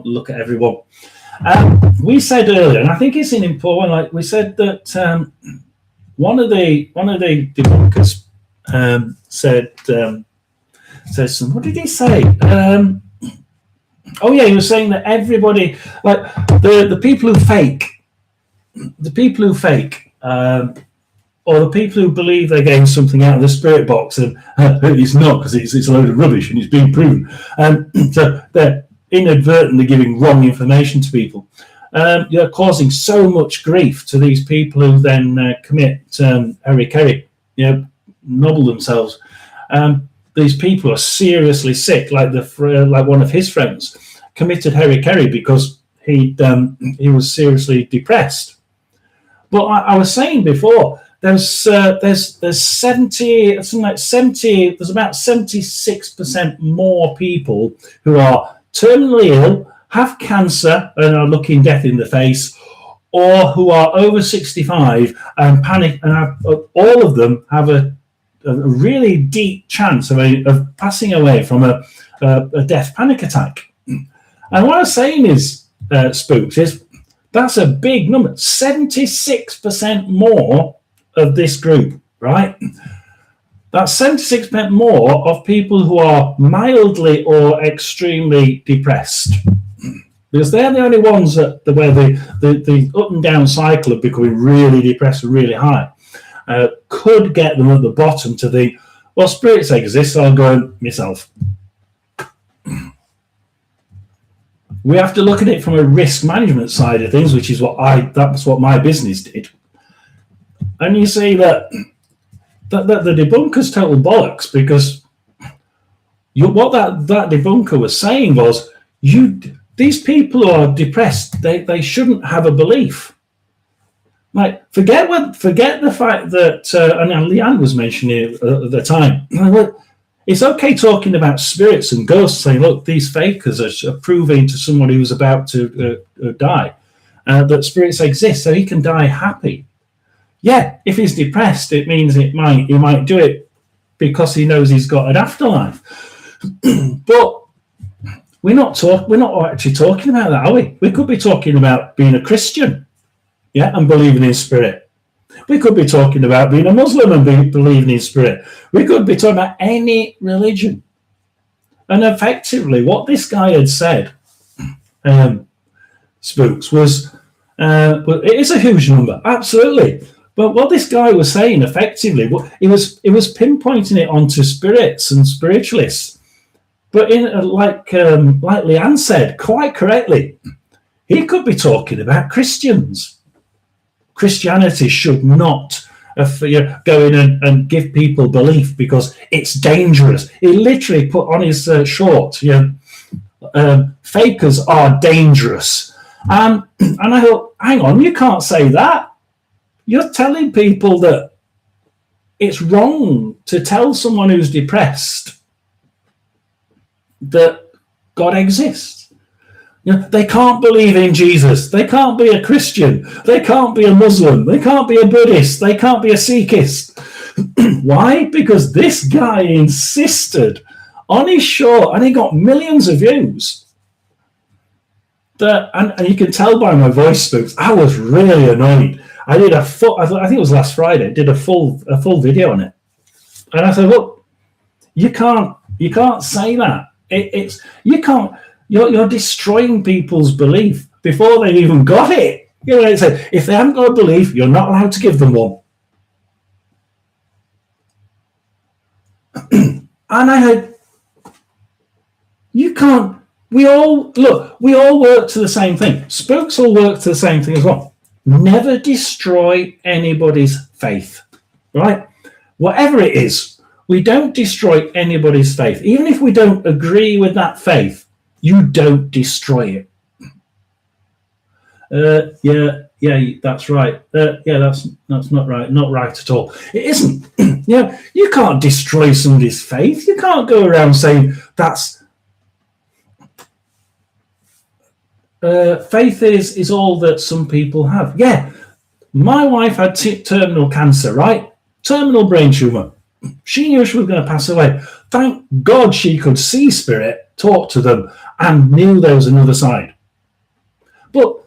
look at everyone. We said earlier, and I think it's an important. Like we said that one of the debunkers said some. What did he say? Oh yeah, he was saying that everybody, like the people who fake, or the people who believe they're getting something out of the spirit box and it's not, because it's a load of rubbish and it's been proven, so they're inadvertently giving wrong information to people. You're causing so much grief to these people who then commit hara-kiri, nobble themselves. these people are seriously sick, like one of his friends committed hara-kiri because he was seriously depressed. But I was saying before, there's 70, something like 70, there's about 76% more people who are terminally ill, have cancer and are looking death in the face, or who are over 65 and panic, and all of them have a really deep chance of passing away from a death panic attack. And what I'm saying is, Spooks, is that's a big number. 76% more of this group, right? That's 76% more of people who are mildly or extremely depressed. Because they're the only ones where the up and down cycle of becoming really depressed and really high could get them at the bottom to the, well, spirits exist, so I'll go myself. We have to look at it from a risk management side of things, which is that's what my business did. And you see that the debunker's total bollocks, because what that debunker was saying was, these people who are depressed, they shouldn't have a belief. Like, forget the fact that, and Leanne was mentioning it at the time, it's okay talking about spirits and ghosts, saying, look, these fakers are proving to someone who's about to die that spirits exist, so he can die happy. Yeah, if he's depressed, it means he might do it because he knows he's got an afterlife. But we're not actually talking about that, are we? We could be talking about being a Christian, yeah, and believing in spirit. We could be talking about being a Muslim and believing in spirit. We could be talking about any religion. And effectively, what this guy had said, Spooks, was it is a huge number, absolutely. But what this guy was saying, effectively, he was pinpointing it onto spirits and spiritualists. But like Leanne said, quite correctly, he could be talking about Christians. Christianity should not go in and give people belief because it's dangerous. He literally put on his short, fakers are dangerous. And I thought, hang on, you can't say that. You're telling people that it's wrong to tell someone who's depressed that God exists. They can't believe in Jesus. They can't be a Christian. They can't be a Muslim. They can't be a Buddhist. They can't be a Sikhist. Why? Because this guy insisted on his short, and he got millions of views. And you can tell by my voice, Spooks, I was really annoyed. I did I think it was last Friday, did a full video on it. And I said, look, you can't say that. You're destroying people's belief before they even got it. It's like, if they haven't got a belief, you're not allowed to give them one. And I had, you can't. We all work to the same thing. Spooks all work to the same thing as well. Never destroy anybody's faith, right? Whatever it is, we don't destroy anybody's faith. Even if we don't agree with that faith, you don't destroy it. Yeah, that's right. That's not right. Not right at all. It isn't. You can't destroy somebody's faith. You can't go around saying that's faith is all that some people have. Yeah, my wife had terminal cancer, right? Terminal brain tumor. She knew she was going to pass away. Thank God she could see spirit, talk to them, and knew there was another side. But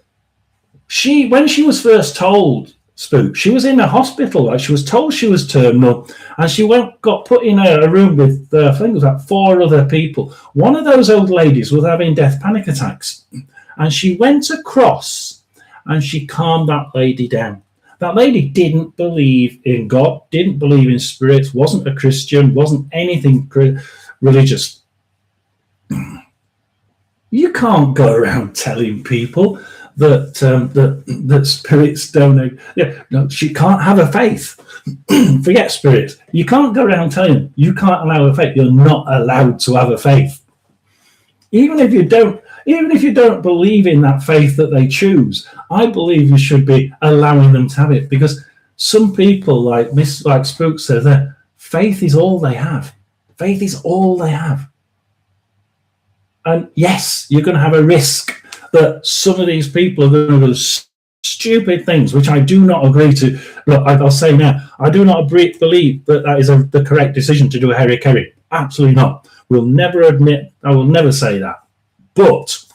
when she was first told, Spook, she was in a hospital. Right? She was told she was terminal, and she got put in a room with, I think it was like 4 other people. One of those old ladies was having death panic attacks, and she went across and she calmed that lady down. That lady didn't believe in God, didn't believe in spirits, wasn't a Christian, wasn't anything religious. You can't go around telling people that spirits don't. Yeah, no, she can't have a faith. Forget spirits. You can't go around telling them you can't allow a faith. You're not allowed to have a faith, even if you don't. Even if you don't believe in that faith that they choose, I believe you should be allowing them to have it, because some people, like Spook says, that faith is all they have. Faith is all they have. And yes, you're going to have a risk that some of these people are going to do stupid things, which I do not agree to. Look, I'll say now, I do not believe that is the correct decision to do a hara-kiri. Absolutely not. I will never say that. But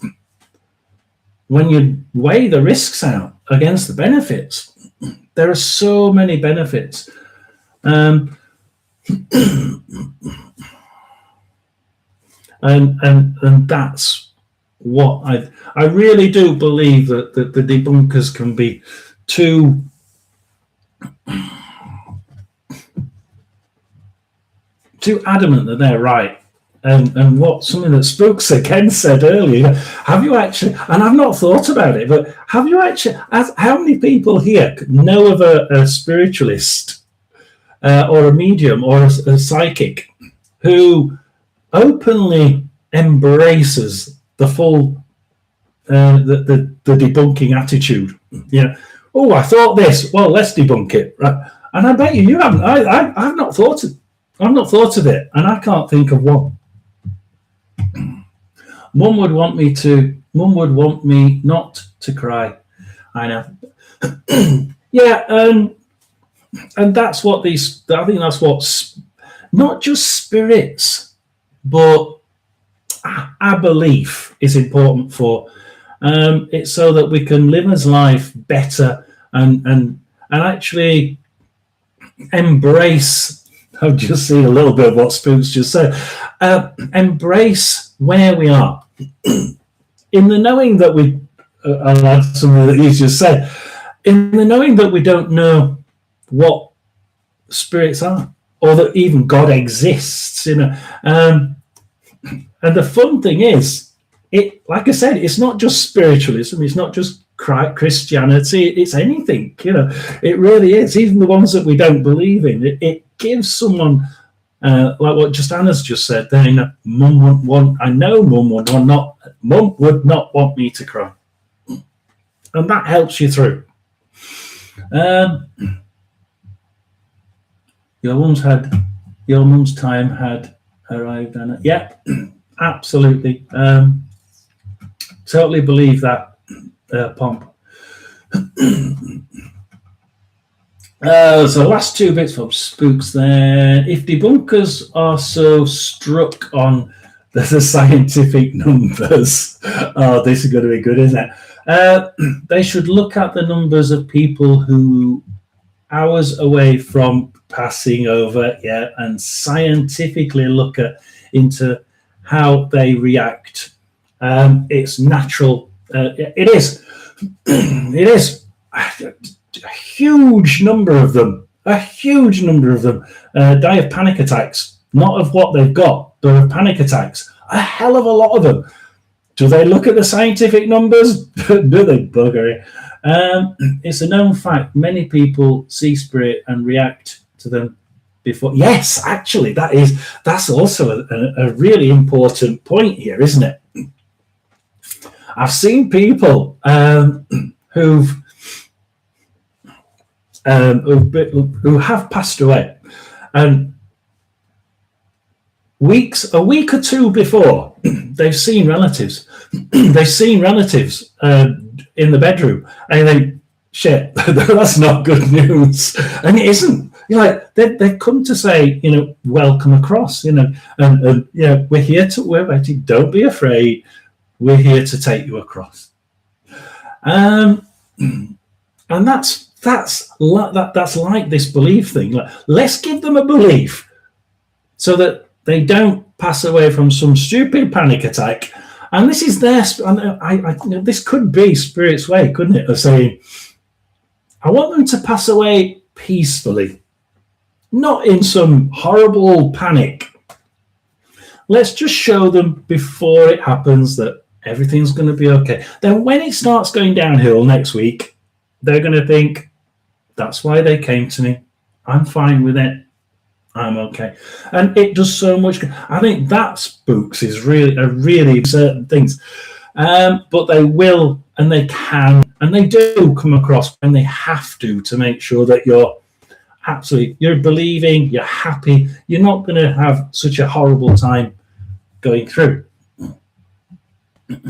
when you weigh the risks out against the benefits, there are so many benefits. And that's what I really do believe, that the debunkers can be too adamant that they're right. And what something that Spooks again said earlier, have you actually, and I've not thought about it, but have you actually, how many people here know of a spiritualist or a medium or a psychic who openly embraces the full the debunking attitude? Oh, I thought this, well, let's debunk it, right? And I bet you haven't. I've not thought of it, and I can't think of one. Mum would want me not to cry. I know. Yeah, and that's what I think that's what, not just spirits, but our belief is important for. It's so that we can live as life better and actually embrace. I've just seen a little bit of what Spooks just said. Embrace where we are, in the knowing that I'll add something that he's just said, in the knowing that we don't know what spirits are, or that even God exists. And the fun thing is, like I said, it's not just spiritualism, it's not just Christianity, it's anything. It really is. Even the ones that we don't believe in, it gives someone. Like what Anna's just said, then Mum would want. I know Mum would not want me to cry, and that helps you through. Your mum's time had arrived, Anna. Yeah, absolutely. Totally believe that, Pomp. So last two bits from Spooks there. If debunkers are so struck on the scientific numbers, oh, this is going to be good, isn't it? They should look at the numbers of people who hours away from passing over, and scientifically look into how they react. It's natural. It is. It is. A huge number of them die of panic attacks, not of what they've got, but of panic attacks. A hell of a lot of them. Do they look at the scientific numbers? Do they bugger it? It's a known fact. Many people see spirit and react to them before. Yes, actually, that's also a really important point here, isn't it? I've seen people who have passed away, and a week or two before, they've seen relatives. They've seen relatives in the bedroom, and they shit. That's not good news, and it isn't. They've come to say, welcome across. And we're here to. Don't be afraid. We're here to take you across. And that's like this belief thing. Let's give them a belief so that they don't pass away from some stupid panic attack. And this is this could be Spirit's way, couldn't it? Of saying, I want them to pass away peacefully, not in some horrible panic. Let's just show them before it happens that Everything's going to be okay. Then when it starts going downhill next week, they're going to think, that's why they came to me. I'm fine with it. I'm okay. And it does so much. I think that spooks is really certain things. But they will, and they can, and they do come across when they have to make sure that you're believing, you're happy, you're not going to have such a horrible time going through.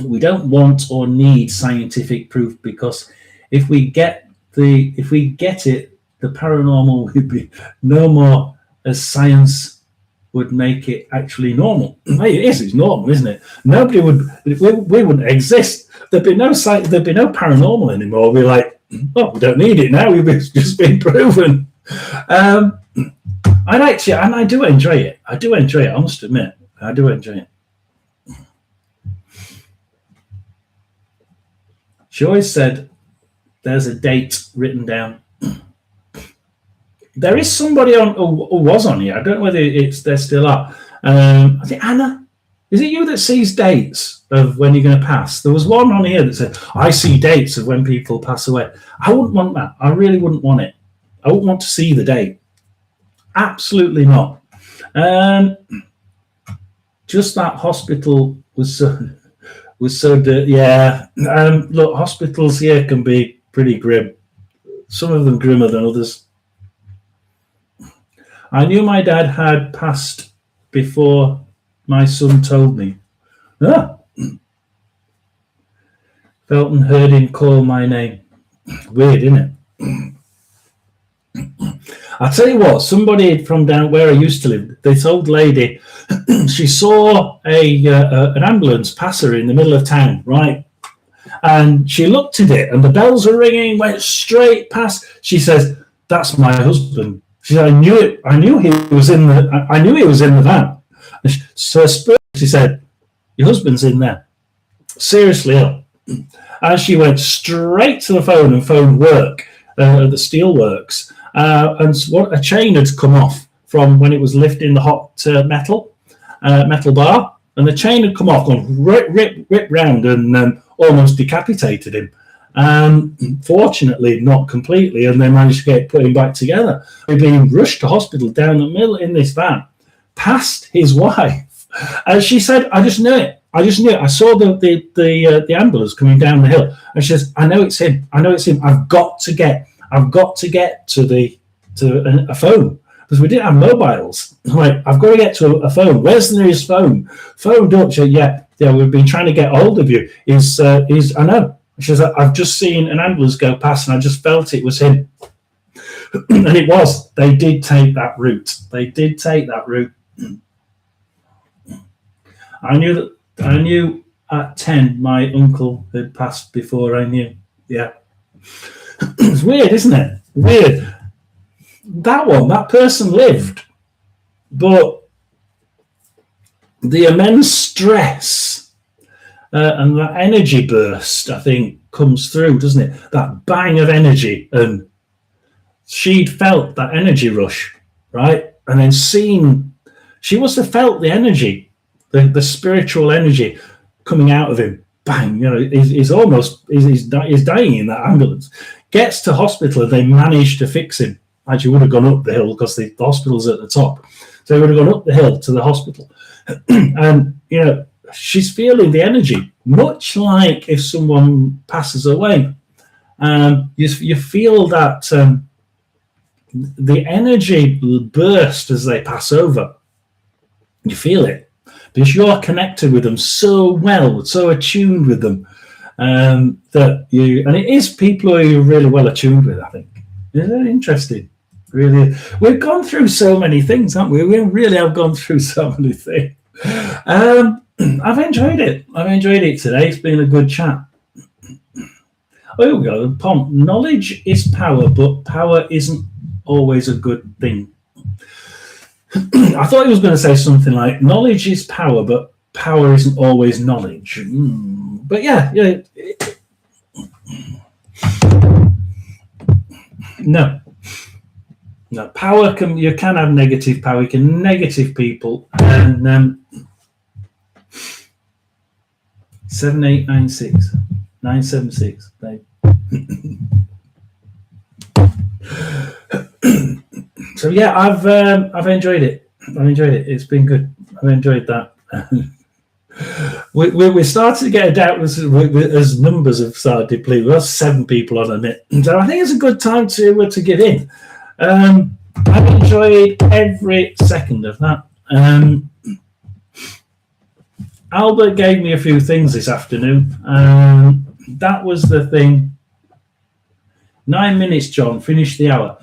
We don't want or need scientific proof, because if we get it, the paranormal would be no more, as science would make it actually normal. It's normal, isn't it? Nobody would, we wouldn't exist. There'd be no paranormal anymore. We're like, oh, we don't need it now. We've just been proven. I do enjoy it. I must admit, I do enjoy it. She always said there's a date written down. There is somebody on who was on here. I don't know whether they're still up. I think Anna. Is it you that sees dates of when you're going to pass? There was one on here that said, I see dates of when people pass away. I wouldn't want that. I really wouldn't want it. I wouldn't want to see the date. Absolutely not. Just that hospital was so dirty. Yeah. Look, hospitals here can be pretty grim. Some of them grimmer than others. I knew my dad had passed before my son told me. Felt and heard him call my name. Weird, isn't it? I tell you what, somebody from down where I used to live, this old lady, she saw an ambulance pass her in the middle of town, right? And she looked at it, and the bells are ringing, went straight past. She says, "That's my husband." She said, "I knew it. I knew he was in the van." So she said, "Your husband's in there, seriously ill." And she went straight to the phone and phoned work, the steel works, and what a chain had come off from when it was lifting the hot metal bar, and the chain had come off and ripped round and almost decapitated him. Fortunately, not completely, and they managed to put him back together. He'd been rushed to hospital down the middle in this van, past his wife, and she said, "I just knew it. I saw the ambulance coming down the hill." And she says, "I know it's him. I've got to get to a phone, because we didn't have mobiles. I'm like, I've got to get to a phone. Where's the nearest phone? Phone up." She said, yeah, we've been trying to get hold of you. I know. She says, "I've just seen an ambulance go past, and I just felt it was him." And it was. They did take that route. I knew at 10 my uncle had passed before I knew. Yeah. It's weird, isn't it? Weird. That person lived, but the immense stress and that energy burst, I think, comes through, doesn't it? That bang of energy, and she'd felt that energy rush, right? And then she must have felt the energy, the spiritual energy coming out of him. Bang! He's dying in that ambulance. Gets to hospital, and they managed to fix him. Actually, would have gone up the hill, because the hospital's at the top. So they would have gone up the hill to the hospital. And, she's feeling the energy, much like if someone passes away. You feel that the energy burst as they pass over. You feel it, because you're connected with them so well, so attuned with them, and it is people who you're really well attuned with, I think. It's very interesting. Really, we've gone through so many things, haven't we? We really have gone through so many things. I've enjoyed it. Today. It's been a good chat. Oh, here we go. Pomp. Knowledge is power, but power isn't always a good thing. I thought he was going to say something like, knowledge is power, but power isn't always knowledge. But yeah. No, power you can have negative power. You can negative people, and 7896 976. So yeah, I've enjoyed it. It's been good. I've enjoyed that. We're starting to get a doubt as numbers have started to deplete. We've got 7 people on it, so I think it's a good time to get in. I've enjoyed every second of that. Albert gave me a few things this afternoon. That was the thing. 9 minutes, John. Finish the hour.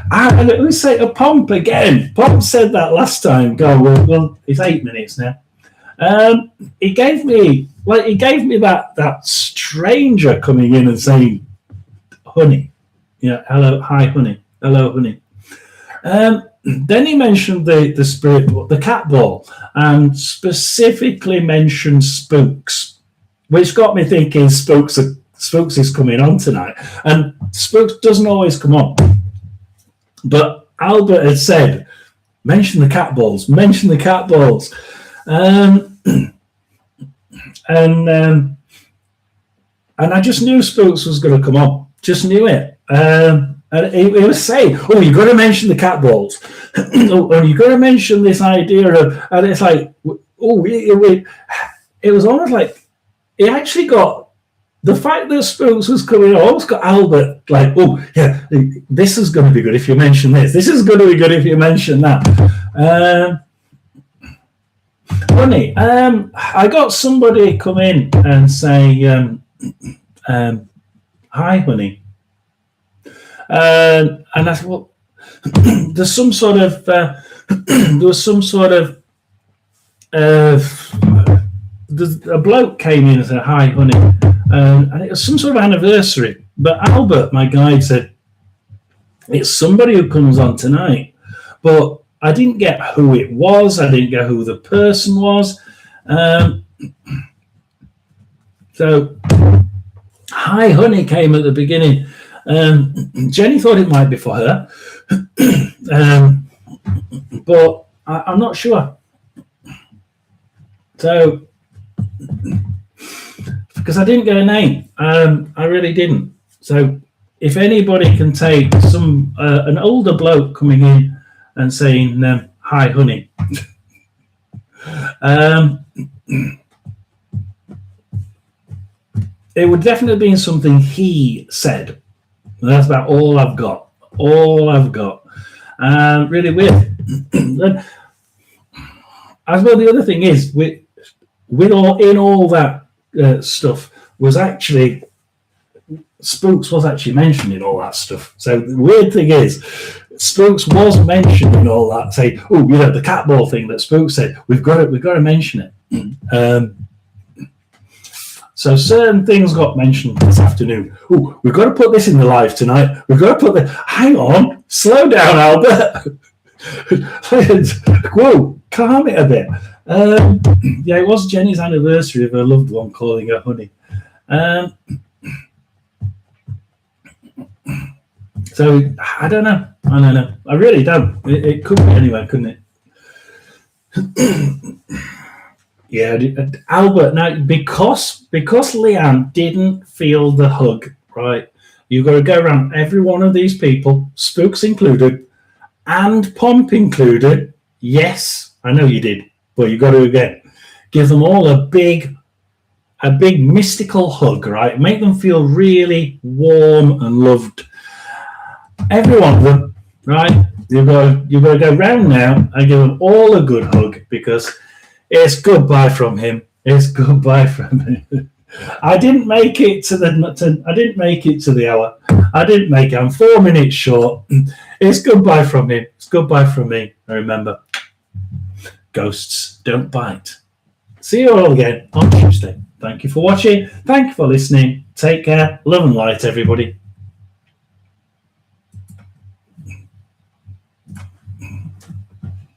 And it was say a Pomp again. Pomp said that last time. Go well. It's 8 minutes now. He gave me that stranger coming in and saying, "Honey, yeah, hello, hi, honey, hello, honey." Then he mentioned the spirit, the cat ball, and specifically mentioned spooks, which got me thinking spooks is coming on tonight, and spooks doesn't always come on. But Albert had said, mention the cat balls, and I just knew spooks was going to come on, just knew it. And he was saying, "Oh, you've got to mention the cat balls. Oh, you've got to mention this idea of," and it's like, oh, it was almost like he actually got the fact that spooks was coming. Almost got Albert like, "Oh, yeah, this is going to be good if you mention this. This is going to be good if you mention that." Funny. I got somebody come in and say, "Hi, honey." And I said, "Well, there's some sort of there was some sort of a bloke came in and said, 'Hi, honey,' and it was some sort of anniversary. But Albert, my guide, said it's somebody who comes on tonight, but I didn't get who it was. I didn't get who the person was. So, 'Hi, honey' came at the beginning." Jenny thought it might be for her, but I'm not sure. So, because I didn't get a name, I really didn't. So, if anybody can take an older bloke coming in and saying, "Hi, honey," it would definitely be something he said. That's about all I've got. Really weird. And as well, the other thing is, in all that stuff was actually spooks was actually mentioned in all that stuff. So the weird thing is, spooks was mentioned in all that. Say, "Oh, the cat ball thing that spooks said, we've got to mention it." So certain things got mentioned this afternoon. "Oh, we've got to put this in the live tonight. We've got to put the..." Hang on, slow down, Albert. Whoa, calm it a bit. Yeah, it was Jenny's anniversary of her loved one calling her honey. So I don't know. I really don't. It could be anywhere, couldn't it? Yeah, Albert. Now, because Leanne didn't feel the hug, right? You've got to go around every one of these people, spooks included, and Pomp included. Yes, I know you did, but you've got to again give them all a big mystical hug, right? Make them feel really warm and loved. Every one of them, right? You've got to go round now and give them all a good hug, because it's goodbye from him. It's goodbye from him. I didn't make it to the hour. I didn't make it. I'm 4 minutes short. It's goodbye from him. It's goodbye from me. And remember, ghosts don't bite. See you all again on Tuesday. Thank you for watching. Thank you for listening. Take care. Love and light, everybody.